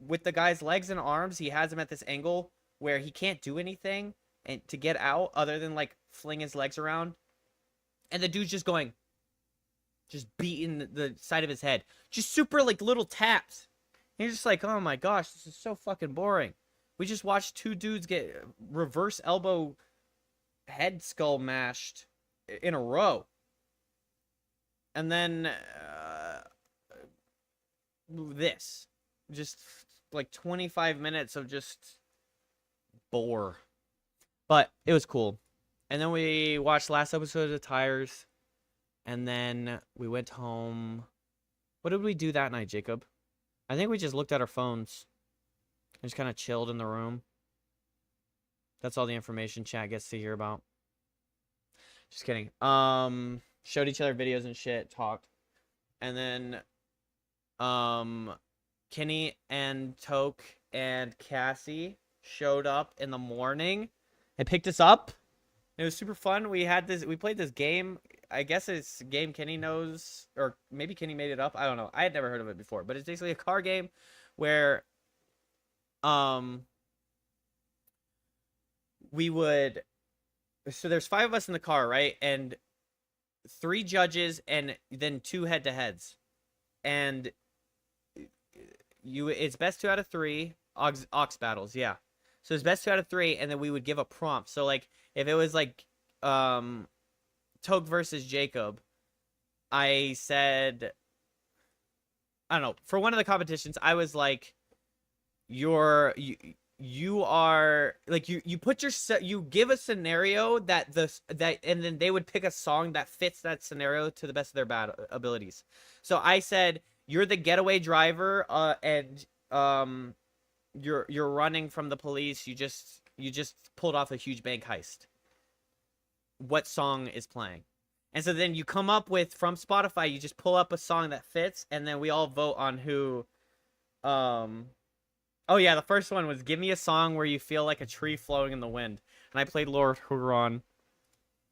with the guy's legs and arms, he has him at this angle where he can't do anything and to get out other than like fling his legs around. And the dude's just going, just beating the side of his head. Just super like little taps. And you're just like, oh my gosh, this is so fucking boring. We just watched 2 dudes get reverse elbow head skull mashed in a row. And then this. Just like 25 minutes of just bore. But it was cool. And then we watched last episode of The Tires. And then we went home. What did we do that night, Jacob? I think we just looked at our phones. And just kind of chilled in the room. That's all the information chat gets to hear about. Just kidding. Showed each other videos and shit, talked. And then Kenny and Toke and Cassie showed up in the morning and picked us up. It was super fun. We played this game. I guess it's a game Kenny knows, or maybe Kenny made it up. I don't know. I had never heard of it before, but it's basically a car game where so there's 5 of us in the car, right? And 3 judges and then 2 head-to-heads. And it's best 2 out of 3 ox battles, yeah. So it's best 2 out of 3, and then we would give a prompt. So like if it was like Toke versus Jacob, I said, I don't know, for one of the competitions I was like, you are like you put you give a scenario that and then they would pick a song that fits that scenario to the best of their abilities. So I said, you're the getaway driver and you're running from the police, you just pulled off a huge bank heist. What song is playing? And so then you come up with, from Spotify, you just pull up a song that fits, and then we all vote on who oh yeah, the first one was give me a song where you feel like a tree flowing in the wind. And I played Lord Huron.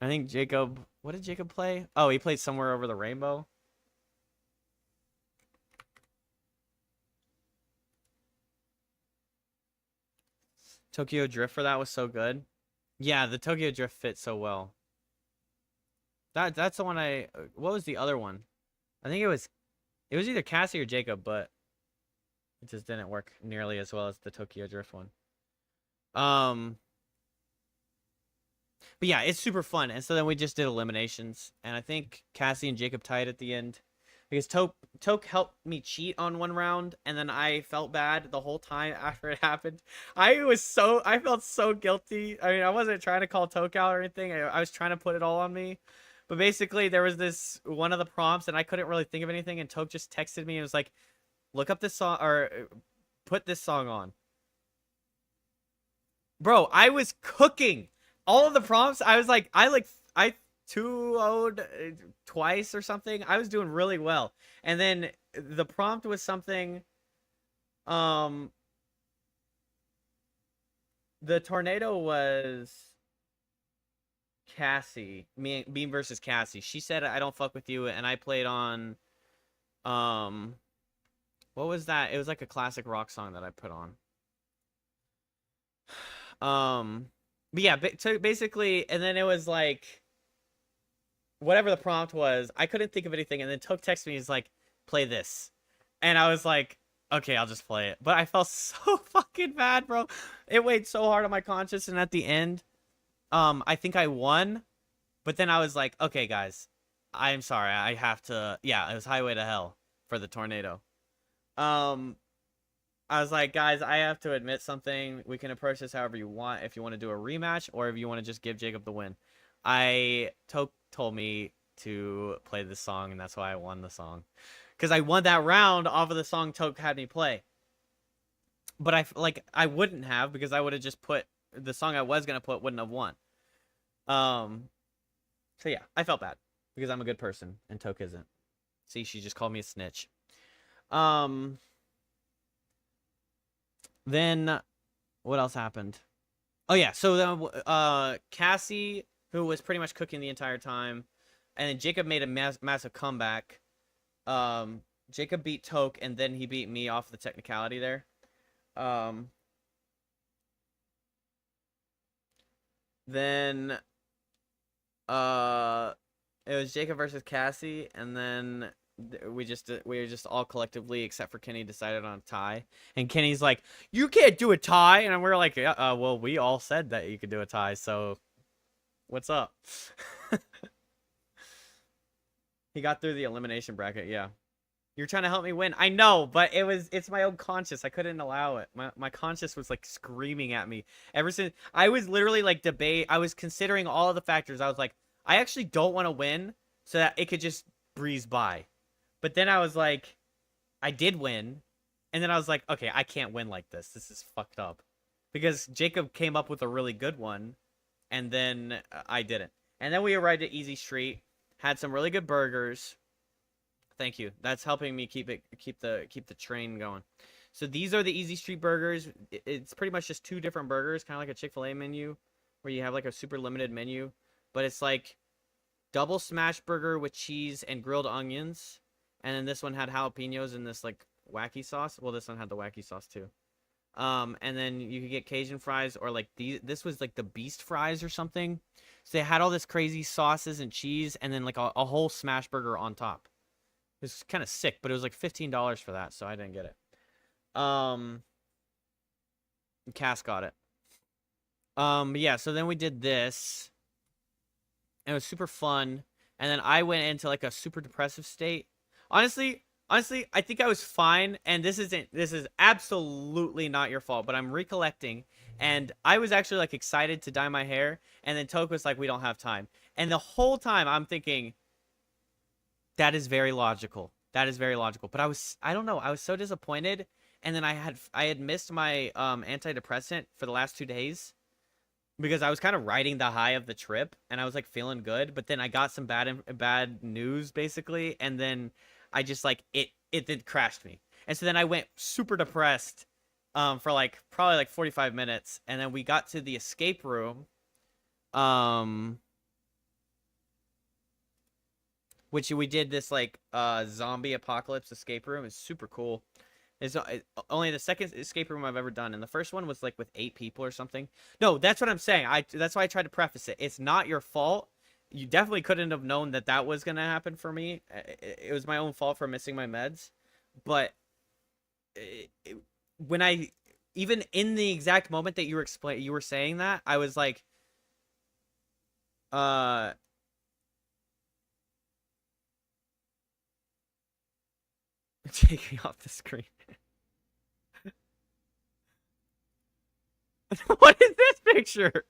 I think Jacob, what did Jacob play? Oh, he played Somewhere Over the Rainbow. Tokyo Drift for that was so good. Yeah, the Tokyo Drift fit so well. That's the one what was the other one? I think it was either Cassie or Jacob, but it just didn't work nearly as well as the Tokyo Drift one. But yeah, it's super fun. And so then we just did eliminations. And I think Cassie and Jacob tied at the end. Because Toke helped me cheat on one round. And then I felt bad the whole time after it happened. I felt so guilty. I mean, I wasn't trying to call Toke out or anything. I was trying to put it all on me. But basically, there was this one of the prompts. And I couldn't really think of anything. And Toke just texted me and was like, look up this song, or put this song on. Bro, I was cooking. All of the prompts, I was like, I 2-0'd twice or something. I was doing really well. And then the prompt was something, the tornado was Cassie, me versus Cassie. She said, I don't fuck with you. And I played on, What was that? It was like a classic rock song that I put on. But yeah, so basically, and then it was like whatever the prompt was. I couldn't think of anything, and then Toke texted me. He's like, "Play this," and I was like, "Okay, I'll just play it." But I felt so fucking bad, bro. It weighed so hard on my conscience, and at the end, I think I won, but then I was like, "Okay, guys, I'm sorry. I have to." Yeah, it was Highway to Hell for the tornado. Um, I was like, guys, I have to admit something. We can approach this however you want. If you want to do a rematch or if you want to just give Jacob the win. Toke told me to play this song, and that's why I won the song. Because I won that round off of the song Toke had me play. But I wouldn't have, because I would have just put the song I was gonna put wouldn't have won. So yeah, I felt bad because I'm a good person and Toke isn't. See, she just called me a snitch. Then what else happened? Oh yeah, so then Cassie, who was pretty much cooking the entire time, and then Jacob made a massive comeback. Jacob beat Toke, and then he beat me off the technicality there. Then it was Jacob versus Cassie, and then we were just all collectively, except for Kenny, decided on a tie. And Kenny's like, "You can't do a tie," and we're like, "Well, we all said that you could do a tie, so what's up?" He got through the elimination bracket. Yeah, you're trying to help me win. I know, but it's my own conscience. I couldn't allow it. My conscience was like screaming at me ever since. I was literally like I was considering all of the factors. I was like, I actually don't want to win so that it could just breeze by. But then I was like, I did win. And then I was like, okay, I can't win like this. This is fucked up. Because Jacob came up with a really good one, and then I didn't. And then we arrived at Easy Street, had some really good burgers. Thank you. That's helping me keep the train going. So these are the Easy Street burgers. It's pretty much just two different burgers, kind of like a Chick-fil-A menu, where you have like a super limited menu. But it's like double smash burger with cheese and grilled onions. And then this one had jalapenos and this like wacky sauce. Well, this one had the wacky sauce too. And then you could get Cajun fries, or like this was like the beast fries or something. So they had all this crazy sauces and cheese, and then like a whole smash burger on top. It was kind of sick, but it was like $15 for that, so I didn't get it. Cass got it. Yeah, so then we did this. And it was super fun. And then I went into like a super depressive state. Honestly, I think I was fine, and this is absolutely not your fault, but I'm recollecting, and I was actually like excited to dye my hair, and then Toke was like, "We don't have time." And the whole time I'm thinking, that is very logical. That is very logical. But I don't know, I was so disappointed, and then I had missed my antidepressant for the last 2 days because I was kind of riding the high of the trip, and I was like feeling good, but then I got some bad news basically, and then I just like it did crashed me. And so then I went super depressed for like probably like 45 minutes, and then we got to the escape room, which we did this like zombie apocalypse escape room. It's super cool. It's only the second escape room I've ever done, and the first one was like with 8 people or something. No, that's what I'm saying. That's why I tried to preface it. It's not your fault. You definitely couldn't have known that that was gonna happen for me. It was my own fault for missing my meds, but when I even in the exact moment that you were saying that, I was like, take me off the screen. What is this picture?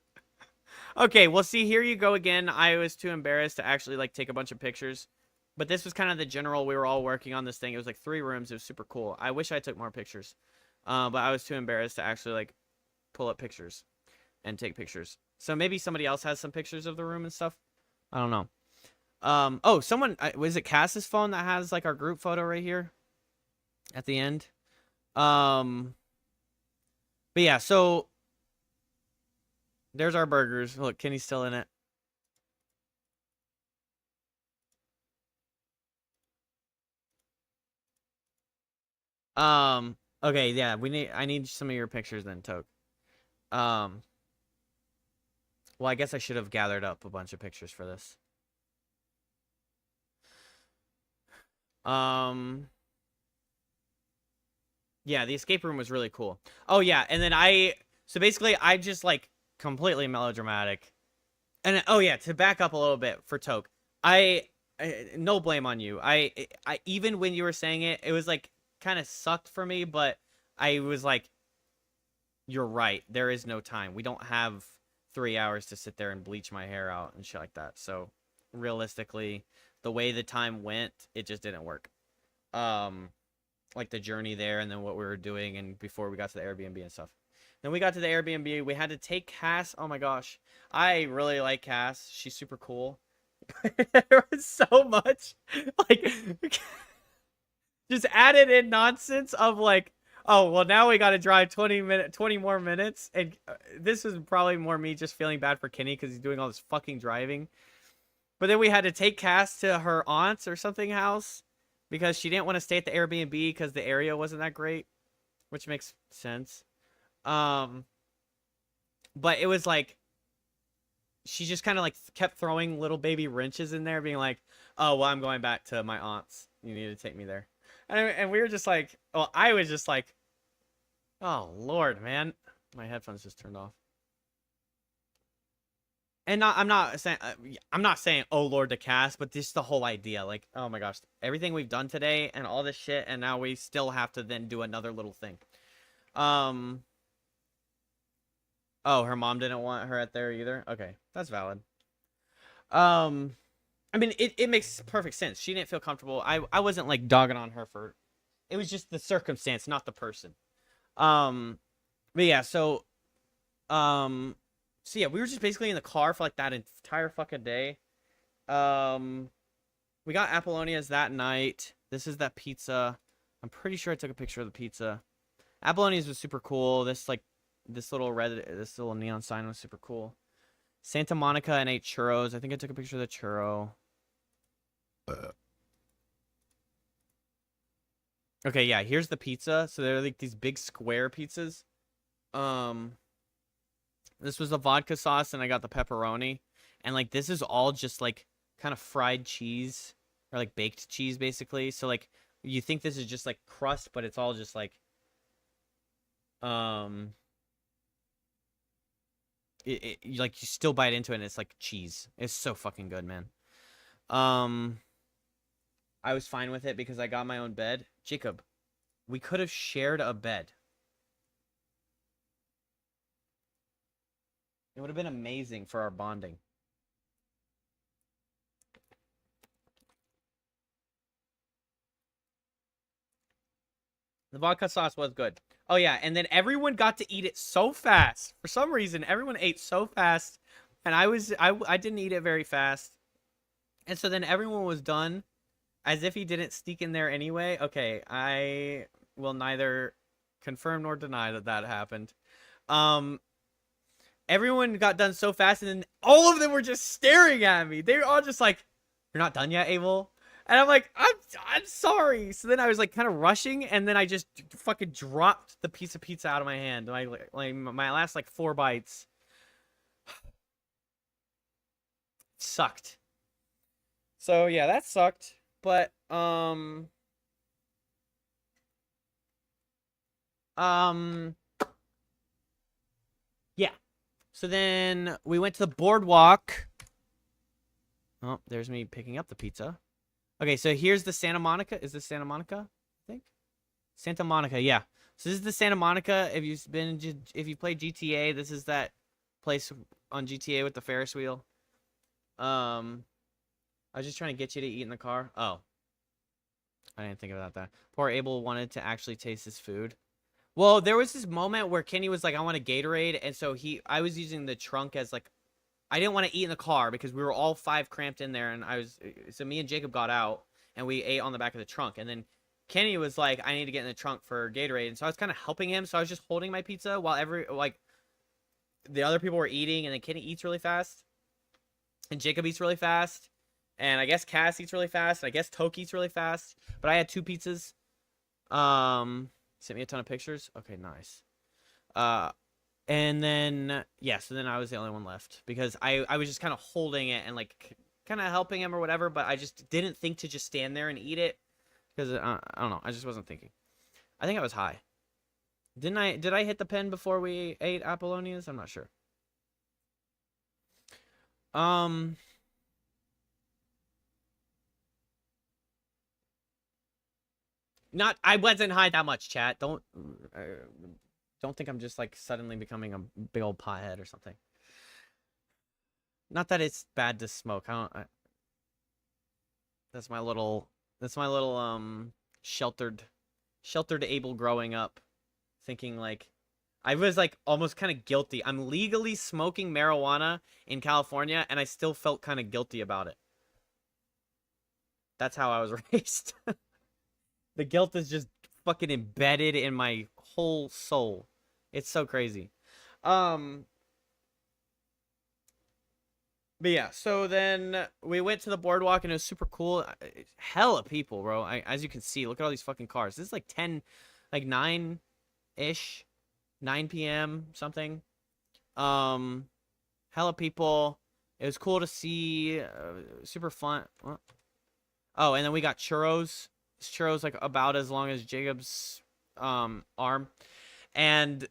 Okay, well, see, here you go again. I was too embarrassed to actually like take a bunch of pictures, but this was kind of the general. We were all working on this thing. It was like 3 rooms. It was super cool. I wish I took more pictures, but I was too embarrassed to actually like pull up pictures and take pictures. So maybe somebody else has some pictures of the room and stuff. I don't know. Oh, someone was it Cass's phone that has like our group photo right here at the end. But yeah, so there's our burgers. Look, Kenny's still in it. Okay, yeah, I need some of your pictures then, Toke. Um, well, I guess I should have gathered up a bunch of pictures for this. Um, yeah, the escape room was really cool. Oh yeah, and then so basically I just like completely melodramatic. And oh yeah, to back up a little bit for Toke, no blame on you. I even when you were saying it, it was like kind of sucked for me, but I was like, you're right. There is no time. We don't have 3 hours to sit there and bleach my hair out and shit like that. So realistically, the way the time went, it just didn't work. Like the journey there and then what we were doing and before we got to the Airbnb and stuff. Then we got to the Airbnb. We had to take Cass. Oh my gosh. I really like Cass. She's super cool. There was so much like just added in nonsense of like, oh, well now we got to drive 20 more minutes. And this was probably more me just feeling bad for Kenny because he's doing all this fucking driving. But then we had to take Cass to her aunt's or something house because she didn't want to stay at the Airbnb because the area wasn't that great, which makes sense. But it was like she just kind of like kept throwing little baby wrenches in there, being like, "Oh, well, I'm going back to my aunt's. You need to take me there." And we were just like, well, I was just like, "Oh Lord, man, my headphones just turned off." And I'm not saying oh Lord to Cass, but just the whole idea, like, oh my gosh, everything we've done today and all this shit, and now we still have to then do another little thing. Oh, her mom didn't want her at there either. Okay, that's valid. I mean, it makes perfect sense. She didn't feel comfortable. I wasn't like dogging on her for. It was just the circumstance, not the person. But yeah, so yeah, we were just basically in the car for like that entire fucking day. We got Apollonia's that night. This is that pizza. I'm pretty sure I took a picture of the pizza. Apollonia's was super cool. This little neon sign was super cool. Santa Monica and ate churros. I think I took a picture of the churro. Okay, yeah, here's the pizza. So they're like these big square pizzas. This was the vodka sauce and I got the pepperoni. And like this is all just like kind of fried cheese or like baked cheese basically. So like you think this is just like crust, but it's all just like like you still bite into it and it's like cheese. It's so fucking good, man. I was fine with it because I got my own bed. Jacob, we could have shared a bed. It would have been amazing for our bonding. The vodka sauce was good. Oh yeah, and then everyone got to eat it so fast. For some reason, everyone ate so fast, and I didn't eat it very fast. And so then everyone was done, as if he didn't sneak in there anyway. Okay, I will neither confirm nor deny that that happened. Everyone got done so fast, and then all of them were just staring at me. They were all just like, "You're not done yet, Abel?" And I'm like, I'm sorry. So then I was like kind of rushing, and then I just fucking dropped the piece of pizza out of my hand. My last like 4 bites sucked. So yeah, that sucked. But yeah. So then we went to the boardwalk. Oh, there's me picking up the pizza. Okay, so here's the Santa Monica. Is this Santa Monica? I think Santa Monica. Yeah. So this is the Santa Monica. If you played GTA, this is that place on GTA with the Ferris wheel. I was just trying to get you to eat in the car. Oh, I didn't think about that. Poor Abel wanted to actually taste his food. Well, there was this moment where Kenny was like, "I want a Gatorade," and so I was using the trunk as like. I didn't want to eat in the car because we were all 5 cramped in there, and so me and Jacob got out and we ate on the back of the trunk, and then Kenny was like, I need to get in the trunk for Gatorade, and so I was kind of helping him, so I was just holding my pizza while the other people were eating, and then Kenny eats really fast, and Jacob eats really fast, and I guess Cass eats really fast, and I guess Toki eats really fast, but I had 2 pizzas, Sent me a ton of pictures. Okay, nice. Uh, and then yeah, so then I was the only one left because I was just kind of holding it and like kind of helping him or whatever, but I just didn't think to just stand there and eat it because I don't know, I just wasn't thinking. I think I was high. Didn't I? Did I hit the pen before we ate Apollonias? I'm not sure. Um, not. I wasn't high that much, chat. Don't think I'm just like suddenly becoming a big old pothead or something. Not that it's bad to smoke. I don't. That's my little. That's my little sheltered Abel growing up, thinking like. I was like almost kind of guilty. I'm legally smoking marijuana in California, and I still felt kind of guilty about it. That's how I was raised. The guilt is just fucking embedded in my whole soul. It's so crazy. Um, but yeah, so then we went to the boardwalk and it was super cool. Hella people, bro. As you can see, look at all these fucking cars. This is like 10, like 9-ish, 9 p.m. something. Hella people. It was cool to see. Super fun. What? Oh, and then we got churros. This churros like about as long as Jacob's arm, and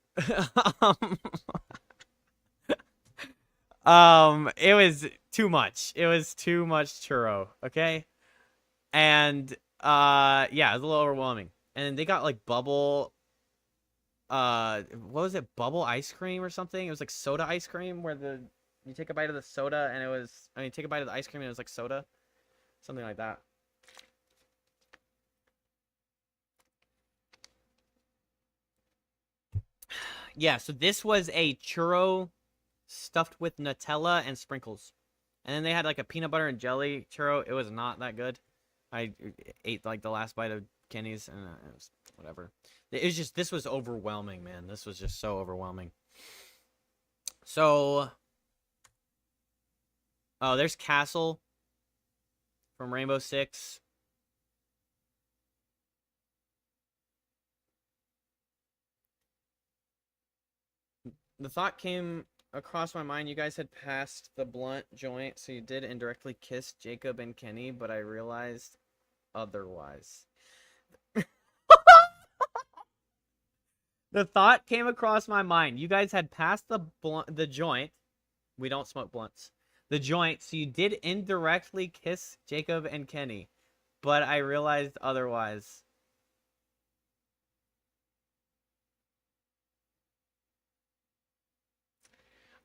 um, it was too much. It was too much churro. Okay, and yeah, it was a little overwhelming. And they got like bubble. What was it? Bubble ice cream or something? It was like soda ice cream where you take a bite of the soda and it was. I mean, take a bite of the ice cream and it was like soda, something like that. Yeah, so this was a churro stuffed with Nutella and sprinkles. And then they had like a peanut butter and jelly churro. It was not that good. I ate like the last bite of Kenny's and it was whatever. It was just, this was overwhelming, man. This was just so overwhelming. So, oh, there's Castle from Rainbow Six. The thought came across my mind, you guys had passed the blunt joint, so you did indirectly kiss Jacob and Kenny, but I realized otherwise. The thought came across my mind. You guys had passed the joint. We don't smoke blunts. The joint, so you did indirectly kiss Jacob and Kenny, but I realized otherwise.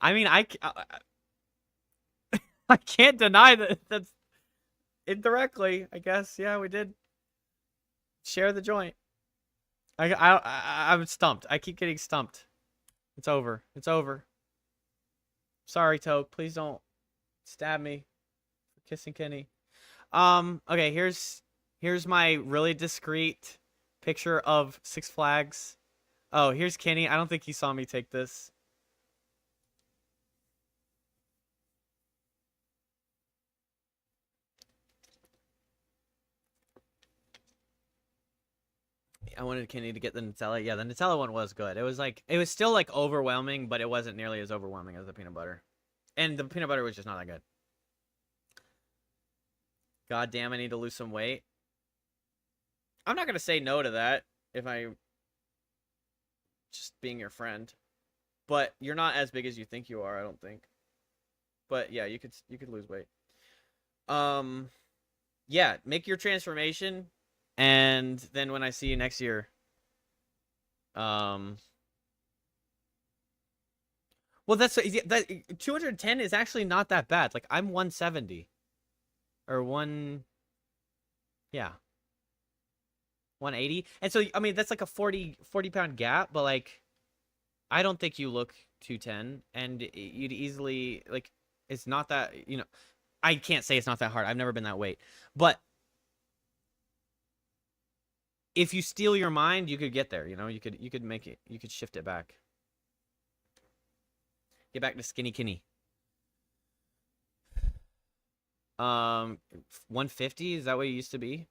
I mean, I can't deny that that's indirectly, I guess. Yeah, we did share the joint. I'm stumped. I keep getting stumped. It's over. It's over. Sorry, Toke. Please don't stab me for kissing Kenny. Okay, here's my really discreet picture of Six Flags. Oh, here's Kenny. I don't think he saw me take this. I wanted Kenny to get the Nutella. Yeah, the Nutella one was good. It was like, it was still like overwhelming, but it wasn't nearly as overwhelming as the peanut butter. And the peanut butter was just not that good. God damn, I need to lose some weight. I'm not gonna say no to that if I just being your friend. But you're not as big as you think you are, I don't think. But yeah, you could lose weight. Yeah, make your transformation, and then when I see you next year, well, that's that 210 is actually not that bad. Like I'm 170 or yeah, 180, and so I mean that's like a 40 pound gap, but like I don't think you look 210, and you'd easily like it's not that I can't say it's not that hard. I've never been that weight, but if you steal your mind, you could get there. You could make it. You could shift it back. Get back to skinny Kenny. 150, is that what you used to be?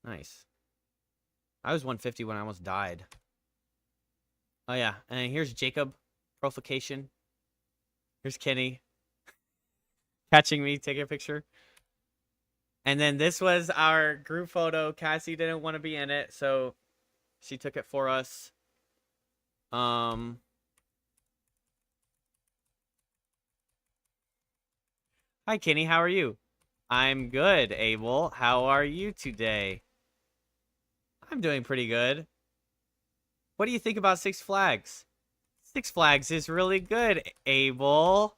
Nice. I was 150 when I almost died. Oh yeah, and here's Jacob, Profication. Here's Kenny, catching me, taking a picture. And then this was our group photo. Cassie didn't want to be in it, so she took it for us. Hi Kenny, how are you? I'm good, Abel. How are you today? I'm doing pretty good. What do you think about Six Flags? Six Flags is really good, Abel.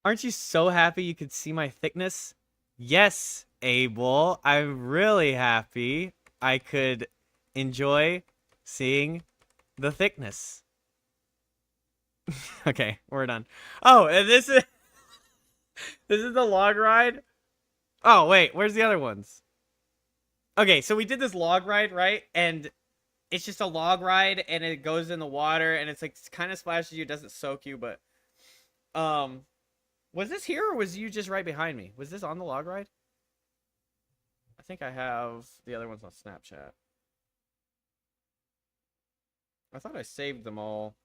Aren't you so happy you could see my thickness? Yes, Abel. I'm really happy I could enjoy seeing the thickness. Okay, we're done. Oh, and this is this is the log ride. Oh, wait, where's the other ones? Okay, so we did this log ride, right? And it's just a log ride and it goes in the water and it's like kind of splashes you, it doesn't soak you, but was this here or was you just right behind me? Was this on the log ride? I think I have the other ones on Snapchat. I thought I saved them all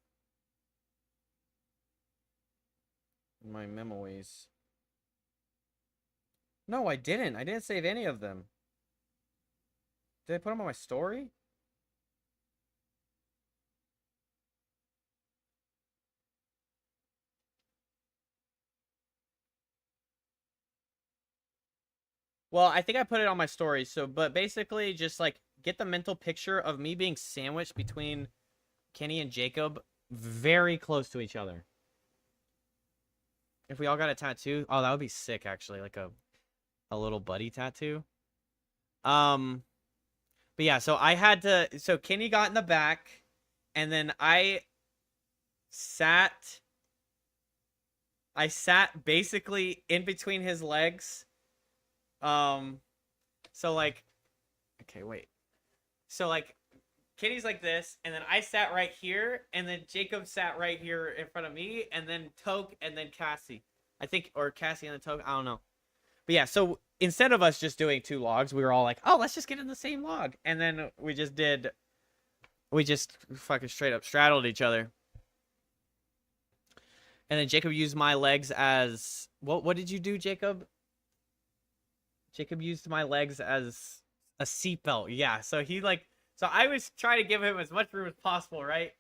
in my memories. No, I didn't. I didn't save any of them. Did I put them on my story? Well, I think I put it on my story. So, but basically just like get the mental picture of me being sandwiched between Kenny and Jacob very close to each other. If we all got a tattoo, oh, that would be sick actually, like a little buddy tattoo. But yeah, so I had to, so Kenny got in the back and then I sat basically in between his legs. So like, okay, wait. So like, Kenny's like this, and then I sat right here, and then Jacob sat right here in front of me, and then Toke, and then Cassie. I think, or Cassie and then Toke, I don't know. But yeah, so instead of us just doing two logs, we were all like, oh, let's just get in the same log. And then we just fucking straight up straddled each other. And then Jacob used my legs as, what did you do, Jacob? Jacob used my legs as a seatbelt. Yeah, so he like, so I was trying to give him as much room as possible, right?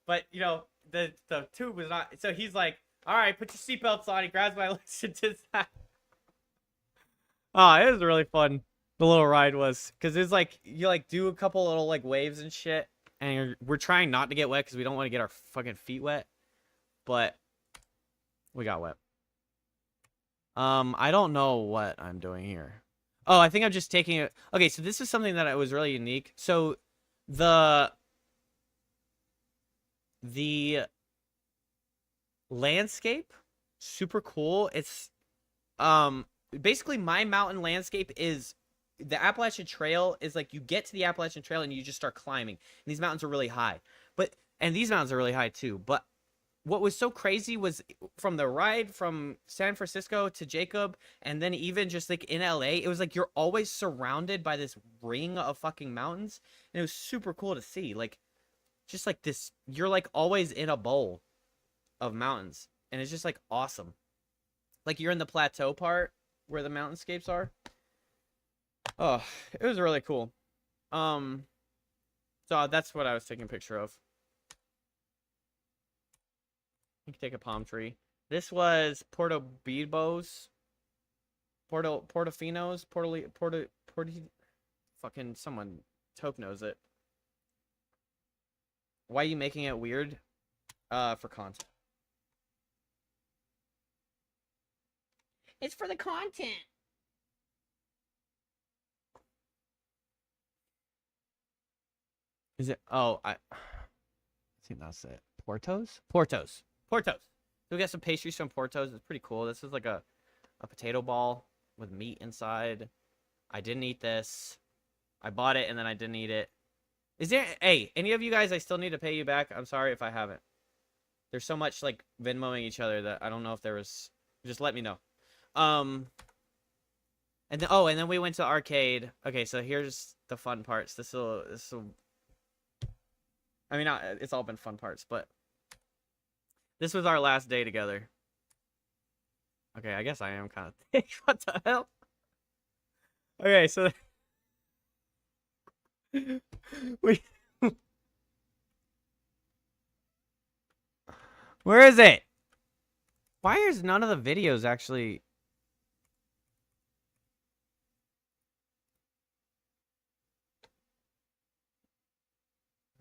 But you know, the tube was not. So he's like, "All right, put your seatbelts on." He grabs my legs and does that. Oh, it was really fun. The little ride was because it's like you like do a couple little like waves and shit, and we're trying not to get wet because we don't want to get our fucking feet wet, but we got wet. I don't know what I'm doing here. Oh, I think I'm just taking it. Okay, so this is something that was really unique. So the landscape, super cool. It's basically my mountain landscape is the Appalachian Trail is like you get to the Appalachian Trail and you just start climbing. And these mountains are really high. And these mountains are really high too. But what was so crazy was from the ride from San Francisco to Jacob, and then even just like in LA, it was like you're always surrounded by this ring of fucking mountains, and it was super cool to see. Like, just like this, you're like always in a bowl of mountains, and it's just like awesome. Like you're in the plateau part where the mountainscapes are. Oh, it was really cool. So that's what I was taking a picture of. You can take a palm tree. This was Portofinos, fucking someone, Toke knows it. Why are you making it weird? For content. It's for the content. Is it? Oh, I think that's it. Portos. So we got some pastries from Portos. It's pretty cool. This is like a potato ball with meat inside. I didn't eat this. I bought it and then I didn't eat it. Is there, hey, any of you guys I still need to pay you back? I'm sorry if I haven't. There's so much like Venmoing each other that I don't know if there was. Just let me know. And then we went to arcade. Okay, so here's the fun parts. This will. I mean, it's all been fun parts, but this was our last day together. Okay, I guess I am kind of thick. What the hell? Okay, so we. Where is it? Why is none of the videos actually?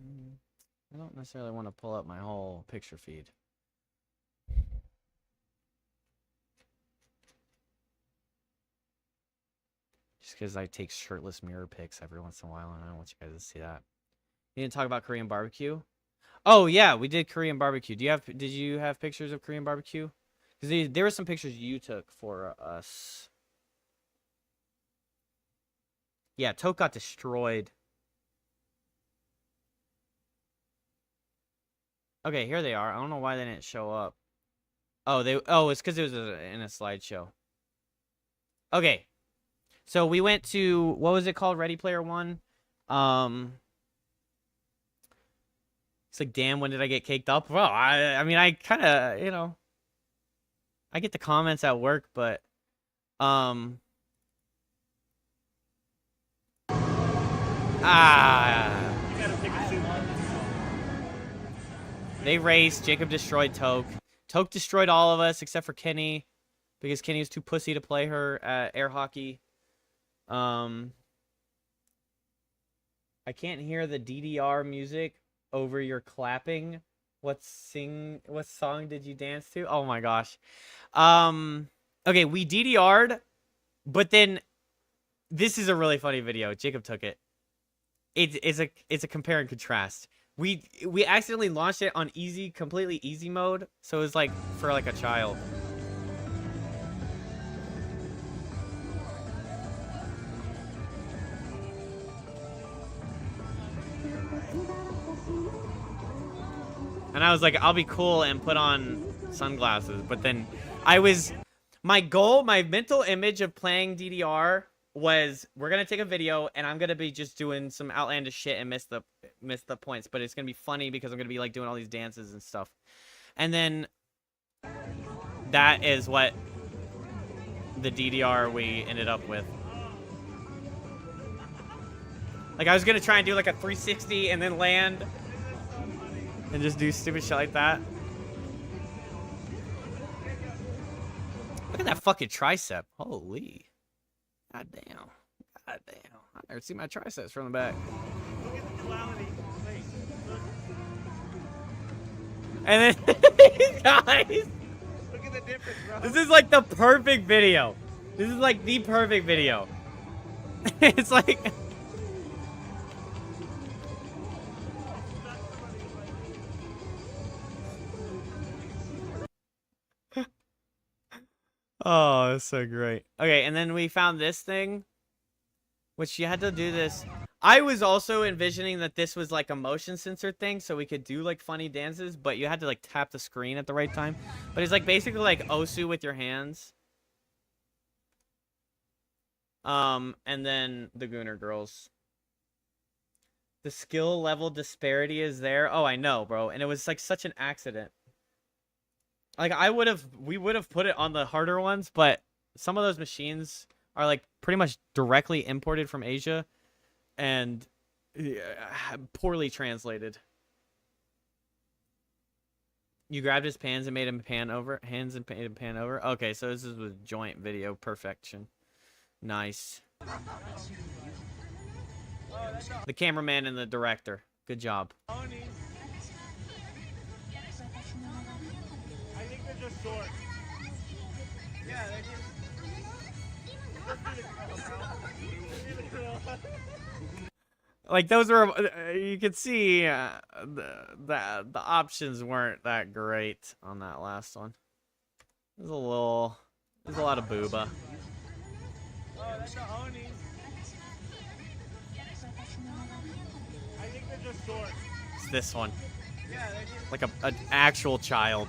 I don't necessarily want to pull up my whole picture feed. Just because I take shirtless mirror pics every once in a while, and I don't want you guys to see that. You didn't talk about Korean barbecue? Oh yeah, we did Korean barbecue. Did you have pictures of Korean barbecue? Because there were some pictures you took for us. Yeah, Toke got destroyed. Okay, here they are. I don't know why they didn't show up. Oh, it's because it was in a slideshow. Okay. So we went to, what was it called? Ready Player One? It's like, damn, when did I get caked up? Well, I mean, I kind of, you know, I get the comments at work, but, they raced. Jacob destroyed Toke. Toke destroyed all of us except for Kenny, because Kenny was too pussy to play her at air hockey. I can't hear the DDR music over your clapping. What song did you dance to? Oh my gosh. Okay, we DDR'd, but then this is a really funny video. Jacob took it. It's a compare and contrast. We accidentally launched it on easy, completely easy mode, so it was like for like a child. And I was like, I'll be cool and put on sunglasses. But then my goal, my mental image of playing DDR was, we're going to take a video and I'm going to be just doing some outlandish shit and miss the points. But it's going to be funny because I'm going to be like doing all these dances and stuff. And then that is what the DDR we ended up with. Like, I was going to try and do like a 360 and then land and just do stupid shit like that. Look at that fucking tricep. Holy. God damn. God damn. I never see my triceps from the back. Look at the duality. Wait. And then, guys, Look at the difference, bro. this is like the perfect video. This is like the perfect video. It's like... Oh, that's so great. Okay, and then we found this thing, which you had to do this. I was also envisioning that this was like a motion sensor thing, so we could do like funny dances, but you had to like tap the screen at the right time. But it's like basically like Osu with your hands. And then the Gooner Girls. The skill level disparity is there. Oh, I know, bro. And it was like such an accident. Like, we would have put it on the harder ones, but some of those machines are like pretty much directly imported from Asia and poorly translated. You grabbed his pans and made him pan over? Hands and made him pan over? Okay, so this is with joint video perfection. Nice. The cameraman and the director. Good job. I think they're just short. Yeah, they're just... Like, those were, you could see the options weren't that great on that last one. There's a lot of booba. Oh, that's the Oni. I think they're just short. It's this one. Yeah, they did. Like an actual child.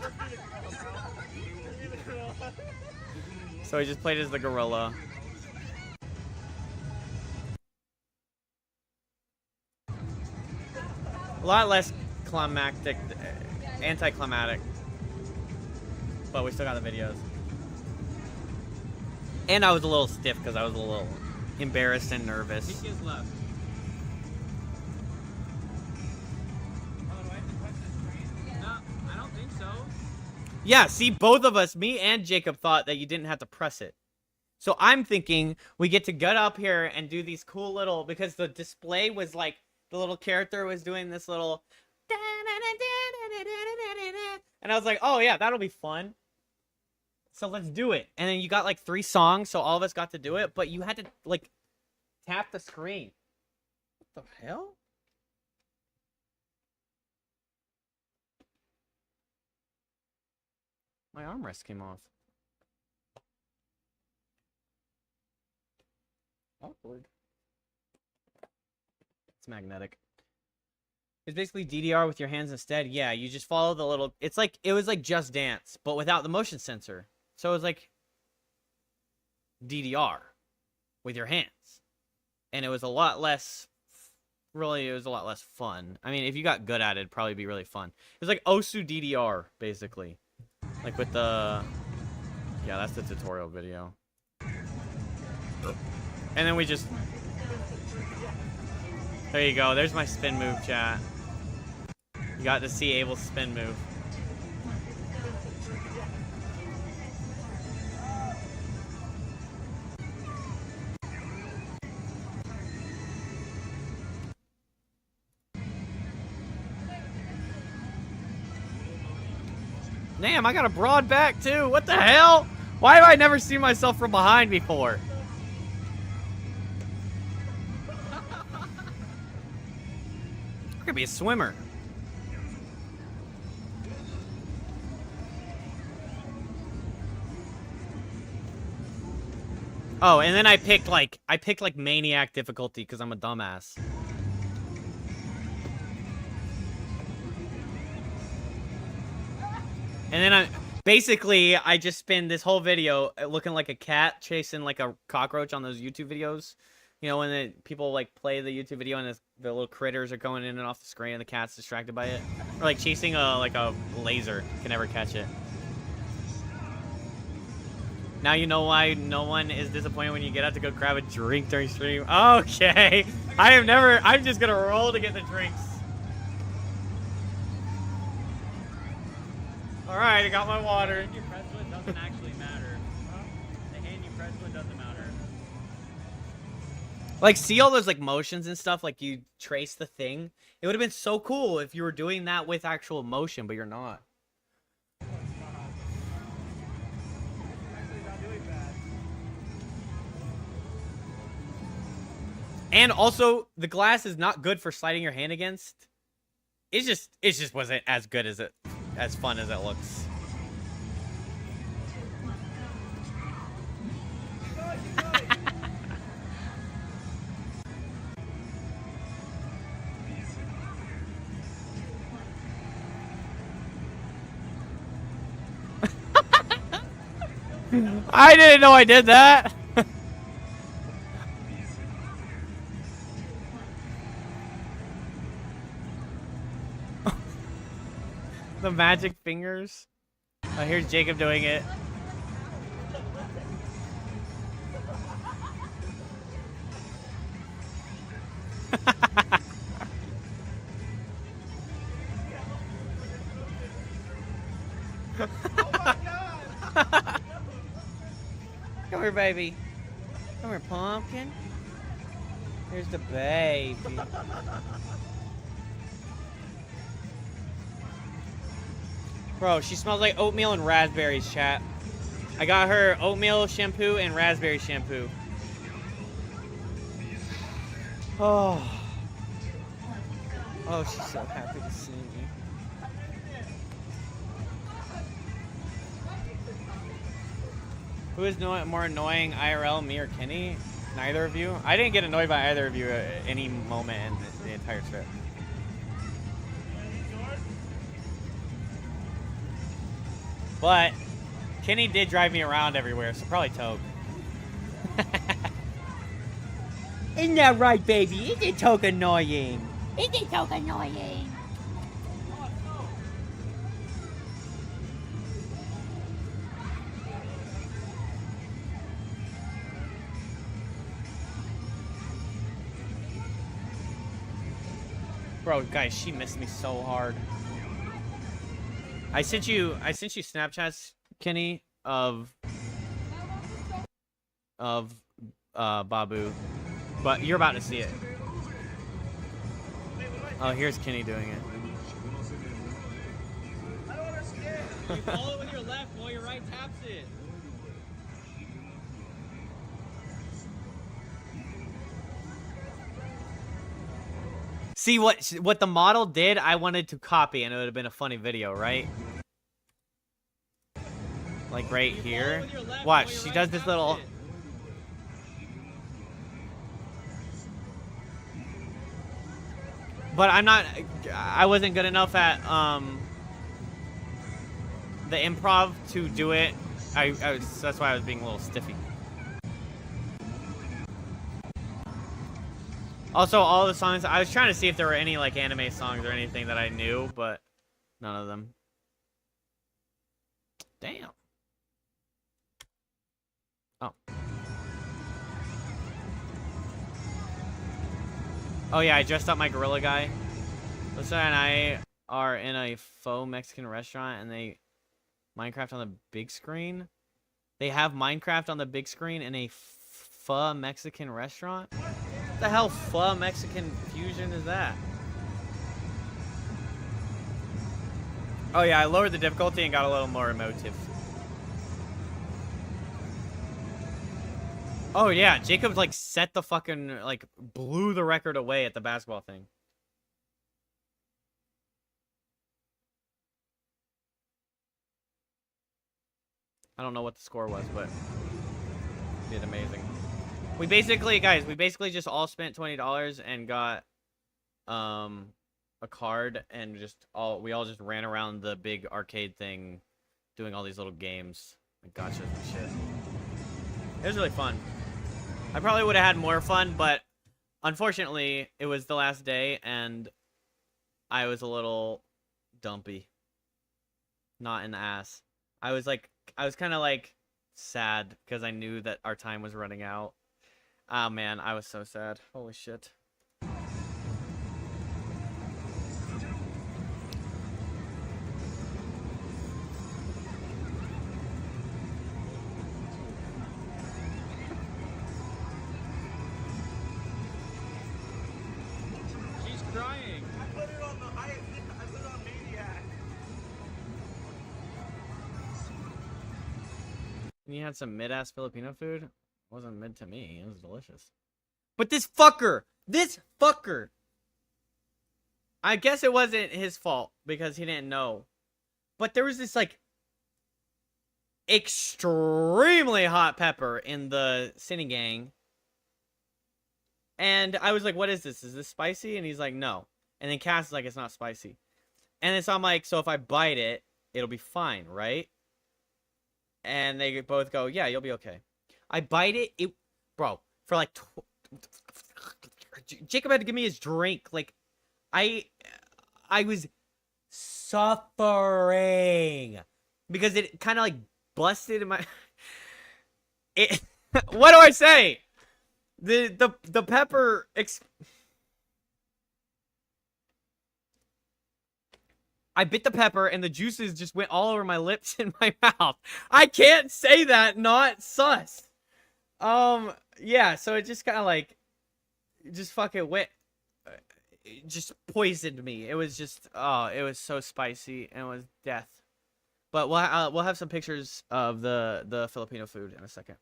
So he just played as the gorilla. A lot less climactic, anticlimactic. But we still got the videos. And I was a little stiff because I was a little embarrassed and nervous. He is left. Oh, do I have to touch the screen? No, I don't think so. Yeah, see, both of us, me and Jacob, thought that you didn't have to press it. So I'm thinking we get to get up here and do these cool little, because the display was like, the little character was doing this little, and I was like, oh yeah, that'll be fun. So let's do it. And then you got like 3 songs, so all of us got to do it, but you had to like tap the screen. What the hell? My armrest came off. Awkward. It's magnetic. It's basically DDR with your hands instead. Yeah, you just follow the little... It's like... It was like Just Dance, but without the motion sensor. So it was like... DDR. With your hands. And it was a lot less... Really, it was a lot less fun. I mean, if you got good at it, it'd probably be really fun. It was like Osu DDR, basically. Like with the... Yeah, that's the tutorial video. And then we just... There you go. There's my spin move, chat. You got to see Abel's spin move. Damn, I got a broad back too. What the hell? Why have I never seen myself from behind before? I could be a swimmer. Oh, and then I picked like maniac difficulty because I'm a dumbass. And then I just spend this whole video looking like a cat chasing like a cockroach on those YouTube videos. You know, when people like play the YouTube video and the little critters are going in and off the screen and the cat's distracted by it. Or like chasing a laser, can never catch it. Now you know why no one is disappointed when you get out to go grab a drink during stream. Okay. I'm just gonna roll to get the drinks. Alright, I got my water. The hand you press with doesn't actually matter. The hand you press with doesn't matter. Like, see all those like motions and stuff, like you trace the thing? It would have been so cool if you were doing that with actual motion, but you're not. And also, the glass is not good for sliding your hand against. It just wasn't as good as fun as it looks. I didn't know I did that. The magic fingers. Oh, here's Jacob doing it. Come here, baby. Come here, pumpkin. Here's the baby. Bro, she smells like oatmeal and raspberries, chat. I got her oatmeal shampoo and raspberry shampoo. Oh. Oh, she's so happy to see me. Who is more annoying, IRL, me or Kenny? Neither of you? I didn't get annoyed by either of you at any moment in the entire trip. But Kenny did drive me around everywhere, so probably Toke. Isn't that right, baby? Isn't Toke annoying? Isn't Toke annoying? Bro, guys, she missed me so hard. I sent you Snapchats, Kenny, of Babu, but you're about to see it. Oh, here's Kenny doing it. You follow it with your left while your right taps it. See what the model did? I wanted to copy, and it would have been a funny video, right? Like right here. Watch, she does this little. But I wasn't good enough at the improv to do it. That's why I was being a little stiffy. Also, all the songs, I was trying to see if there were any like anime songs or anything that I knew, but none of them. Damn. Oh. Oh yeah, I dressed up my gorilla guy. Lisa and I are in a faux Mexican restaurant, and they Minecraft on the big screen. They have Minecraft on the big screen in a pho Mexican restaurant. What the hell pho Mexican fusion is that? Oh yeah, I lowered the difficulty and got a little more emotive. Oh yeah, Jacob like set the fucking like blew the record away at the basketball thing. I don't know what the score was, but he did amazing. We basically, guys, just all spent $20 and got a card, and we all just ran around the big arcade thing doing all these little games, like gotchas and shit. It was really fun. I probably would have had more fun, but unfortunately, it was the last day, and I was a little dumpy. Not in the ass. I was kind of like sad because I knew that our time was running out. Oh man, I was so sad. Holy shit. She's crying. I put it on Maniac. And you had some mid-ass Filipino food? It wasn't mid to me. It was delicious. But this fucker! I guess it wasn't his fault because he didn't know. But there was this, like, extremely hot pepper in the Cine Gang. And I was like, what is this? Is this spicy? And he's like, no. And then Cass is like, it's not spicy. And then so I'm like, so if I bite it, it'll be fine, right? And they both go, yeah, you'll be okay. I bite it, bro, for like, Jacob had to give me his drink. Like, I was suffering because it kind of like busted in my, what do I say? The pepper, I bit the pepper and the juices just went all over my lips and my mouth. I can't say that, not sus. Yeah, so it just kind of like, just fucking went, it just poisoned me. It was just, oh, it was so spicy and it was death. But we'll have some pictures of the Filipino food in a second.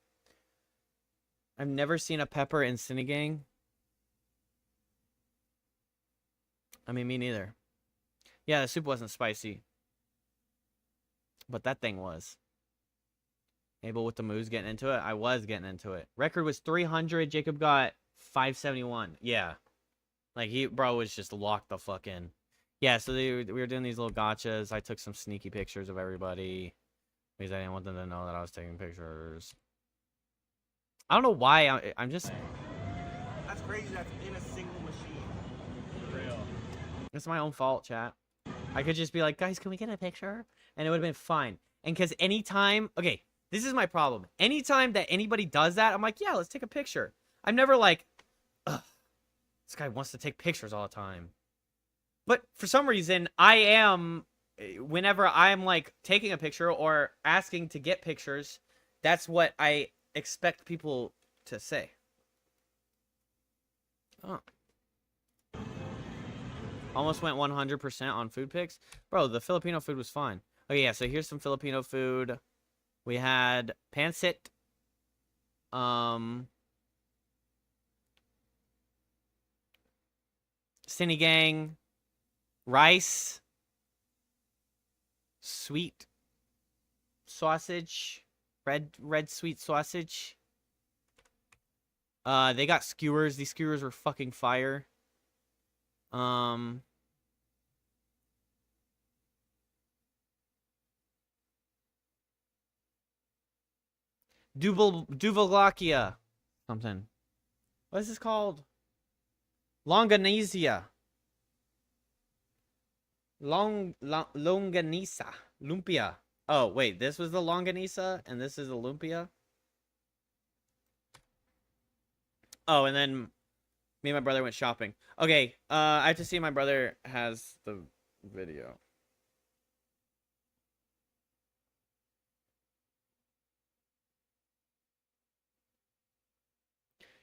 I've never seen a pepper in Cine Gang. I mean, me neither. Yeah, the soup wasn't spicy. But that thing was. Abel with the moves getting into it. I was getting into it. Record was 300. Jacob got 571. Yeah. Like, bro was just locked the fuck in. Yeah, so we were doing these little gotchas. I took some sneaky pictures of everybody. Because I didn't want them to know that I was taking pictures. I don't know why. I'm just. That's crazy. That's in a single machine. For real. It's my own fault, chat. I could just be like, guys, can we get a picture? And it would have been fine. And because anytime. Okay, this is my problem. Anytime that anybody does that, I'm like, yeah, let's take a picture. I'm never like, ugh, this guy wants to take pictures all the time. But for some reason, I am. Whenever I'm like taking a picture or asking to get pictures, that's what I expect people to say. Oh. Almost went 100% on food pics. Bro, the Filipino food was fine. Okay, yeah, so here's some Filipino food. We had pancit. Sinigang. Rice. Sweet sausage. Red sweet sausage. They got skewers. These skewers were fucking fire. Duvalakia. Something. What is this called? Longanisa. Longanisa. Lumpia. Oh, wait. This was the longanisa, and this is the lumpia? Oh, and then me and my brother went shopping. Okay, I have to see if my brother has the video.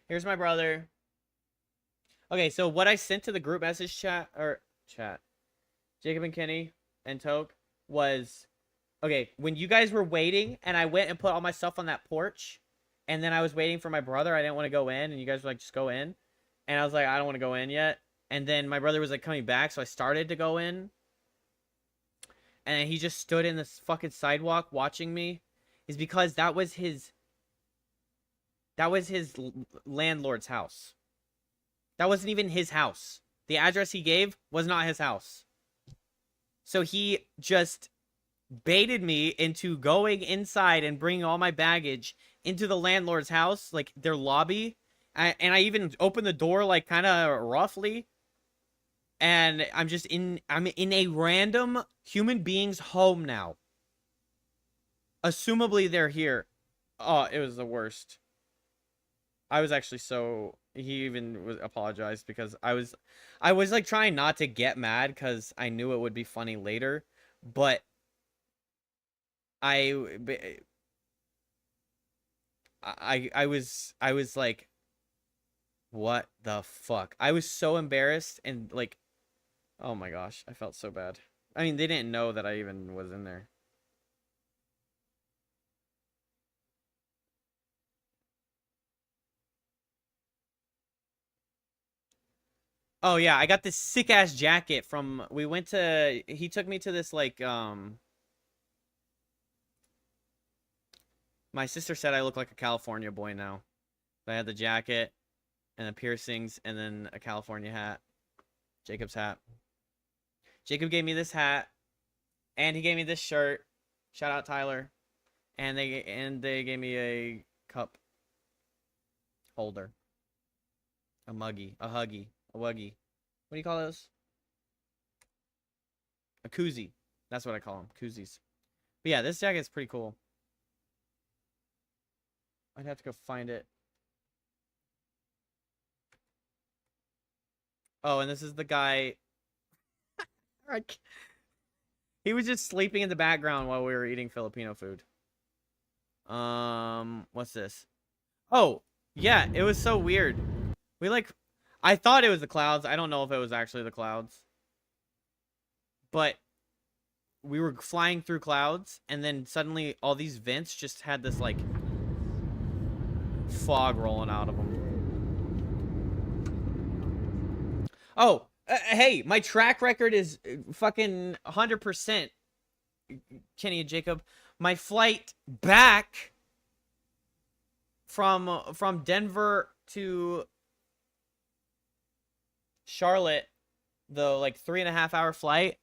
Here's my brother. Okay, so what I sent to the group message chat, Jacob and Kenny and Toke, was, okay, when you guys were waiting, and I went and put all my stuff on that porch, and then I was waiting for my brother, I didn't want to go in, and you guys were like, just go in. And I was like, I don't want to go in yet. And then my brother was like coming back, so I started to go in. And he just stood in this fucking sidewalk watching me. Is because that was his landlord's house. That wasn't even his house. The address he gave was not his house. So he just baited me into going inside and bringing all my baggage into the landlord's house, like their lobby. And I even opened the door like kind of roughly. And I'm in a random human being's home now. Assumably they're here. Oh, it was the worst. I was actually so... He even was apologized because I was like trying not to get mad because I knew it would be funny later. But I was like, what the fuck? I was so embarrassed and like, oh my gosh, I felt so bad. I mean, they didn't know that I even was in there. Oh yeah, I got this sick ass jacket from, he took me to this like, my sister said I look like a California boy now. I had the jacket and the piercings and then a California hat. Jacob's hat. Jacob gave me this hat and he gave me this shirt. Shout out Tyler. And they gave me a cup holder. A muggy, a huggy, a wuggy. What do you call those? A koozie. That's what I call them. Koozies. But yeah, this jacket's pretty cool. I'd have to go find it. Oh, and this is the guy. He was just sleeping in the background while we were eating Filipino food. What's this? Oh, yeah, it was so weird. I thought it was the clouds. I don't know if it was actually the clouds. But we were flying through clouds, and then suddenly all these vents just had this, like, fog rolling out of them. Oh, hey, my track record is fucking 100%, Kenny and Jacob. My flight back from Denver to Charlotte, the like 3.5 hour flight.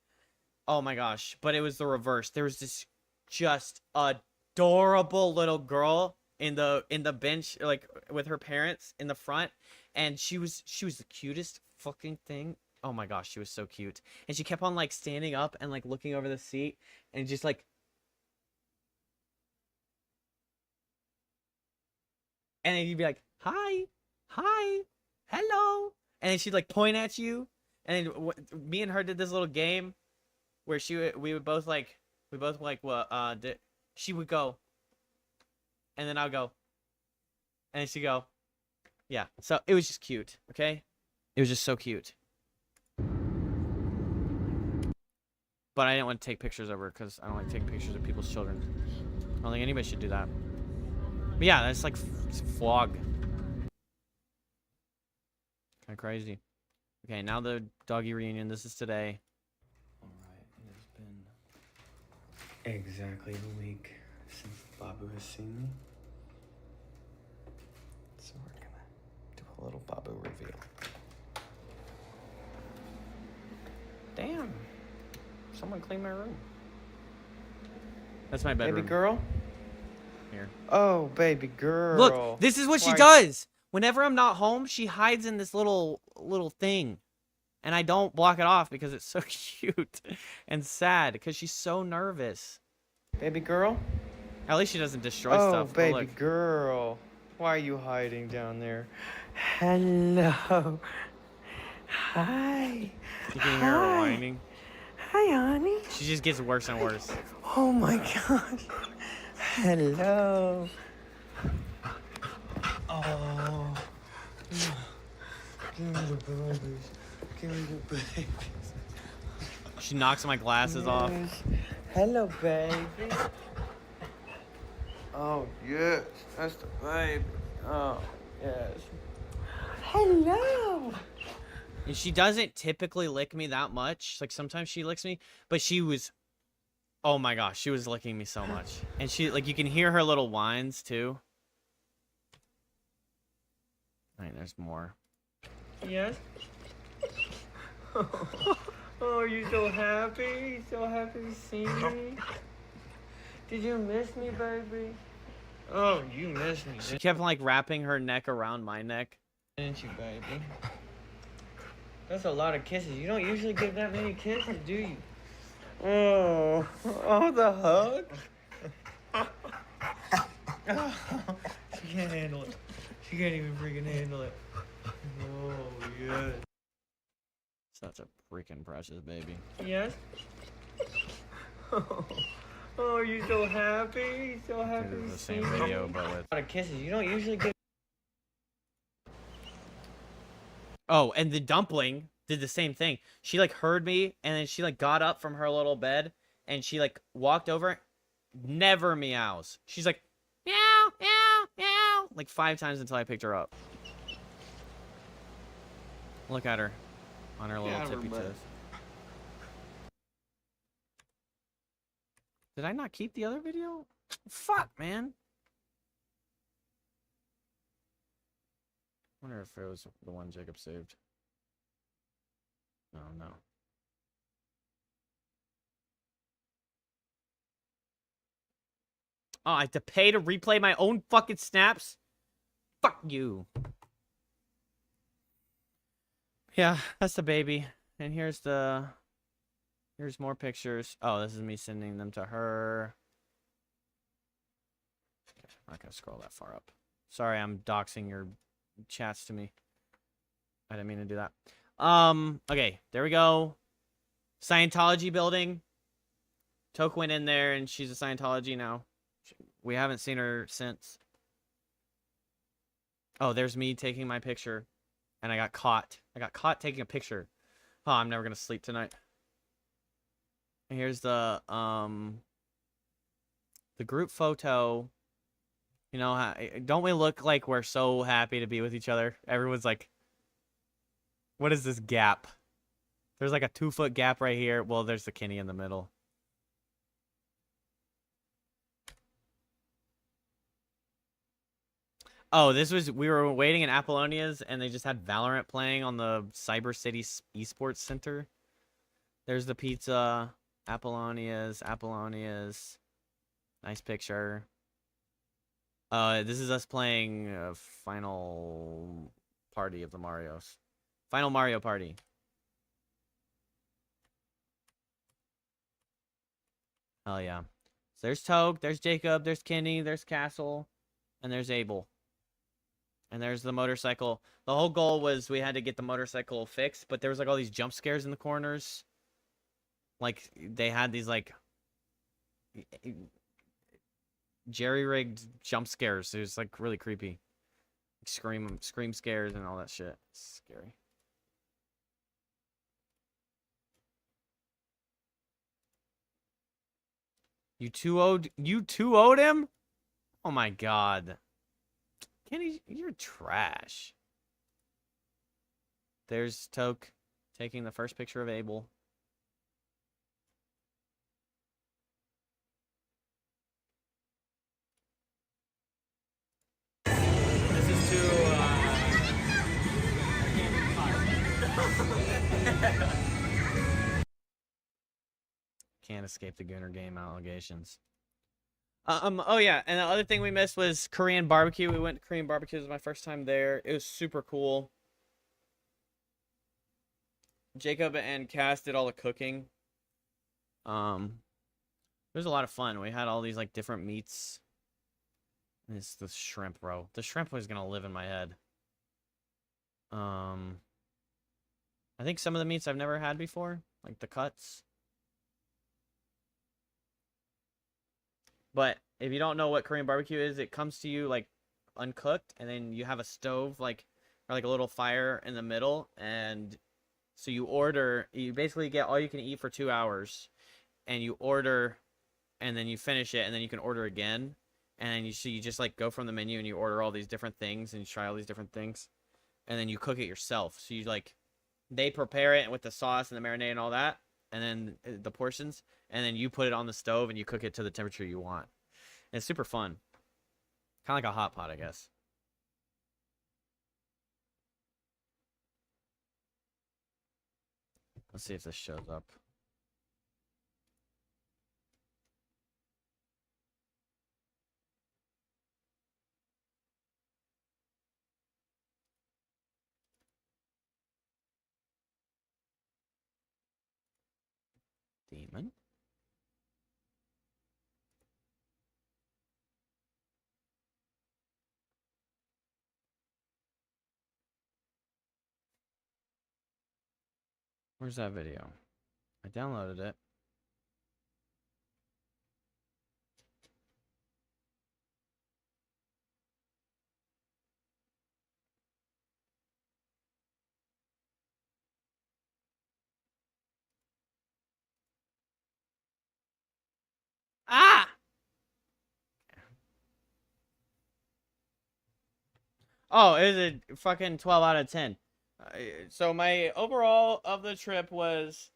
Oh my gosh, but it was the reverse. There was this just adorable little girl in the bench, like with her parents in the front, and she was the cutest fucking thing. Oh my gosh, she was so cute. And she kept on like standing up and like looking over the seat and just like, and then you'd be like, hi, hello, and then she'd like point at you, and then me and her did this little game where we would both like she would go, and then I'll go, and then she'd go. Yeah, so it was just cute, okay? It was just so cute. But I didn't want to take pictures of her because I don't like taking pictures of people's children. I don't think anybody should do that. But yeah, that's like vlog. Kind of crazy. Okay, now the doggy reunion. This is today. Alright, it has been exactly a week since Babu has seen me. So we're gonna do a little Babu reveal. Damn. Someone clean my room. That's my bedroom. Baby girl? Here. Oh, baby girl. Look, this is what she does. Whenever I'm not home, she hides in this little thing. And I don't block it off because it's so cute and sad because she's so nervous. Baby girl? At least she doesn't destroy Oh, stuff. baby Look. girl. Why are you hiding down there? Hello. Hi. You can hear her whining. Hi, honey. She just gets worse and worse. Oh my gosh. Hello. Oh. Give me the babies. Give me the babies. She knocks my glasses off. Yes. Hello, baby. Oh, yes. That's the baby. Oh, yes. Hello. And she doesn't typically lick me that much. Like sometimes she licks me, but she was, oh my gosh, she was licking me so much. And she, like, you can hear her little whines too. All right, there's more. Yes. Oh, are you so happy? So happy to see me? Did you miss me, baby? Oh, you missed me, She kept like wrapping her neck around my neck. didn't you, baby? That's a lot of kisses. You don't usually give that many kisses, do you? Oh, the hug? She can't handle it. She can't even freaking handle it. Oh, yes. Such a freaking precious baby. Yes? Oh, are you so happy? So happy This is to the see same me? video, but with. A lot of kisses. You don't usually give. Oh, and the dumpling did the same thing. She like heard me, and then she like got up from her little bed, and she like walked over. Never meows. She's like, meow, meow, meow, like 5 times until I picked her up. Look at her on her little tippy toes. Did I not keep the other video? Fuck, man. I wonder if it was the one Jacob saved. Oh, no. Oh, I have to pay to replay my own fucking snaps? Fuck you. Yeah, that's the baby. And here's more pictures. Oh, this is me sending them to her. Okay, I'm not gonna scroll that far up. Sorry, I'm doxing your chats to me. I didn't mean to do that. Okay, there we go. Scientology building. Toke went in there and she's a Scientology now. We haven't seen her since. Oh, there's me taking my picture. And I got caught. I got caught taking a picture. Oh, I'm never gonna sleep tonight. And here's the group photo. You know, don't we look like we're so happy to be with each other? Everyone's like, what is this gap? There's like a 2-foot gap right here. Well, there's the Kenny in the middle. Oh, we were waiting in Apollonia's and they just had Valorant playing on the Cyber City Esports Center. There's the pizza, Apollonia's. Nice picture. This is us playing final party of the Marios. Final Mario Party. Hell yeah. So there's Toke, there's Jacob, there's Kenny, there's Castle, and there's Abel. And there's the motorcycle. The whole goal was we had to get the motorcycle fixed, but there was like all these jump scares in the corners. Like they had these like jerry-rigged jump scares. It was like really creepy. Scream scares and all that shit. It's scary. You 2-0'd him? Oh my god. Kenny, you're trash. There's Toke taking the first picture of Abel. This is too, Can't escape the Gooner Game allegations. Oh yeah, and the other thing we missed was Korean barbecue. We went to Korean barbecue. It was my first time there. It was super cool. Jacob and Cass did all the cooking. It was a lot of fun. We had all these like different meats. It's the shrimp, bro. The shrimp was gonna live in my head. I think some of the meats I've never had before, like the cuts. But if you don't know what Korean barbecue is, it comes to you like uncooked, and then you have a stove like or like a little fire in the middle, and so you basically get all you can eat for 2 hours, and you order, and then you finish it, and then you can order again, and then you just like go from the menu and you order all these different things and you try all these different things, and then you cook it yourself. So you like they prepare it with the sauce and the marinade and all that, and then the portions, and then you put it on the stove and you cook it to the temperature you want. And it's super fun. Kind of like a hot pot, I guess. Let's see if this shows up. Demon. Where's that video? I downloaded it. Ah! Oh, it was a fucking 12 out of 10. So my overall of the trip was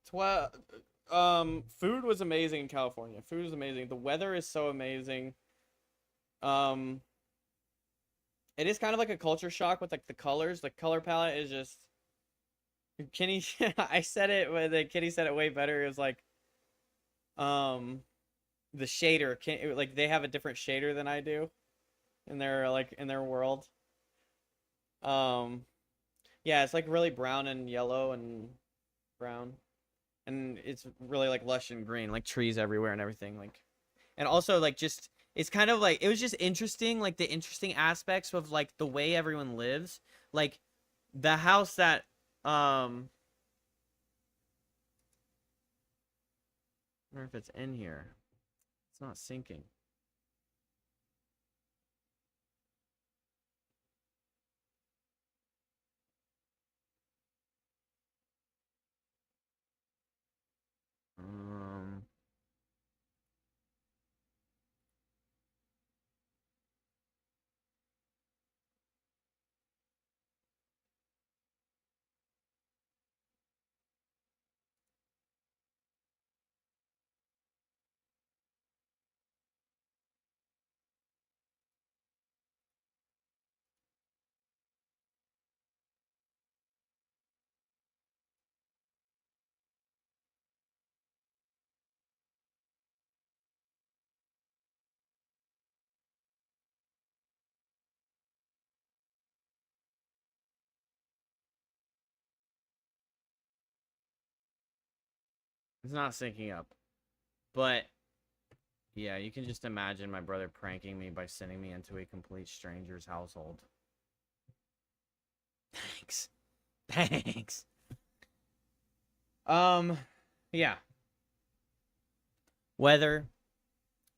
12. Food was amazing in California. Food was amazing. The weather is so amazing. It is kind of like a culture shock with like the colors. The color palette is just Kenny. I said it, but Kenny said it way better. It was like, the shader. Like they have a different shader than I do, in their world. Yeah, it's like really brown and yellow and brown, and it's really like lush and green, like trees everywhere and everything. Like, and also like just it's kind of like it was just interesting, like the interesting aspects of like the way everyone lives, like the house that I wonder if it's in here. It's not syncing. It's not syncing up. But yeah, you can just imagine my brother pranking me by sending me into a complete stranger's household. Thanks. Thanks. Yeah. Weather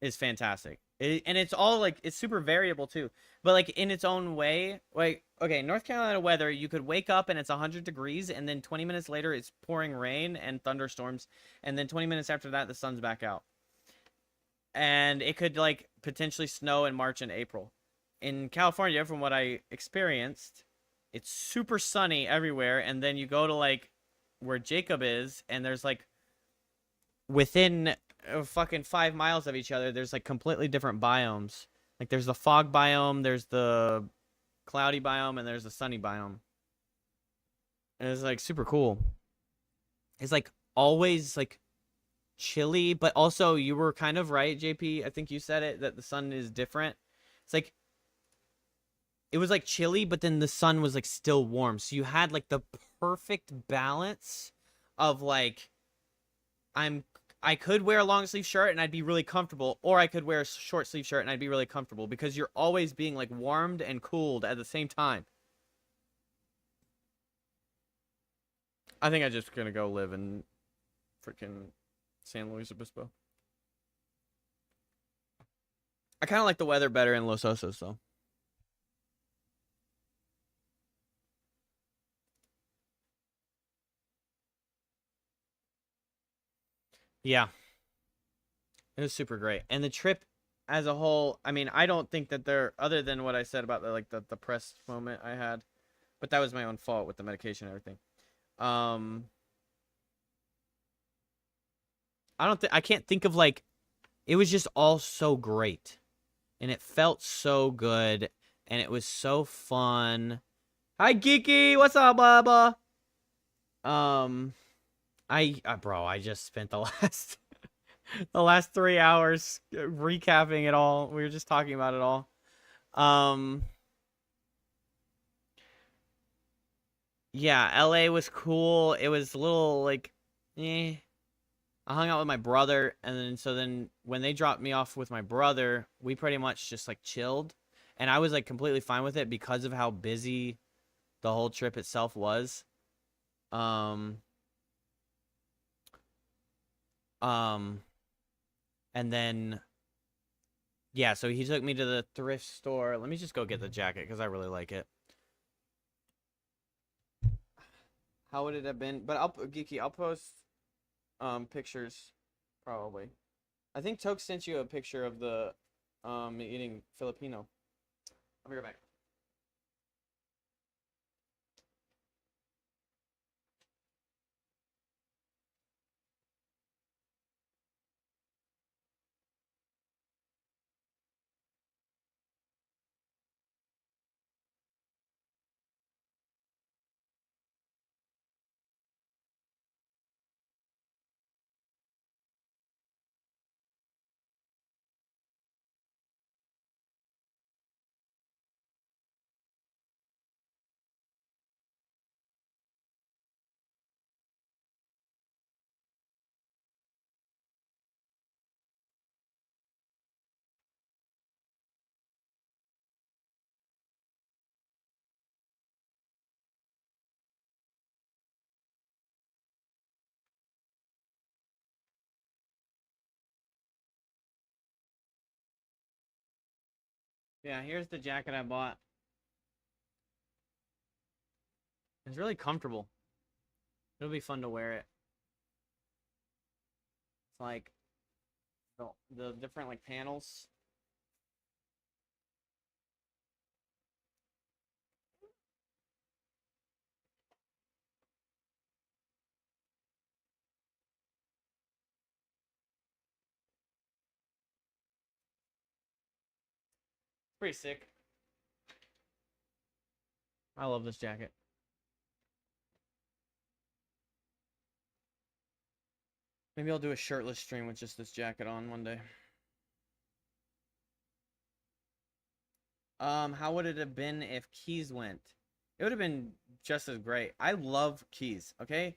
is fantastic. And it's all like it's super variable too. But like in its own way, like okay, North Carolina weather, you could wake up and it's 100 degrees and then 20 minutes later it's pouring rain and thunderstorms and then 20 minutes after that the sun's back out. And it could like potentially snow in March and April. In California, from what I experienced, it's super sunny everywhere and then you go to like where Jacob is and there's like within fucking 5 miles of each other there's like completely different biomes. Like there's the fog biome, there's the cloudy biome, and there's the sunny biome. And it's like super cool. It's like always like chilly, but also you were kind of right, JP. I think you said it that the sun is different. It's like it was like chilly, but then the sun was like still warm. So you had like the perfect balance of like I could wear a long sleeve shirt and I'd be really comfortable, or I could wear a short sleeve shirt and I'd be really comfortable because you're always being like warmed and cooled at the same time. I think I'm just gonna go live in freaking San Luis Obispo. I kind of like the weather better in Los Osos though. Yeah. It was super great. And the trip as a whole, I mean, I don't think that there, other than what I said about the press moment I had, but that was my own fault with the medication and everything. I can't think of like, it was just all so great. And it felt so good. And it was so fun. Hi, Geeky. What's up, Bubba? Bro, I just spent the last 3 hours recapping it all. We were just talking about it all. Yeah, LA was cool. It was a little like, I hung out with my brother, and then when they dropped me off with my brother, we pretty much just like chilled, and I was like completely fine with it because of how busy the whole trip itself was. And then, yeah, so he took me to the thrift store. Let me just go get the jacket because I really like it. How would it have been? But I'll post pictures probably. I think Toke sent you a picture of the me eating Filipino. I'll be right back. Yeah, here's the jacket I bought. It's really comfortable. It'll be fun to wear it. It's like the different like panels. Pretty sick. I love this jacket. Maybe I'll do a shirtless stream with just this jacket on one day. How would it have been if Keys went? It would have been just as great. I love Keys, okay?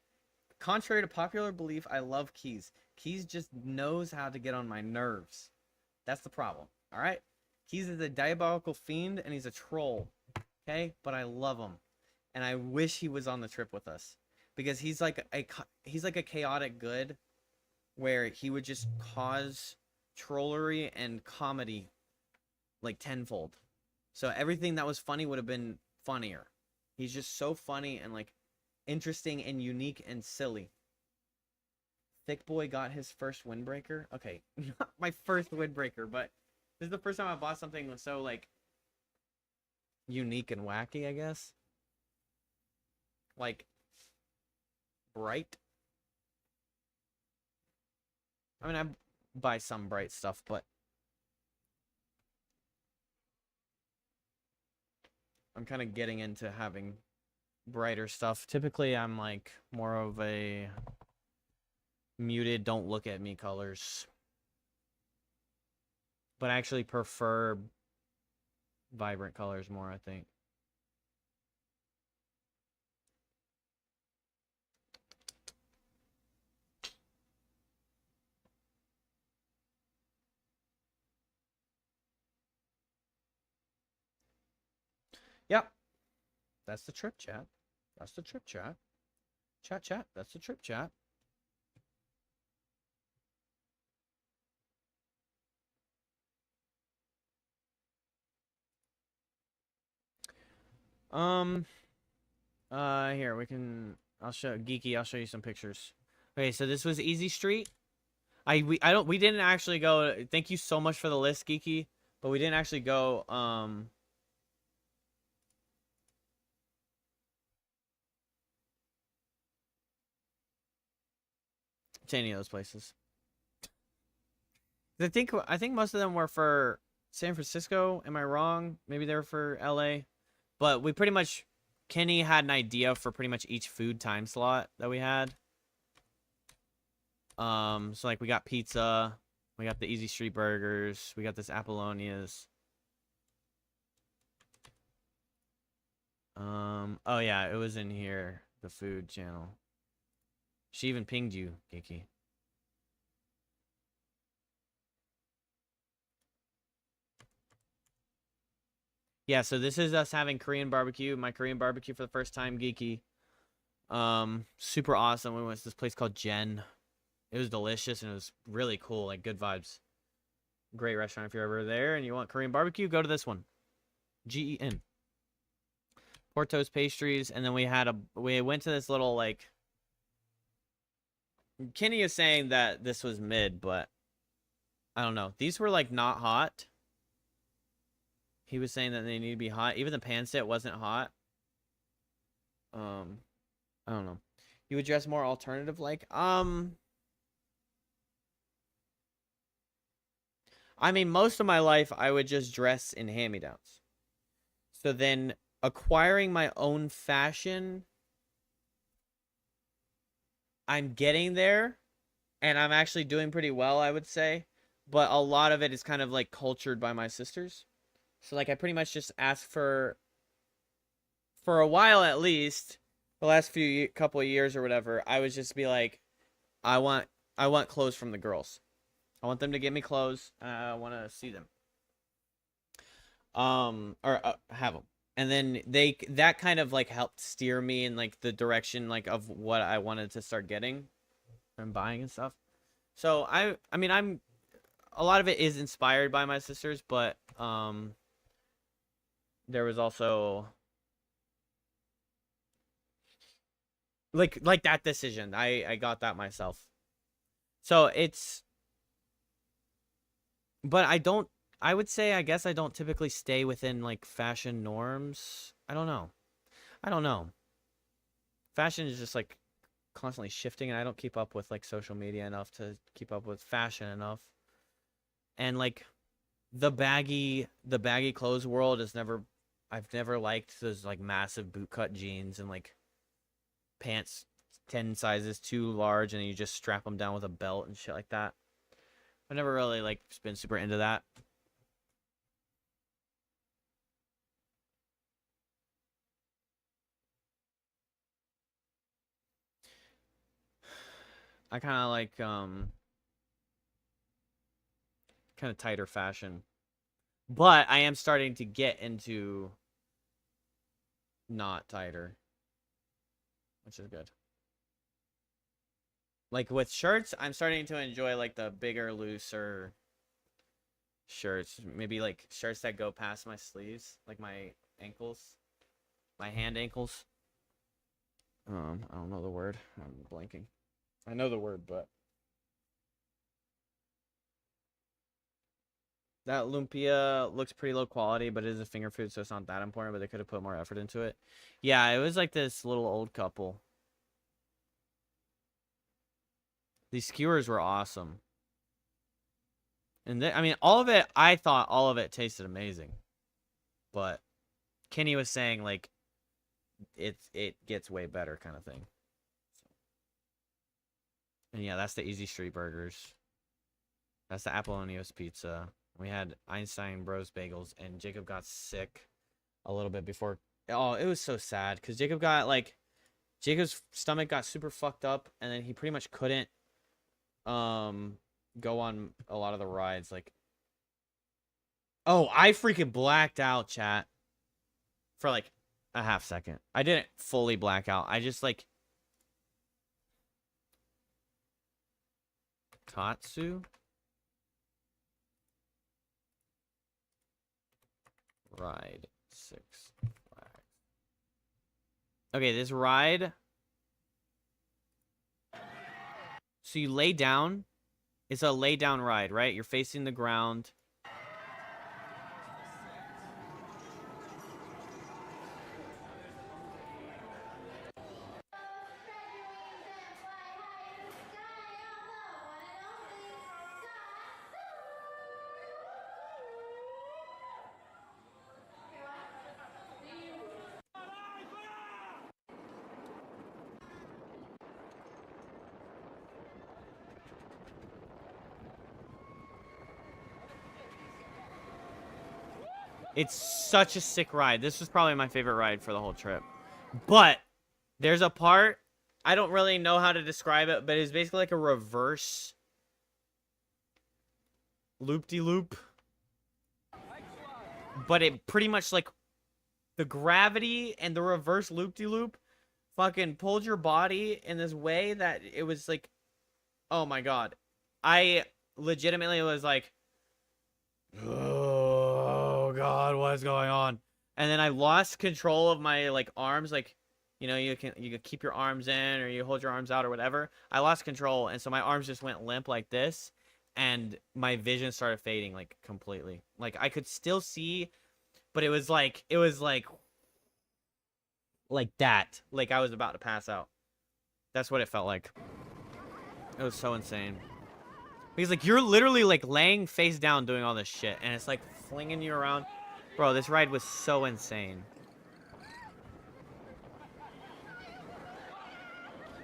contrary to popular belief, I love Keys. Keys just knows how to get on my nerves. That's the problem. All right. Keys is a diabolical fiend and he's a troll. Okay, but I love him, and I wish he was on the trip with us because he's like a chaotic good, where he would just cause trollery and comedy like tenfold. So everything that was funny would have been funnier. He's just so funny and like interesting and unique and silly. Thick Boy got his first windbreaker. Okay, not my first windbreaker, but this is the first time I bought something so like unique and wacky, I guess. Like bright. I mean, I buy some bright stuff, but I'm kind of getting into having brighter stuff. Typically, I'm like more of a muted, don't look at me colors. But I actually prefer vibrant colors more, I think. Yep. That's the trip, chat. That's the trip, chat. Chat. That's the trip, chat. Here we can. I'll show Geeky. I'll show you some pictures. Okay, so this was Easy Street. We didn't actually go. Thank you so much for the list, Geeky. But we didn't actually go. To any of those places. I think most of them were for San Francisco. Am I wrong? Maybe they were for LA. But we pretty much, Kenny had an idea for pretty much each food time slot that we had. So like we got pizza, we got the Easy Street burgers, we got this Apollonia's. Oh yeah, it was in here, the food channel. She even pinged you, Geeky. Yeah, so this is us having Korean barbecue, my Korean barbecue for the first time, Geeky. Super awesome. We went to this place called Jen. It was delicious and it was really cool, like good vibes. Great restaurant if you're ever there and you want Korean barbecue, go to this one. GEN. Porto's pastries, and then we went to this little like Kenny is saying that this was mid, but I don't know. These were like not hot. He was saying that they need to be hot. Even the pan sit wasn't hot. I don't know. You would dress more alternative like? I mean, most of my life I would just dress in hand-me-downs. So then acquiring my own fashion, I'm getting there, and I'm actually doing pretty well, I would say. But a lot of it is kind of like cultured by my sisters. So like I pretty much just ask for a while at least, the last couple of years or whatever, I would just be like, I want clothes from the girls. I want them to get me clothes. I want to see them. Or have them. And then that kind of like helped steer me in like the direction like of what I wanted to start getting and buying and stuff. So I mean a lot of it is inspired by my sisters, but there was also like that decision. I got that myself. So it's, but I would say, I guess I don't typically stay within like fashion norms. I don't know. Fashion is just like constantly shifting, and I don't keep up with like social media enough to keep up with fashion enough. And like the baggy clothes world I've never liked those like massive bootcut jeans and like pants 10 sizes too large and you just strap them down with a belt and shit like that. I've never really like been super into that. I kind of like kind of tighter fashion. But I am starting to get into not tighter, which is good. Like with shirts, I'm starting to enjoy like the bigger, looser shirts. Maybe like shirts that go past my sleeves, like my ankles, my hand ankles. I don't know the word. I'm blanking. I know the word, but that lumpia looks pretty low quality, but it is a finger food, so it's not that important, but they could have put more effort into it. Yeah, it was like this little old couple. These skewers were awesome. And I mean, all of it, I thought all of it tasted amazing. But Kenny was saying, like, it gets way better kind of thing. And yeah, that's the Easy Street Burgers. That's the Apollonios pizza. We had Einstein Bros bagels, and Jacob got sick a little bit before. Oh, it was so sad because Jacob got like, Jacob's stomach got super fucked up, and then he pretty much couldn't go on a lot of the rides. Like, oh, I freaking blacked out, chat, for like a half second. I didn't fully black out. I just like Tatsu. Ride 6 Flags. Okay, this ride. So you lay down. It's a lay down ride, right? You're facing the ground. It's such a sick ride. This was probably my favorite ride for the whole trip. But there's a part, I don't really know how to describe it, but it's basically like a reverse loop-de-loop. But it pretty much like the gravity and the reverse loop-de-loop fucking pulled your body in this way that it was like, oh my god. I legitimately was like, oh god, what is going on? And then I lost control of my like arms, like, you know, you can keep your arms in or you hold your arms out or whatever. I lost control, and so my arms just went limp like this, and my vision started fading like completely. Like I could still see, but it was like that. Like I was about to pass out. That's what it felt like. It was so insane. Because like you're literally like laying face down doing all this shit, and it's like flinging you around. Bro, this ride was so insane.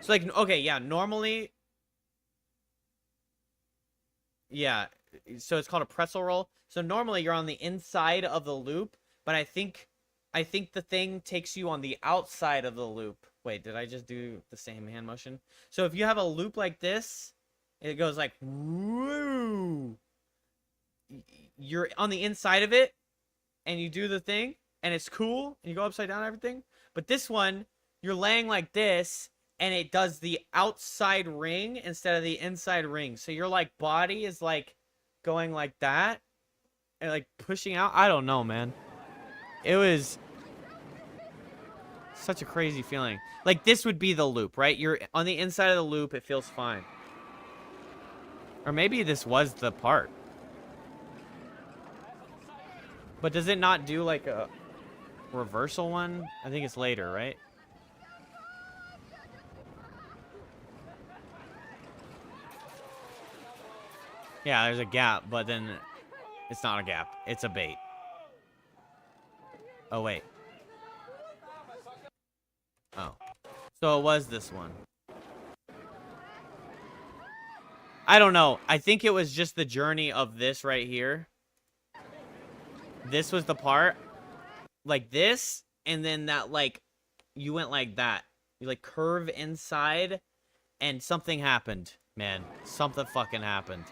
So like, okay, yeah, normally, yeah, so it's called a pretzel roll. So normally you're on the inside of the loop, but I think the thing takes you on the outside of the loop. Wait, did I just do the same hand motion? So if you have a loop like this, it goes like, woo. You're on the inside of it, and you do the thing, and it's cool, and you go upside down and everything. But this one, you're laying like this, and it does the outside ring instead of the inside ring. So your like body is like going like that, and like pushing out. I don't know, man. It was such a crazy feeling. Like this would be the loop, right? You're on the inside of the loop. It feels fine. Or maybe this was the part. But does it not do like a reversal one? I think it's later, right? Yeah, there's a gap, but then it's not a gap. It's a bait. Oh, wait. Oh. So it was this one. I don't know. I think it was just the journey of this right here. This was the part. Like this. And then that, like, you went like that. You, like, curve inside. And something happened. Man, something fucking happened.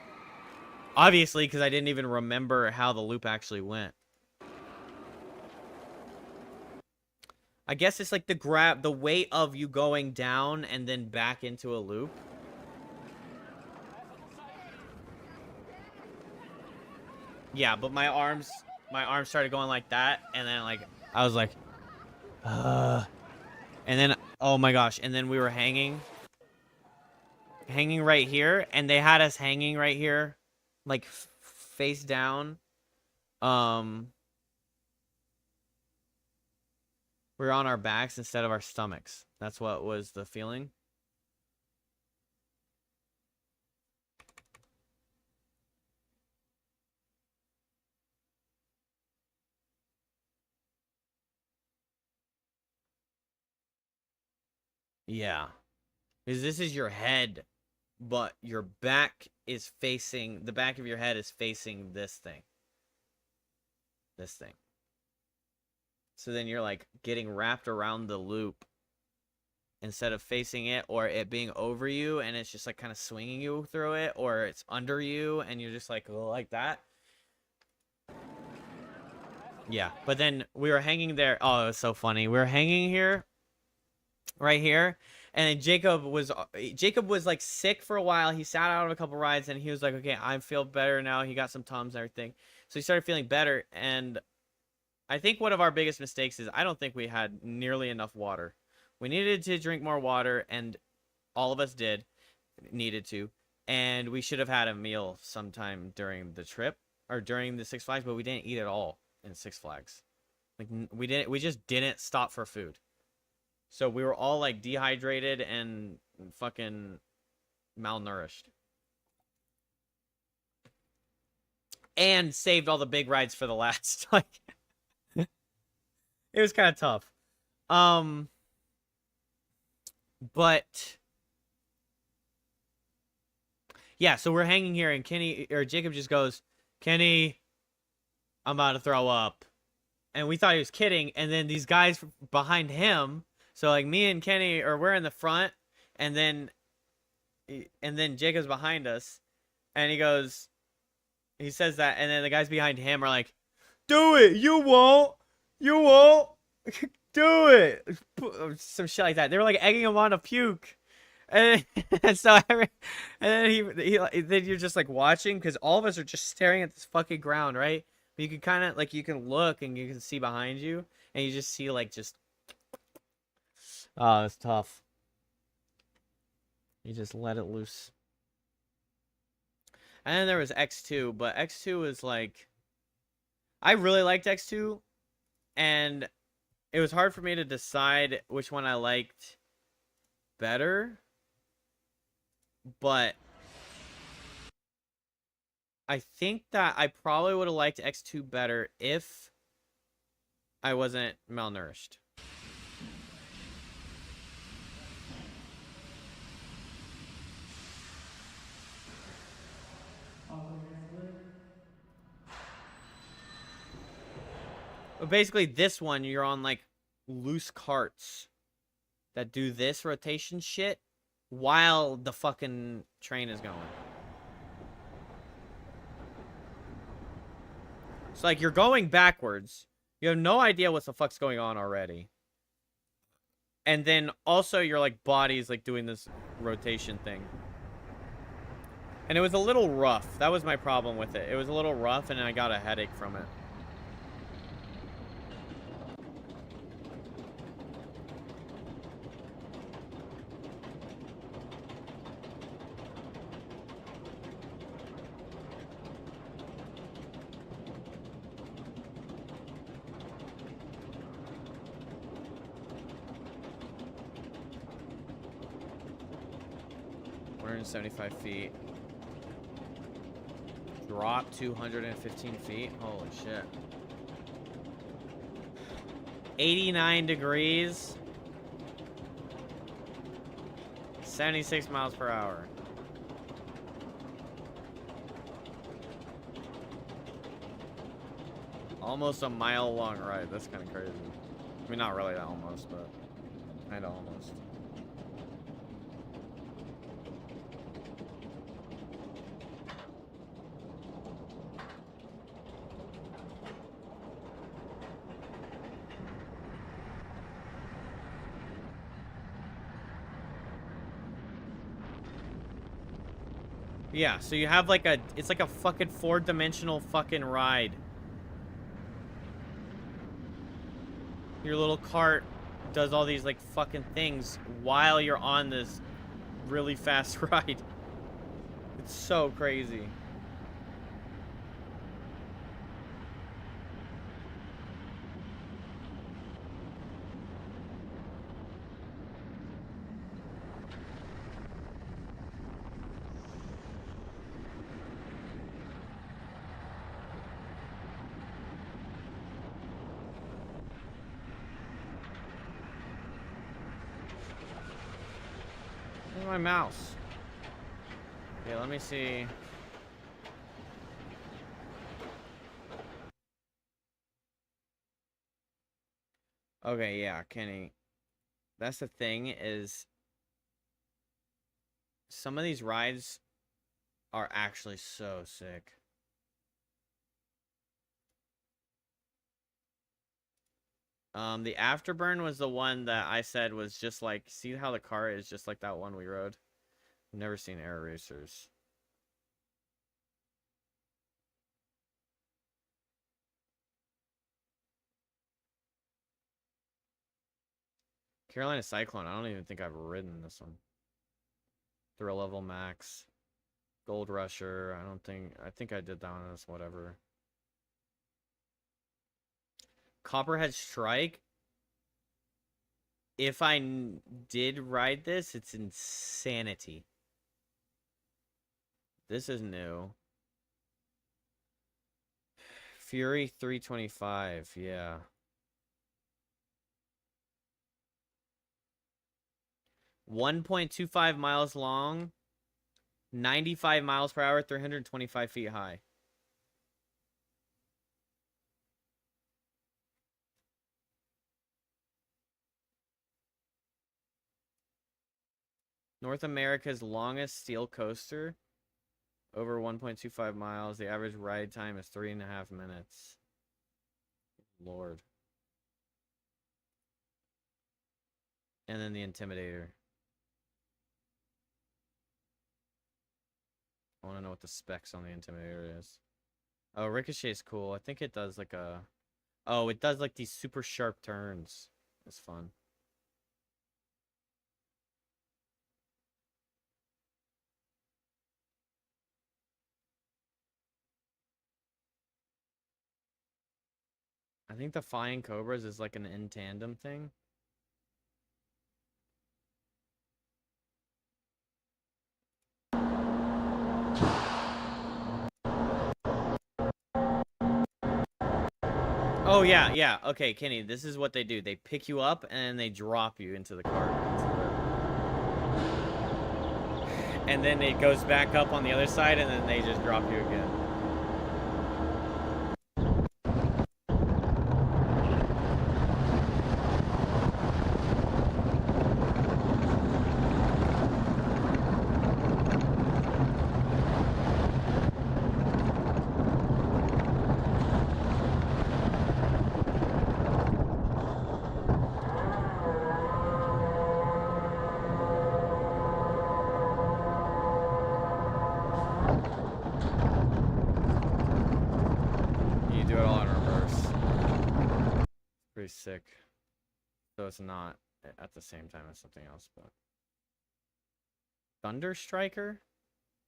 Obviously, because I didn't even remember how the loop actually went. I guess it's like the weight of you going down and then back into a loop. Yeah, but my arms started going like that, and then like I was like, and then oh my gosh, and then we were hanging right here, and they had us hanging right here, like face down. We were on our backs instead of our stomachs. That's what was the feeling. Yeah. Because this is your head, but your back is facing, the back of your head is facing this thing. This thing. So then you're like getting wrapped around the loop instead of facing it, or it being over you and it's just like kind of swinging you through it, or it's under you and you're just like that. Yeah, but then we were hanging there. Oh, it was so funny. We were hanging here, right here, and then Jacob was like sick for a while. He sat out of a couple rides and he was like, okay, I feel better now. He got some Tums and everything. So he started feeling better, and I think one of our biggest mistakes is I don't think we had nearly enough water. We needed to drink more water, and all of us needed to. And we should have had a meal sometime during the trip or during the Six Flags, but we didn't eat at all in Six Flags. Like we just didn't stop for food. So we were all like dehydrated and fucking malnourished. And saved all the big rides for the last. Like, it was kind of tough. But yeah, so we're hanging here and Jacob just goes, Kenny, I'm about to throw up. And we thought he was kidding. And then these guys behind him, so like me and Kenny, we're in the front, and then Jacob's behind us, and he says that, and then the guys behind him are like, do it, you won't, do it, some shit like that. They were like egging him on to puke, and so and then then you're just like watching, because all of us are just staring at this fucking ground, right? But you can kind of like, you can look and you can see behind you, and you just see like oh, it's tough. You just let it loose. And then there was X2, but X2 was like, I really liked X2, and it was hard for me to decide which one I liked better, but I think that I probably would have liked X2 better if I wasn't malnourished. But basically, this one, you're on, like, loose carts that do this rotation shit while the fucking train is going. So, like, you're going backwards. You have no idea what the fuck's going on already. And then, also, your, like, body's, like, doing this rotation thing. And it was a little rough. That was my problem with it. It was a little rough, and I got a headache from it. Hundred 75 feet. Drop 215 feet. Holy shit. 89 degrees. 76 miles per hour. Almost a mile long ride. That's kind of crazy. I mean, not really that almost, but kind of almost. Yeah, so you have like a, it's like a fucking 4-dimensional fucking ride. Your little cart does all these like fucking things while you're on this really fast ride. It's so crazy. Where's my mouse? Okay, let me see. Okay, yeah, Kenny. That's the thing is some of these rides are actually so sick. The Afterburn was the one that I said was just like, see how the car is just like that one we rode? I've never seen Air Racers. Carolina Cyclone, I don't even think I've ridden this one. Thrill Level Max. Gold Rusher, I think I did that one as whatever. Copperhead Strike. If I did ride this, it's insanity. This is new. Fury 325, yeah. 1.25 miles long, 95 miles per hour, 325 feet high. North America's longest steel coaster, over 1.25 miles. The average ride time is 3.5 minutes. Lord. And then the Intimidator. I want to know what the specs on the Intimidator is. Oh, Ricochet's cool. I think it does like a... Oh, it does like these super sharp turns. It's fun. I think the Flying Cobras is like an in tandem thing. Oh, yeah, yeah. Okay, Kenny, this is what they do. They pick you up and they drop you into the cart. And then it goes back up on the other side and then they just drop you again. You do it all in reverse. Pretty sick. So it's not at the same time as something else, but... Thunder Striker?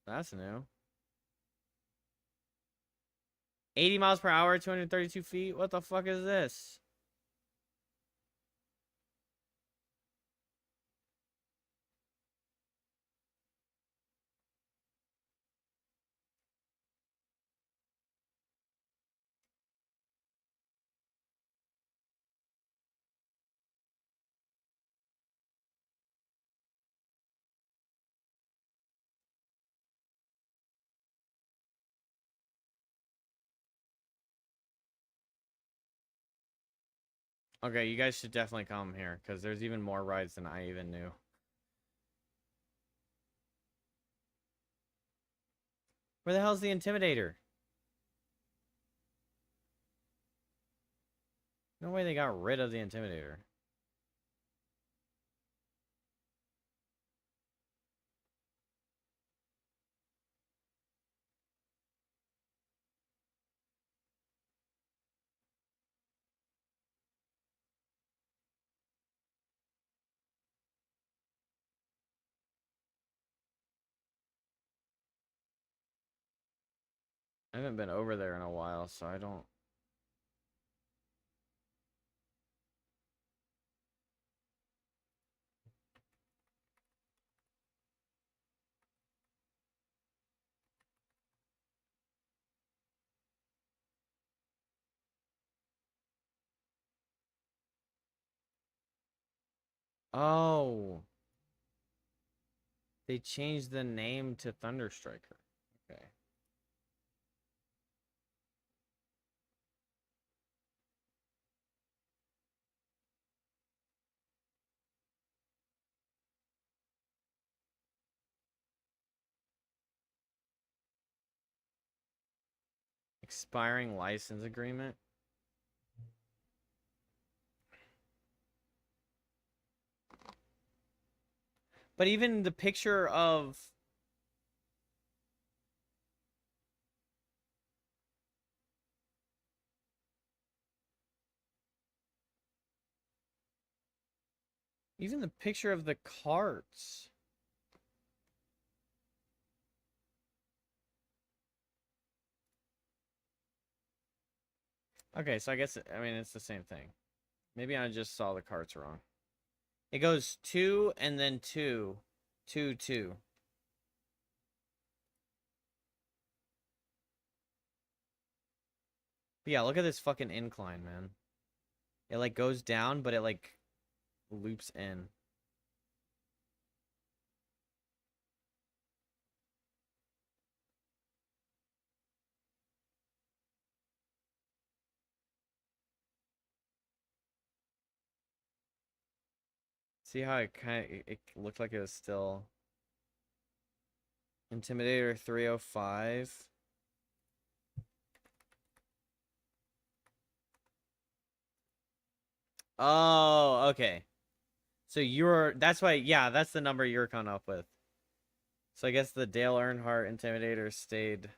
That's new. 80 miles per hour, 232 feet? What the fuck is this? Okay, you guys should definitely come here, because there's even more rides than I even knew. Where the hell's the Intimidator? No way they got rid of the Intimidator. haven't been over there in a while, so I don't. Oh. They changed the name to Thunderstriker. Okay. Expiring license agreement. But even the picture of the carts. Okay, so I guess, I mean, it's the same thing. Maybe I just saw the carts wrong. It goes 2 and then 2. 2, 2. But yeah, look at this fucking incline, man. It like goes down, but it like loops in. See how it looked like it was still Intimidator 305. Oh, okay. So that's why, yeah, that's the number you're coming up with. So I guess the Dale Earnhardt Intimidator stayed.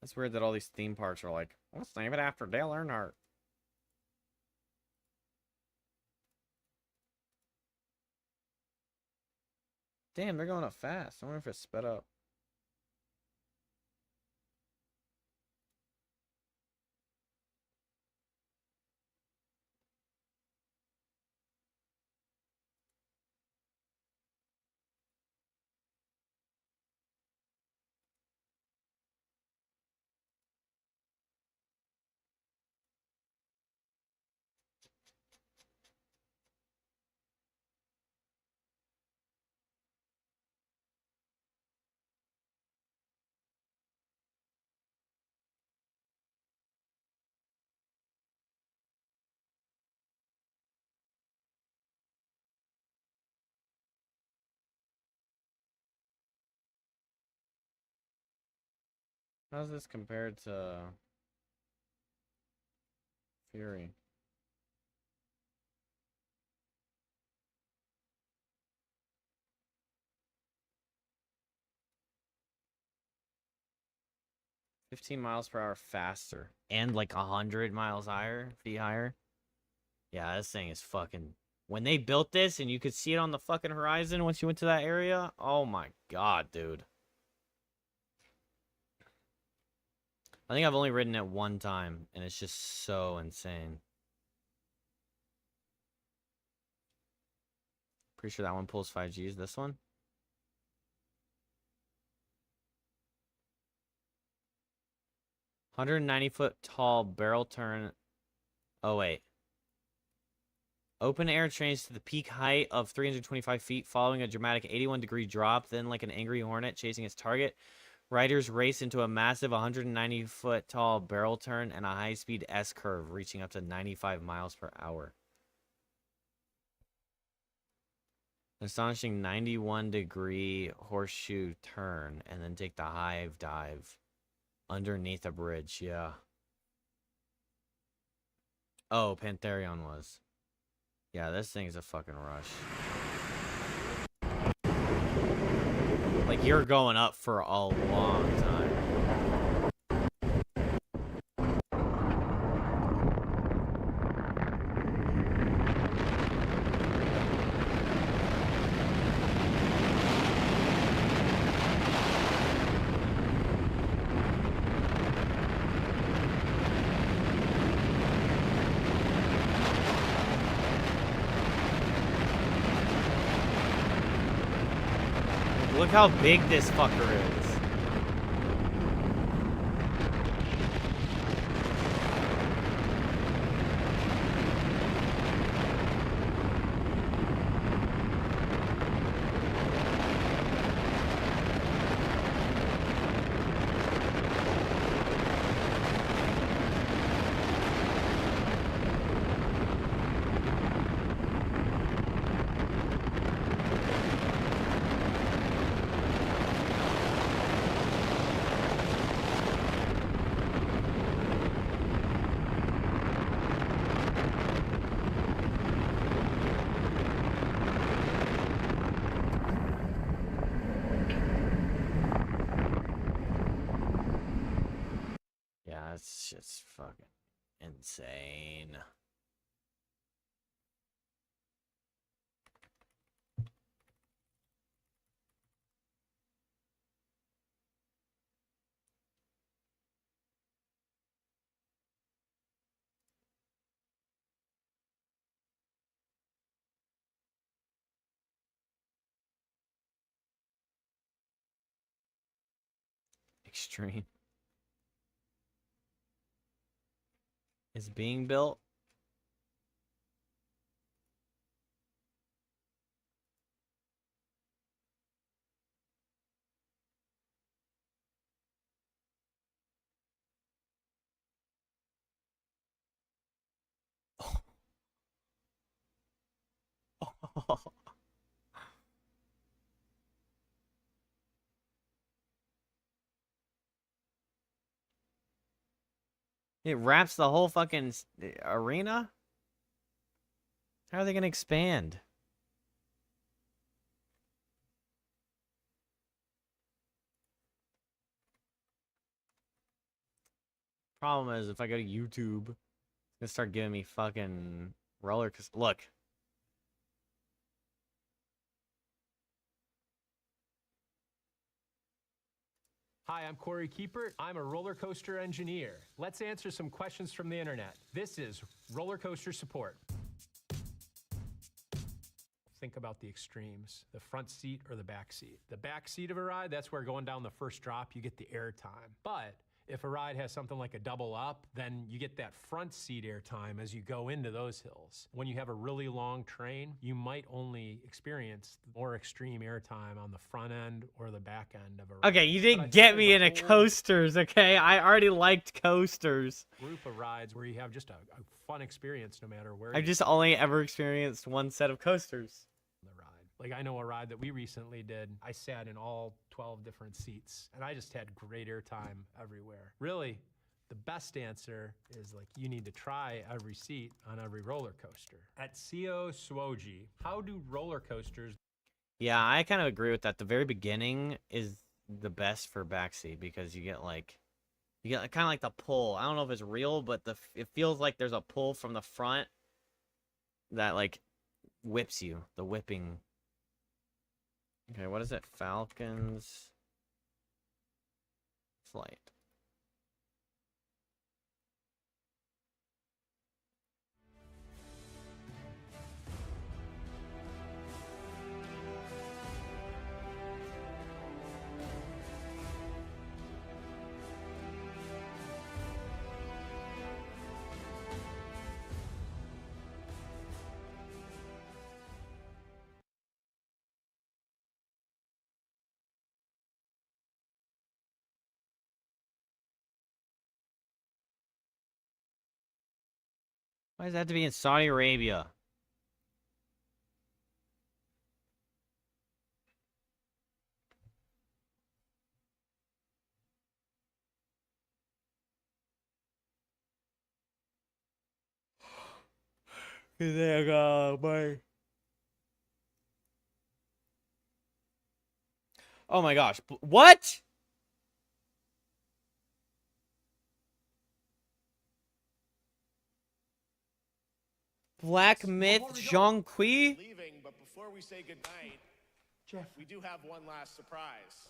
That's weird that all these theme parks are like, let's name it after Dale Earnhardt. Damn, they're going up fast. I wonder if it's sped up. How's this compared to Fury? $15 miles per hour faster and like 100 miles feet higher. Yeah, this thing is fucking. When they built this and you could see it on the fucking horizon once you went to that area, oh my god, dude. I think I've only ridden it one time, and it's just so insane. Pretty sure that one pulls 5Gs. This one? $190-foot tall barrel turn. Oh, wait. Open air trains to the peak height of 325 feet, following a dramatic 81-degree drop, then like an angry hornet chasing its target. Riders race into a massive 190-foot tall barrel turn and a high-speed S-curve, reaching up to 95 miles per hour. An astonishing 91-degree horseshoe turn, and then take the high dive underneath a bridge, yeah. Oh, Pantherion was. Yeah, this thing is a fucking rush. Like, you're going up for a long time. Look how big this fucker is. Yeah, it's just fucking insane. Extreme. Is being built. It wraps the whole fucking arena? How are they gonna expand? Problem is, if I go to YouTube, it's gonna start giving me fucking roller coaster. Look. Hi, I'm Corey Keepert. I'm a roller coaster engineer. Let's answer some questions from the internet. This is roller coaster support. Think about the extremes, the front seat or the back seat. The back seat of a ride, that's where going down the first drop, you get the air time. But if a ride has something like a double up, then you get that front seat air time as you go into those hills. When you have a really long train, you might only experience more extreme air time on the front end or the back end of a ride. Okay, you But I didn't think get me there's a into whole coasters, okay? I already liked coasters. group of rides where you have just a fun experience no matter where I've you just only ever experienced one set of coasters. the ride. Like I know a ride that we recently did, I sat in all 12 different seats and I just had great airtime everywhere. Really, the best answer is like you need to try every seat on every roller coaster. At CO Swoji, how do roller coasters Yeah, I kind of agree with that. The very beginning is the best for backseat because you get kind of like the pull. I don't know if it's real, but it feels like there's a pull from the front that like whips you. The whipping. Okay, what is it? Falcons Flight. Why does that have to be in Saudi Arabia? Oh my gosh. What? Black Myth Jean Kui? Leaving, but before we say goodnight, Jeff, we do have one last surprise.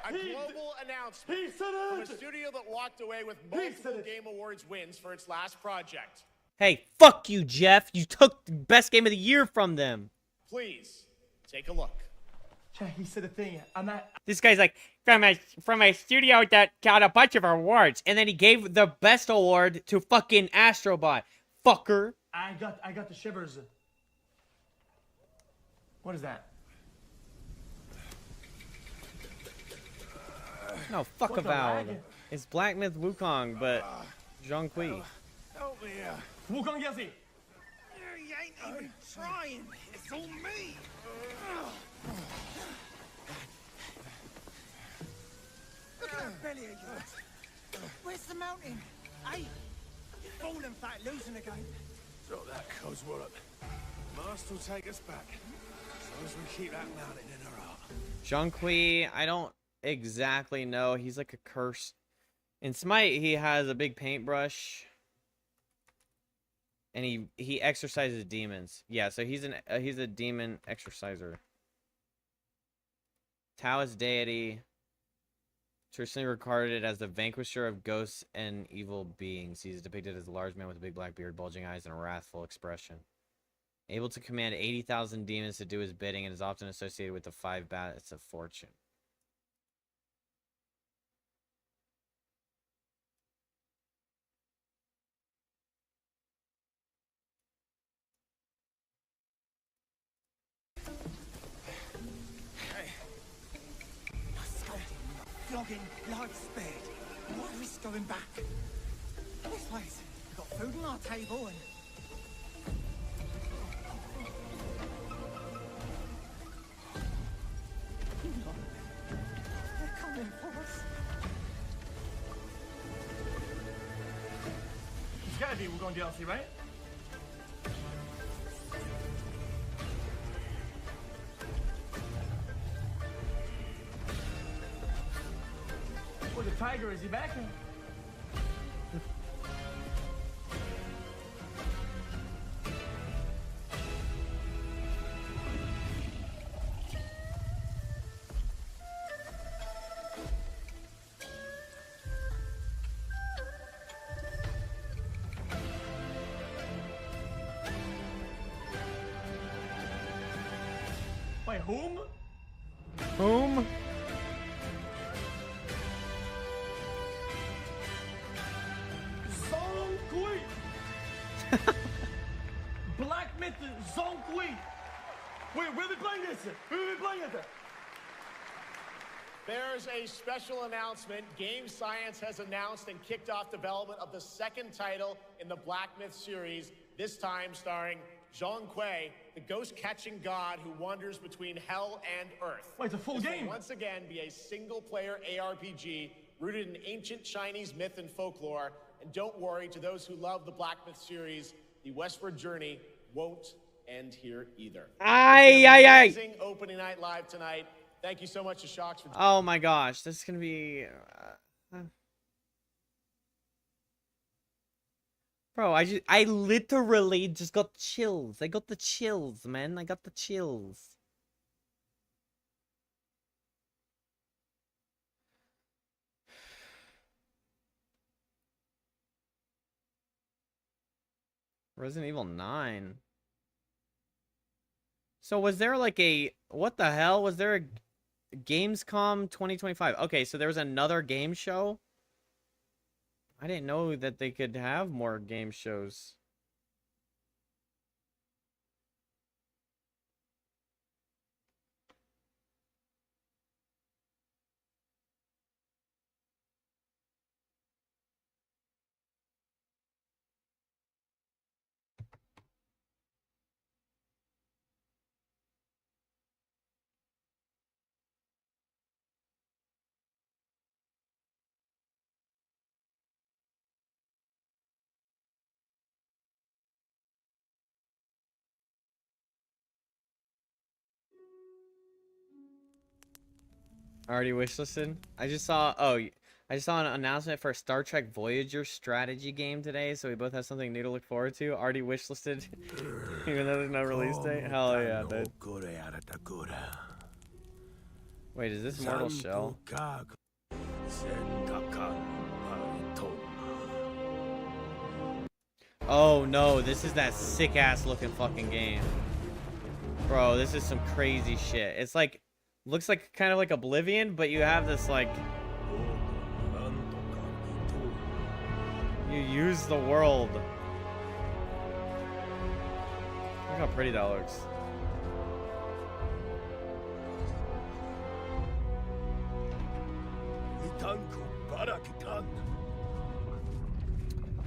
A global announcement from a studio that walked away with multiple Game Awards wins for its last project. Hey, fuck you, Jeff. You took the best game of the year from them. Please, take a look. He said a thing, and that. This guy's like, from a studio that got a bunch of awards, and then he gave the best award to fucking Astrobot. Fucker. I got the shivers. What is that? No, fuck What a the Valve. lag? It's Black Myth Wukong, but Zhong Kui. Help me here. Wukong Yezi. You ain't even trying. It's all me. Look at that belly of yours. Where's the mountain? Hey, falling fat, losing again. Drop that Cosworth. Must will take us back. As long as we keep that mountain in our heart. Zhong Kui, I don't exactly know. He's like a curse. In Smite, he has a big paintbrush. And he exorcises demons. Yeah, so he's a demon exorciser. Taoist deity, traditionally regarded as the vanquisher of ghosts and evil beings. He's depicted as a large man with a big black beard, bulging eyes, and a wrathful expression. Able to command 80,000 demons to do his bidding, and is often associated with the 5 bats of fortune. Flogging, life spared. Why are we going back? This place. We've got food on our table and... They're coming for us. It's gotta be Wukong DLC, right? Oh, the tiger, is he back? Wait, whom? Whom? Zhong Kui! Black Myth Zhong Kui! Wait, where are we playing this? Where are we playing it? There's a special announcement. Game Science has announced and kicked off development of the second title in the Black Myth series, this time starring Zhong Kui, the ghost-catching god who wanders between hell and earth. Wait, it's a full This game. will once again be a single-player ARPG rooted in ancient Chinese myth and folklore. And don't worry, to those who love the Black Myth series, the westward journey won't end here either. Ay, ay, ay. Amazing opening night live tonight. Thank you so much to Shocks for Oh my gosh, this is gonna be. Bro, I literally just got chills. I got the chills, man. I got the chills. Resident Evil 9. So was there like a, what the hell? Was there a Gamescom 2025? Okay, so there was another game show? I didn't know that they could have more game shows. Already wishlisted? I just saw an announcement for a Star Trek Voyager strategy game today, so we both have something new to look forward to. Already wishlisted, even though there's no release date. Hell yeah, dude. Wait, is this Mortal Shell? Oh no, this is that sick ass looking fucking game. Bro, this is some crazy shit. It's like Looks like kind of like Oblivion, but you have this like you use the world. Look how pretty that looks.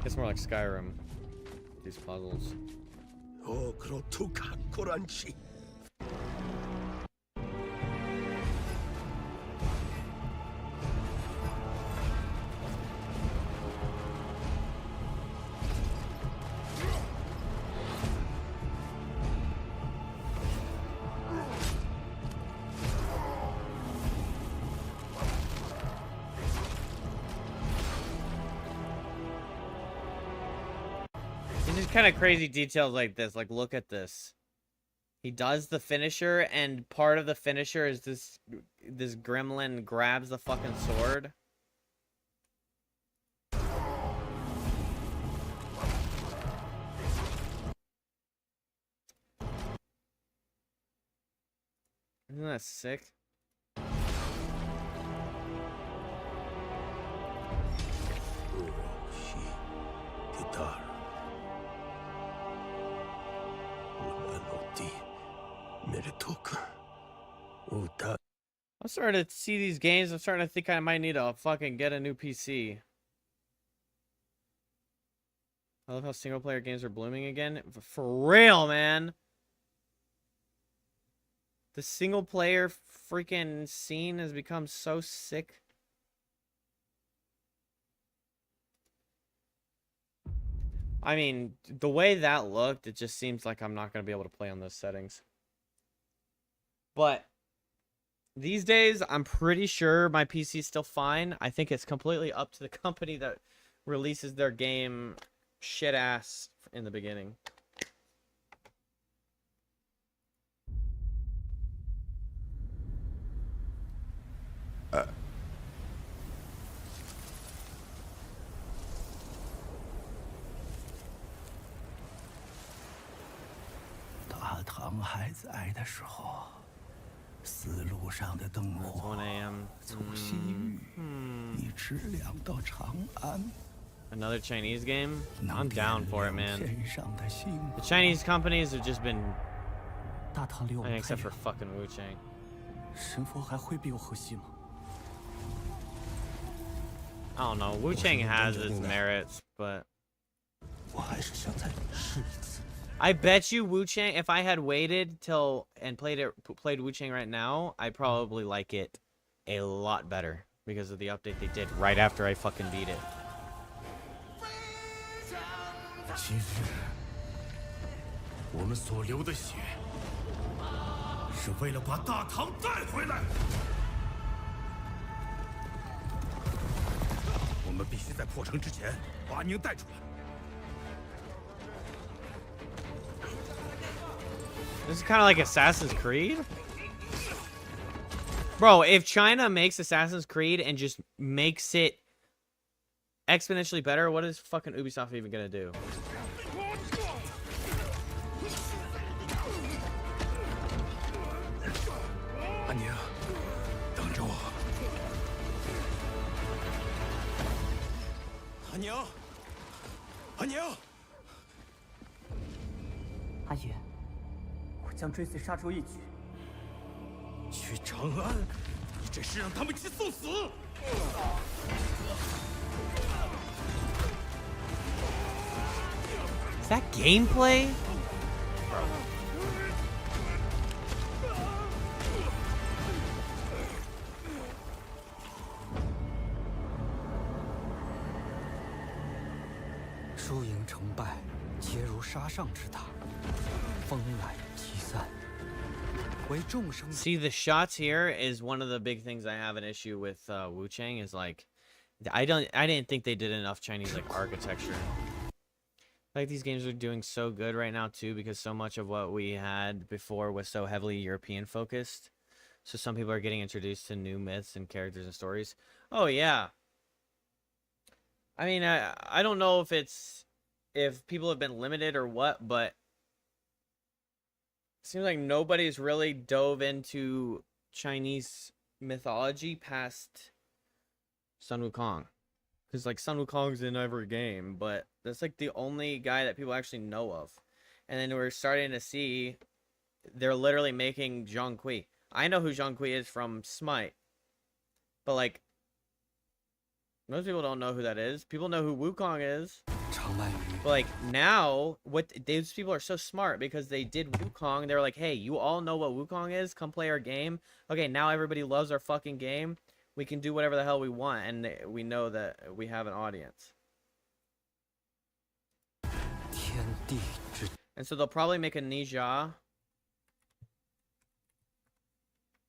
It's more like Skyrim. These puzzles. It's just kind of crazy details like this. Like, look at this. He does the finisher, and part of the finisher is this gremlin grabs the fucking sword. Isn't that sick? I'm starting to see these games. I'm starting to think I might need to fucking get a new PC. I love how single player games are blooming again. For real, man. The single player freaking scene has become so sick. I mean, the way that looked, it just seems like I'm not going to be able to play on those settings. But these days, I'm pretty sure my PC is still fine. I think it's completely up to the company that releases their game shit ass in the beginning. It's 1 a.m. Another Chinese game? I'm down for it, man. The Chinese companies have just been... I mean, except for fucking Wu Chang. I don't know. Wu Chang has its merits, but... I bet you Wu Chang, if I had waited till and played Wu Chang right now, I probably like it a lot better because of the update they did right after I fucking beat it. This is kind of like Assassin's Creed. Bro, if China makes Assassin's Creed and just makes it exponentially better, what is fucking Ubisoft even gonna do? Is that gameplay? See, the shots here is one of the big things I have an issue with Wu Chang is like I didn't think they did enough Chinese like architecture. Like these games are doing so good right now too because so much of what we had before was so heavily European focused. So some people are getting introduced to new myths and characters and stories. Oh yeah. I mean, I don't know if people have been limited or what, but it seems like nobody's really dove into Chinese mythology past Sun Wukong. Because, like, Sun Wukong's in every game, but that's, like, the only guy that people actually know of. And then we're starting to see they're literally making Zhong Kui. I know who Zhong Kui is from Smite. But, like, most people don't know who that is. People know who Wukong is. But, like, now, these people are so smart because they did Wukong. They were like, hey, you all know what Wukong is? Come play our game. Okay, now everybody loves our fucking game. We can do whatever the hell we want, and we know that we have an audience. And so they'll probably make a Nija.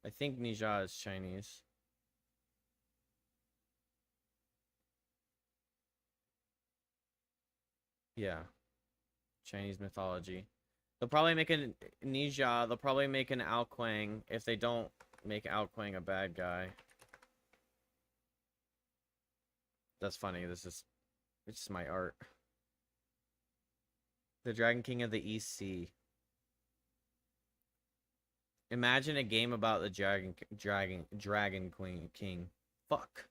I think Nija is Chinese. Yeah. Chinese mythology. They'll probably make a Nija. They'll probably make an Ao Kuang if they don't make Ao Kuang a bad guy. That's funny. It's just my art. The Dragon King of the East Sea. Imagine a game about the Dragon Queen King. Fuck.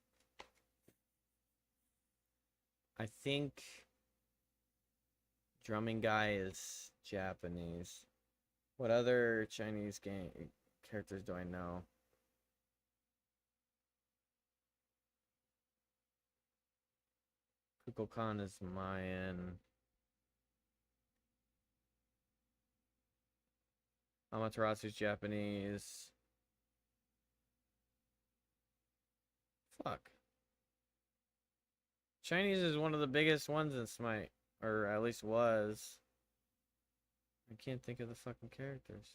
I think drumming guy is Japanese. What other Chinese game characters do I know? Kukulkan is Mayan. Amaterasu's Japanese. Fuck. Chinese is one of the biggest ones in Smite. Or at least was. I can't think of the fucking characters.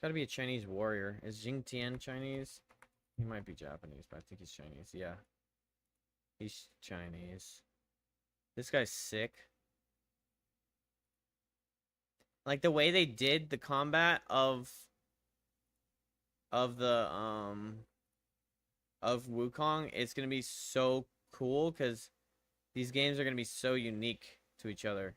Gotta be a Chinese warrior. Is Jing Tian Chinese? He might be Japanese, but I think he's Chinese. Yeah. He's Chinese. This guy's sick. Like the way they did the combat of Wukong, it's gonna be so cool because these games are gonna be so unique to each other.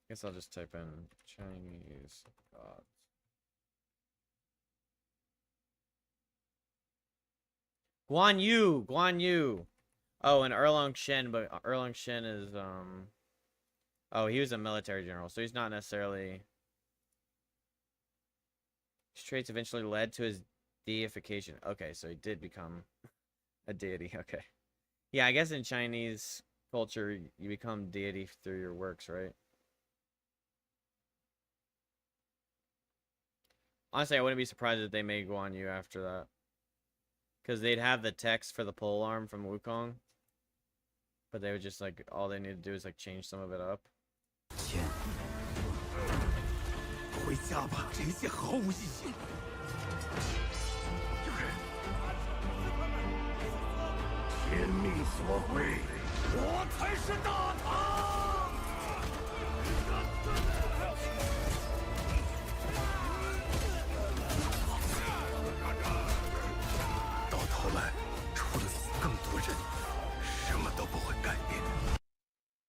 Guess I'll just type in Chinese gods. Guan Yu. Oh, and Erlang Shen, but Erlang Shen is oh, he was a military general, so he's not necessarily. His traits eventually led to his deification. Okay, so he did become a deity. Okay. Yeah, I guess in Chinese culture you become deity through your works, right? Honestly, I wouldn't be surprised if they made Guan Yu after that. Because they'd have the text for the pole arm from Wukong. But they would just, like, all they need to do is, like, change some of it up.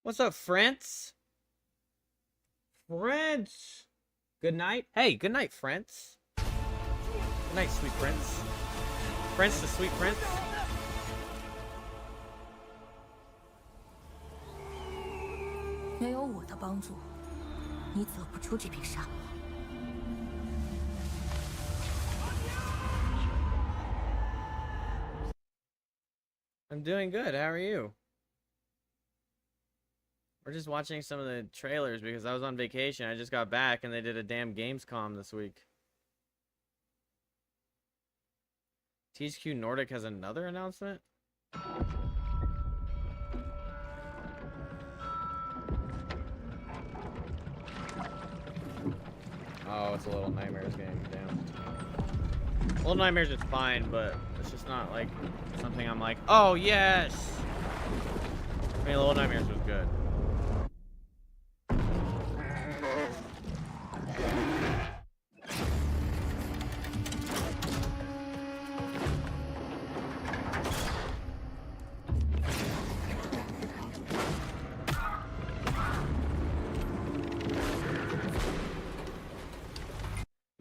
What's up, friends? Friends! Good night. Hey, good night, friends. Good night, sweet prince. Prince the sweet prince. I'm doing good. How are you? We're just watching some of the trailers because I was on vacation. I just got back and they did a damn Gamescom this week. THQ Nordic has another announcement? Oh, it's a Little Nightmares game. Damn. Little Nightmares is fine, but it's just not like something I'm like, oh yes! I mean, Little Nightmares was good.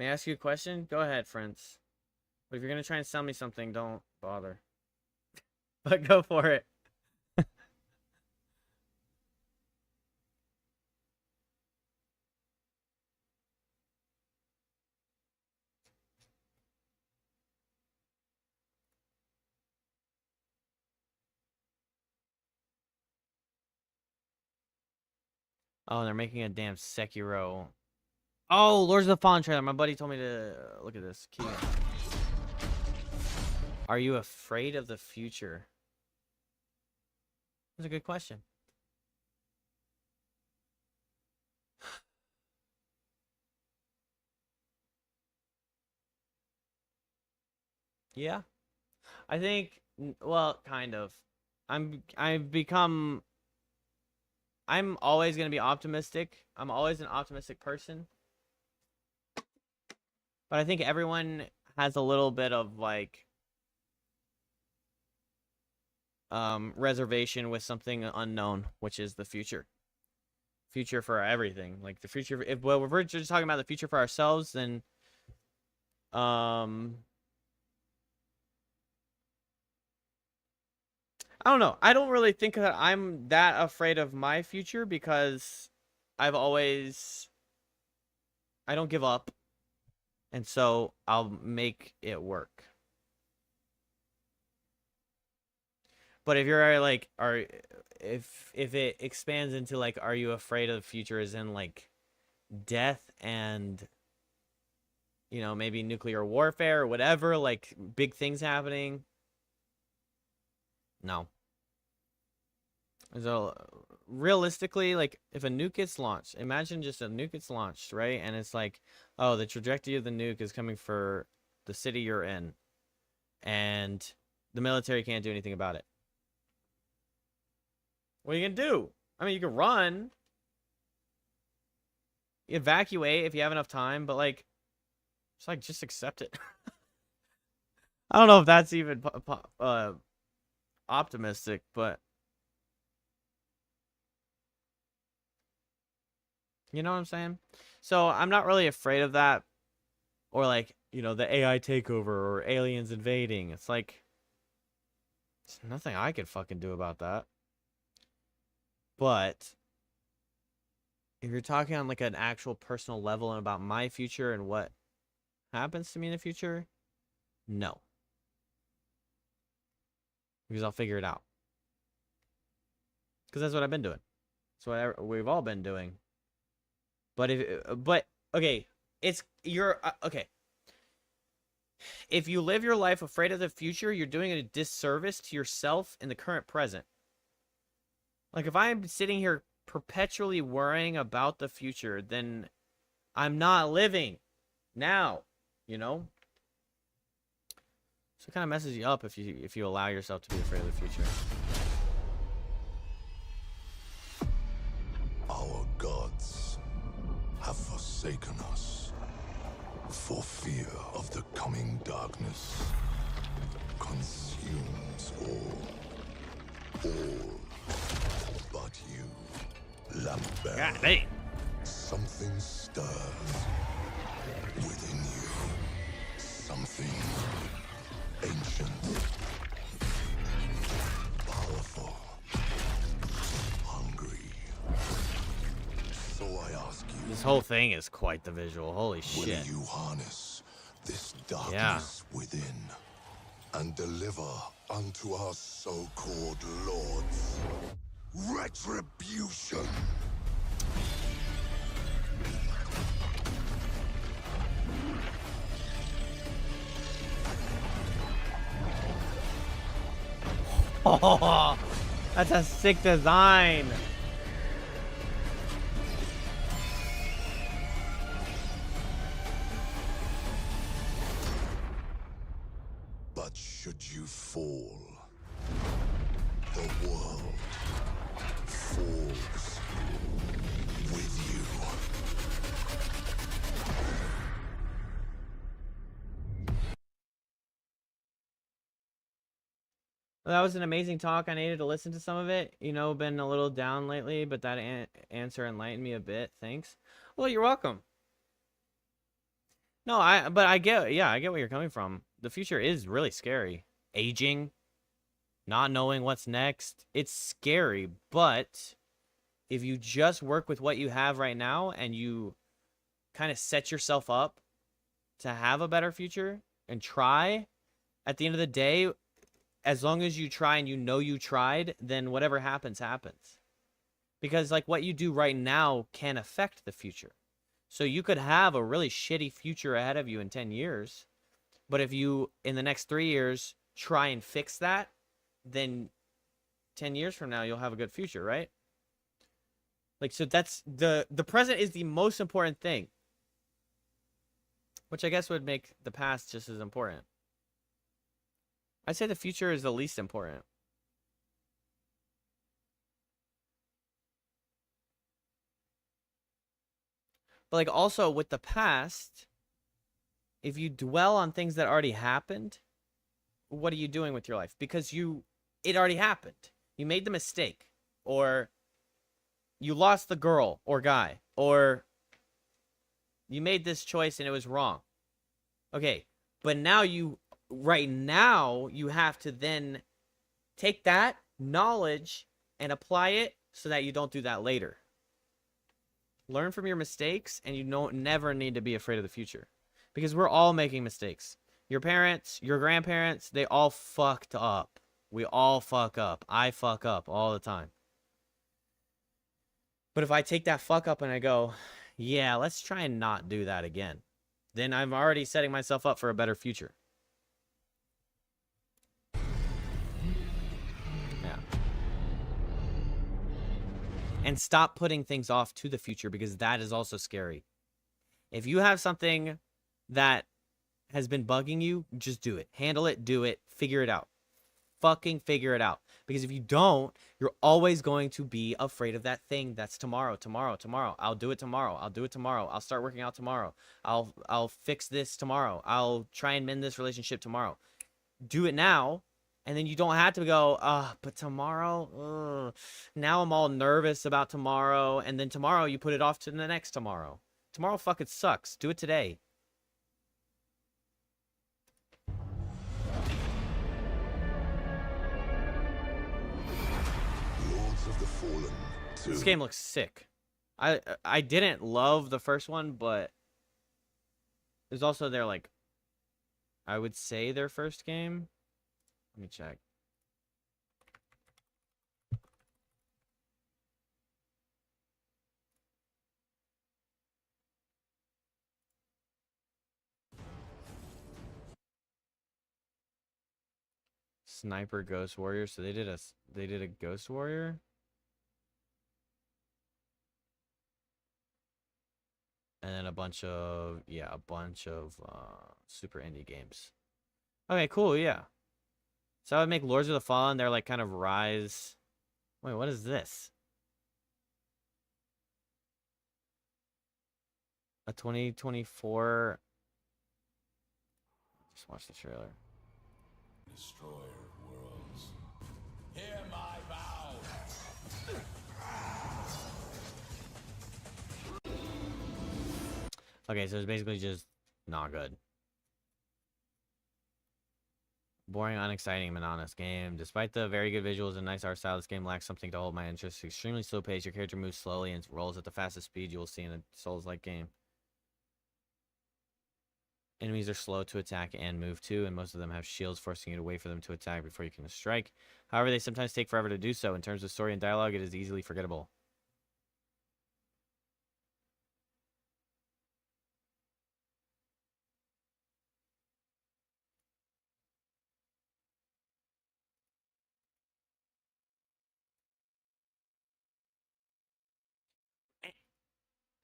May I ask you a question? Go ahead, friends. But if you're gonna try and sell me something, don't bother. But go for it. Oh, they're making a damn Sekiro. Oh, Lords of the Fallen trailer. My buddy told me to look at this. Key. Are you afraid of the future? That's a good question. Yeah. I think, well, kind of. I'm always going to be optimistic. I'm always an optimistic person. But I think everyone has a little bit of like reservation with something unknown, which is the future. Future for everything. Like the future, if we're just talking about the future for ourselves, then I don't know. I don't really think that I'm that afraid of my future because I don't give up. And so I'll make it work. But if you're like, if it expands into like, are you afraid of the future as in like death and, you know, maybe nuclear warfare or whatever, like big things happening? No. So realistically, like if a nuke gets launched, imagine just a nuke gets launched, right? And it's like, oh, the trajectory of the nuke is coming for the city you're in, and the military can't do anything about it. What are you gonna do? I mean, you can run, evacuate if you have enough time, but like, it's like just accept it. I don't know if that's even optimistic, but you know what I'm saying? So I'm not really afraid of that, or like, you know, the AI takeover or aliens invading. It's like, there's nothing I could fucking do about that. But if you're talking on like an actual personal level and about my future and what happens to me in the future, no. Because I'll figure it out. Because that's what I've been doing. That's what we've all been doing. But okay, okay. If you live your life afraid of the future, you're doing a disservice to yourself in the current present. Like if I'm sitting here perpetually worrying about the future, then I'm not living now, you know? So it kind of messes you up if you allow yourself to be afraid of the future. Our gods have forsaken us for fear of the coming darkness. Consumes all but you, Lambert. God dang. Something stirs within you. Something ancient, powerful, hungry. So I ask you, this whole thing is quite the visual. Holy shit. will you harness this darkness within and deliver unto our so-called lords retribution? Oh, that's a sick design. But should you fall, the world falls with you. Well, that was an amazing talk. I needed to listen to some of it. You know, been a little down lately, but that answer enlightened me a bit. Thanks. Well, you're welcome. No, but I get where you're coming from. The future is really scary. Aging, not knowing what's next. It's scary, but if you just work with what you have right now and you kind of set yourself up to have a better future and try, at the end of the day, as long as you try and you know you tried, then whatever happens, happens. Because like what you do right now can affect the future. So you could have a really shitty future ahead of you in 10 years. But if you, in the next 3 years, try and fix that, then 10 years from now, you'll have a good future, right? Like, so that's the present is the most important thing. Which I guess would make the past just as important. I'd say the future is the least important. But like also with the past, if you dwell on things that already happened, what are you doing with your life? Because it already happened. You made the mistake, or you lost the girl or guy, or you made this choice and it was wrong. Okay, but now right now you have to then take that knowledge and apply it so that you don't do that later. Learn from your mistakes, and you never need to be afraid of the future. Because we're all making mistakes. Your parents, your grandparents, they all fucked up. We all fuck up. I fuck up all the time. But if I take that fuck up and I go, yeah, let's try and not do that again, then I'm already setting myself up for a better future. Yeah. And stop putting things off to the future, because that is also scary. If you have something that has been bugging you, just do it. Handle it, do it, figure it out. Fucking figure it out. Because if you don't, you're always going to be afraid of that thing that's tomorrow. I'll do it tomorrow. I'll start working out tomorrow. I'll fix this tomorrow. I'll try and mend this relationship tomorrow. Do it now, and then you don't have to go, but tomorrow, now I'm all nervous about tomorrow, and then tomorrow you put it off to the next tomorrow. Tomorrow fucking sucks. Do it today. This game looks sick. I didn't love the first one, but it was also their, like, I would say their first game. Let me check. Sniper Ghost Warrior. So they did a Ghost Warrior. And then a bunch of super indie games. Okay, cool, yeah. So I would make Lords of the Fallen, they're like kind of Rise. Wait, what is this? A 2024. Just watch the trailer. Destroyer of worlds. Hear my vow. Okay, so it's basically just not good. Boring, unexciting, monotonous game. Despite the very good visuals and nice art style, this game lacks something to hold my interest. Extremely slow pace. Your character moves slowly and rolls at the fastest speed you will see in a Souls-like game. Enemies are slow to attack and move to, and most of them have shields, forcing you to wait for them to attack before you can strike. However, they sometimes take forever to do so. In terms of story and dialogue, it is easily forgettable.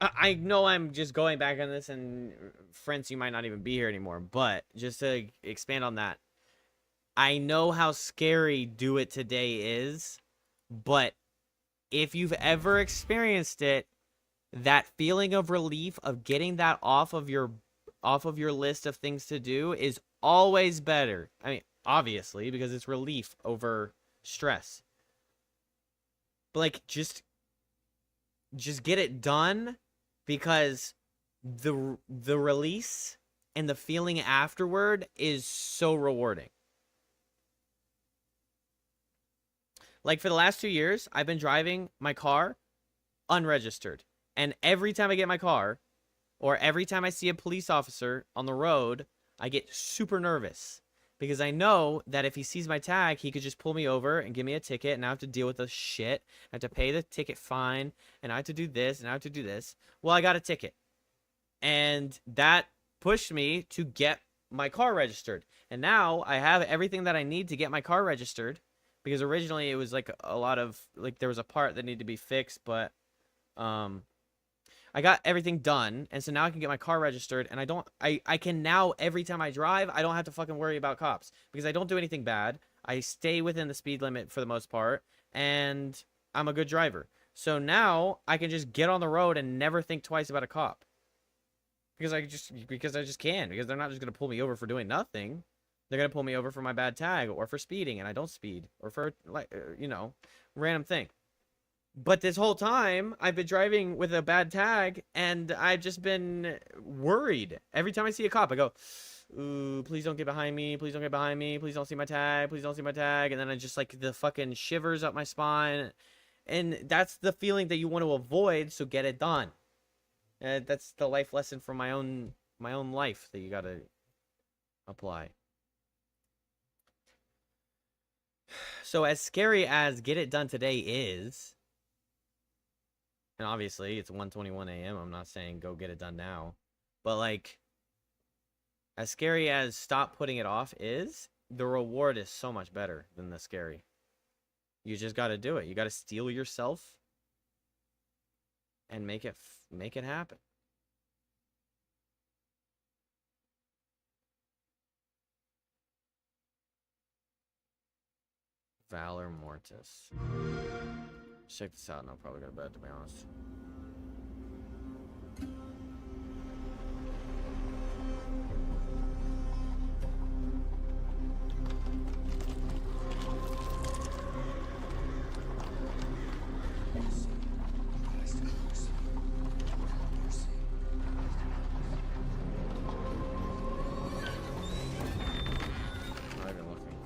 I know I'm just going back on this, and friends, you might not even be here anymore, but just to expand on that, I know how scary Do It Today is, but if you've ever experienced it, that feeling of relief of getting that off of your list of things to do is always better. I mean, obviously, because it's relief over stress. But like, just get it done, because the release and the feeling afterward is so rewarding. Like for the last 2 years, I've been driving my car unregistered. And every time I get in my car, or every time I see a police officer on the road, I get super nervous. Because I know that if he sees my tag, he could just pull me over and give me a ticket, and I have to deal with the shit. I have to pay the ticket fine, and I have to do this, and I have to do this. Well, I got a ticket. And that pushed me to get my car registered. And now I have everything that I need to get my car registered. Because originally it was like a lot of, like there was a part that needed to be fixed, but I got everything done, and so now I can get my car registered, and I can now, every time I drive, I don't have to fucking worry about cops, because I don't do anything bad, I stay within the speed limit for the most part, and I'm a good driver. So now, I can just get on the road and never think twice about a cop. Because I just can, because they're not just gonna pull me over for doing nothing. They're gonna pull me over for my bad tag, or for speeding, and I don't speed, or for, like, you know, random thing. But this whole time, I've been driving with a bad tag, and I've just been worried. Every time I see a cop, I go, ooh, please don't get behind me, please don't get behind me, please don't see my tag, please don't see my tag, and then I just, like, the fucking shivers up my spine, and that's the feeling that you want to avoid, so get it done. That's the life lesson from my own life that you gotta apply. So as scary as Get It Done Today is, and obviously it's 1:21 a.m. I'm not saying go get it done now, but like, as scary as Stop Putting It Off is, the reward is so much better than the scary. You just got to do it. You got to steel yourself and make it happen. Valor Mortis. Check this out, and I'll probably go to bed, to be honest. Not even looking.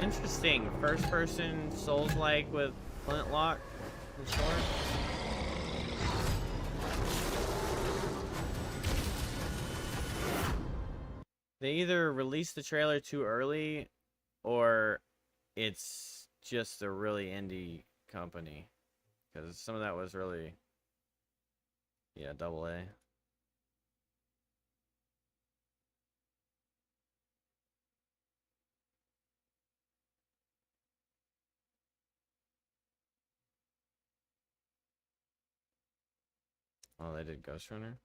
Interesting. First person Souls-like with flintlock and sword. They either released the trailer too early, or it's just a really indie company. Because some of that was really, yeah, AA. Oh, they did Ghost Runner.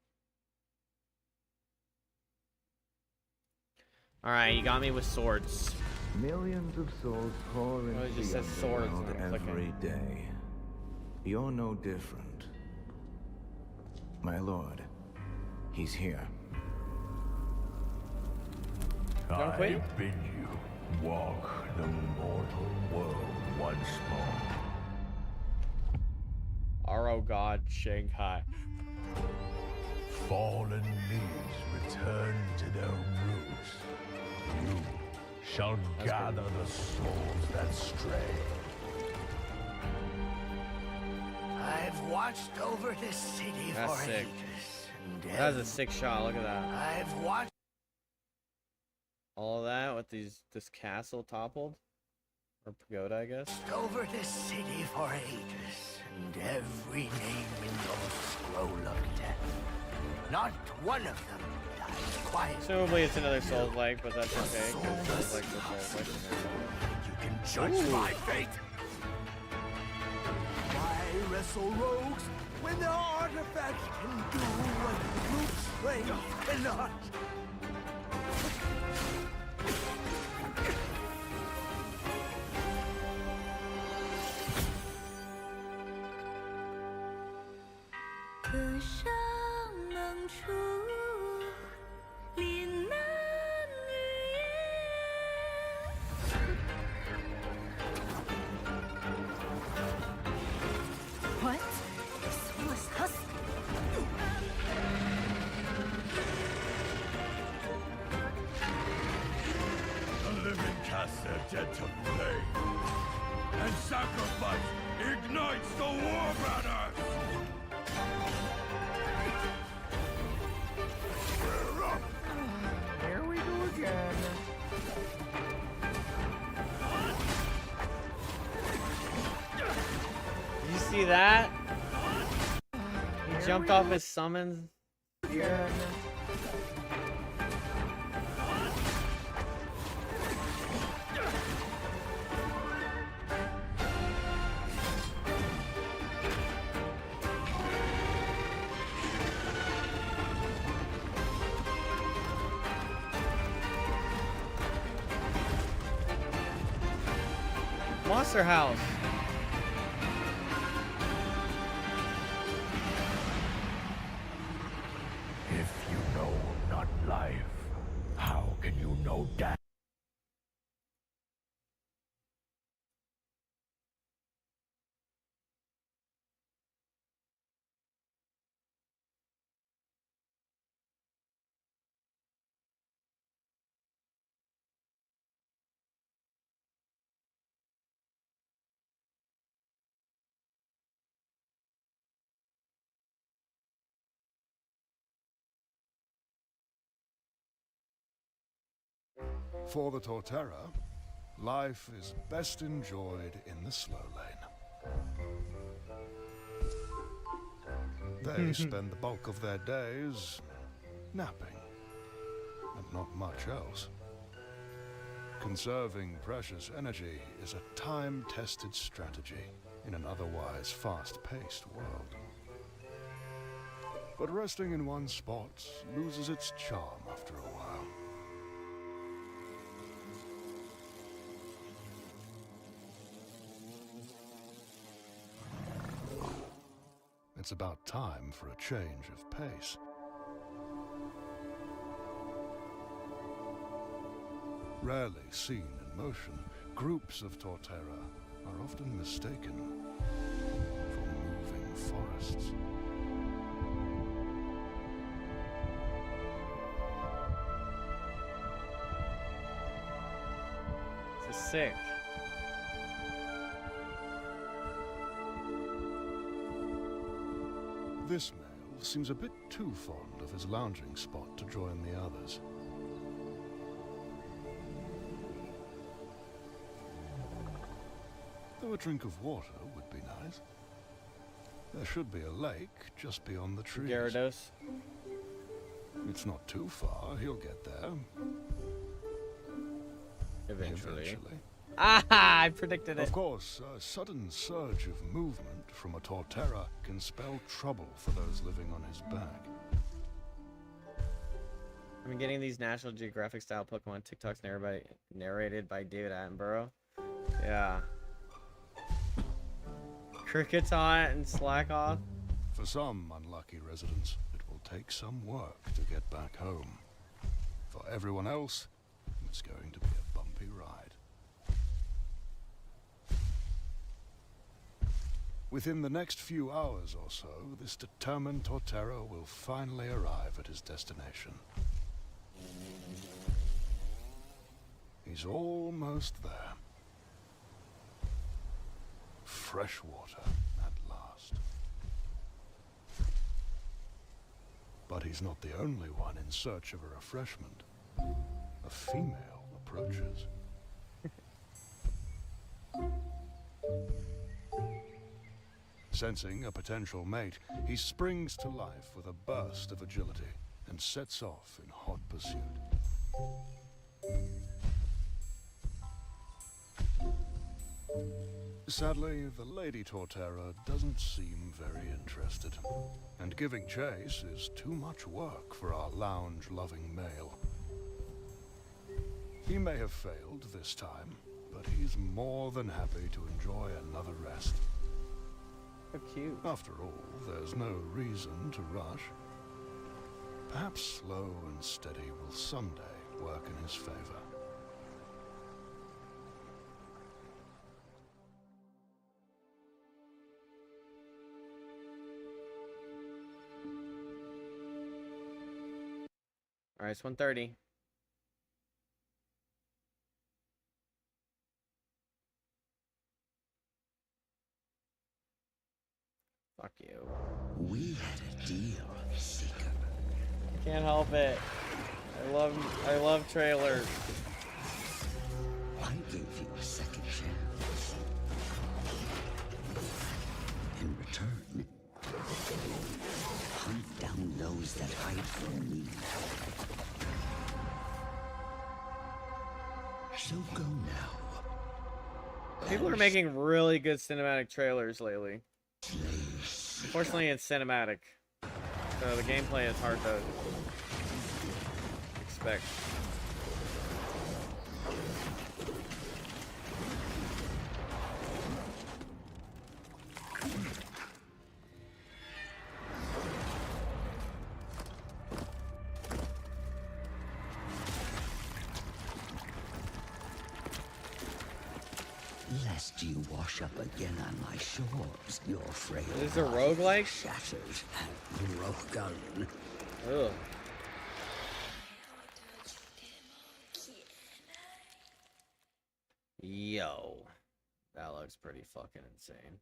All right, you got me with swords. Millions of souls pour into it just the says swords underworld and I'm every clicking. day. You're no different. My lord, he's here. Don't quit. I bid you walk the mortal world once more. Aro God Shanghai. Fallen leaves return to their roots. You shall gather the souls that stray. I've watched over this city That's for sick. ages. And That was a sick shot. Look at that. I've watched All that with this castle toppled, or pagoda, I guess. over this city for ages. And every name in your scroll of death. Not one of them dies quietly. Presumably it's another Souls-like, but that's okay. 'Cause Souls-like the Souls-like. You can judge my fate. Why wrestle rogues when their artifacts can do what brute strength cannot? What? This was us. The living cast their dead to flame, and sacrifice ignites the war banners! Here we go again. Did you see that? He jumped off his summons. Again. Monster House. If you know not life, how can you know death? For the Torterra, life is best enjoyed in the slow lane. They spend the bulk of their days napping, and not much else. Conserving precious energy is a time-tested strategy in an otherwise fast-paced world. But resting in one spot loses its charm after a while. It's about time for a change of pace. Rarely seen in motion, groups of Torterra are often mistaken for moving forests. This is sick. This male seems a bit too fond of his lounging spot to join the others. Though a drink of water would be nice. There should be a lake just beyond the trees. Gyarados. It's not too far, he'll get there. Eventually. Ah, I predicted it. Of course, a sudden surge of movement from a Torterra can spell trouble for those living on his back. I've been getting these National Geographic style Pokemon TikToks narrated by David Attenborough. Yeah. Cricket's on it and slack off. For some unlucky residents, it will take some work to get back home. For everyone else, it's going to be a bumpy ride. Within the next few hours or so, this determined Torterra will finally arrive at his destination. He's almost there. Fresh water at last. But he's not the only one in search of a refreshment. A female approaches. Sensing a potential mate, he springs to life with a burst of agility and sets off in hot pursuit. Sadly, the Lady Torterra doesn't seem very interested, and giving chase is too much work for our lounge-loving male. He may have failed this time, but he's more than happy to enjoy another rest. So cute. After all, there's no reason to rush. Perhaps slow and steady will someday work in his favor. All right, it's 1:30. Fuck you. We had a deal, Seeker. Can't help it. I love trailers. I gave you a second chance. In return, hunt down those that hide from me. So go now. People are making really good cinematic trailers lately. Unfortunately, it's cinematic, so the gameplay is hard to expect. Lest you wash up again on my shores, your frail Is this a roguelike? shattered at Rogan. Ugh. Yo, that looks pretty fucking insane.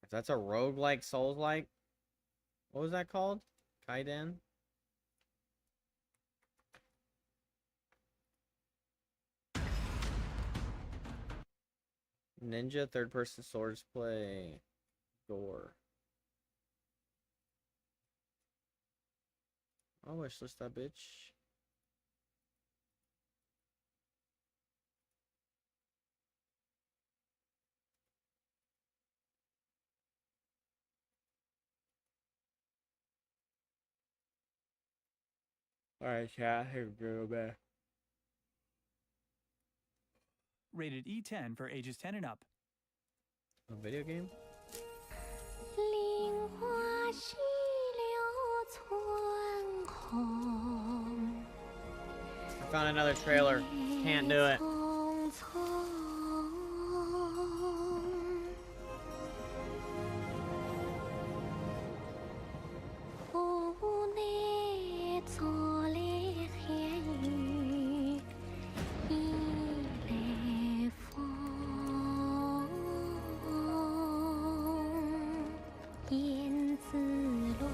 If that's a roguelike Souls-like, what was that called? Kaiden? Ninja third-person swords play. Gore. I'll wishlist that bitch. Alright, chat. Here we go back. Rated E10 for ages 10 and up. A video game? I found another trailer. Can't do it.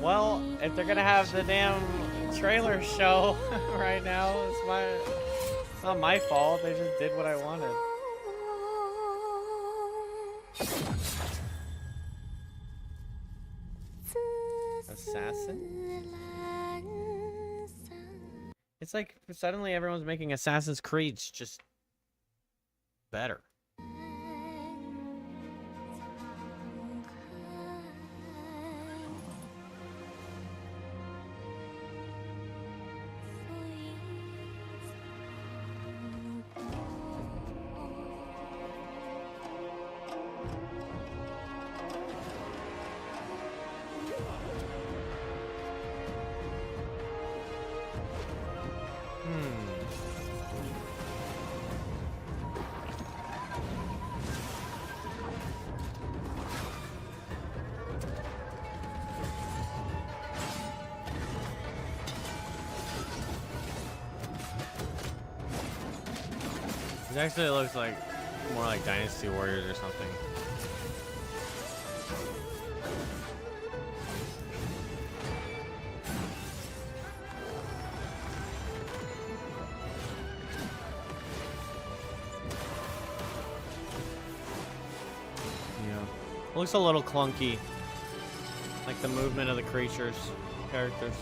Well, if they're gonna have the damn trailer show right now, it's not my fault. They just did what I wanted. Assassin? It's like suddenly everyone's making Assassin's Creed just better. It actually looks like more like Dynasty Warriors or something. Yeah. It looks a little clunky. Like the movement of the creatures, characters.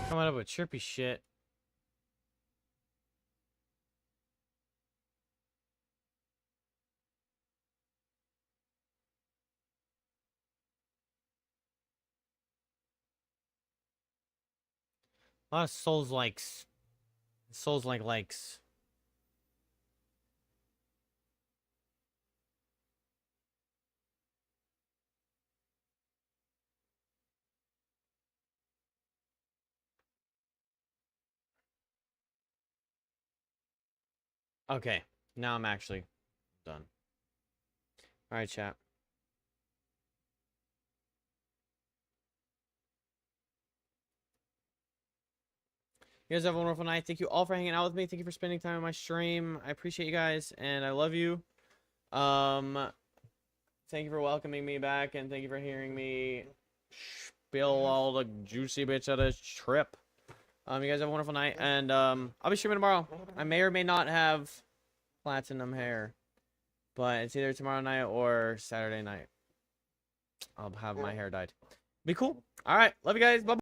Coming up with chirpy shit. A lot of Souls likes. Souls like likes. Okay, now I'm actually done. All right, chat. You guys have a wonderful night. Thank you all for hanging out with me. Thank you for spending time on my stream. I appreciate you guys, and I love you. Thank you for welcoming me back, and thank you for hearing me spill all the juicy bits of this trip. You guys have a wonderful night, and I'll be streaming tomorrow. I may or may not have platinum hair, but it's either tomorrow night or Saturday night. I'll have my hair dyed. Be cool. All right, love you guys. Bye.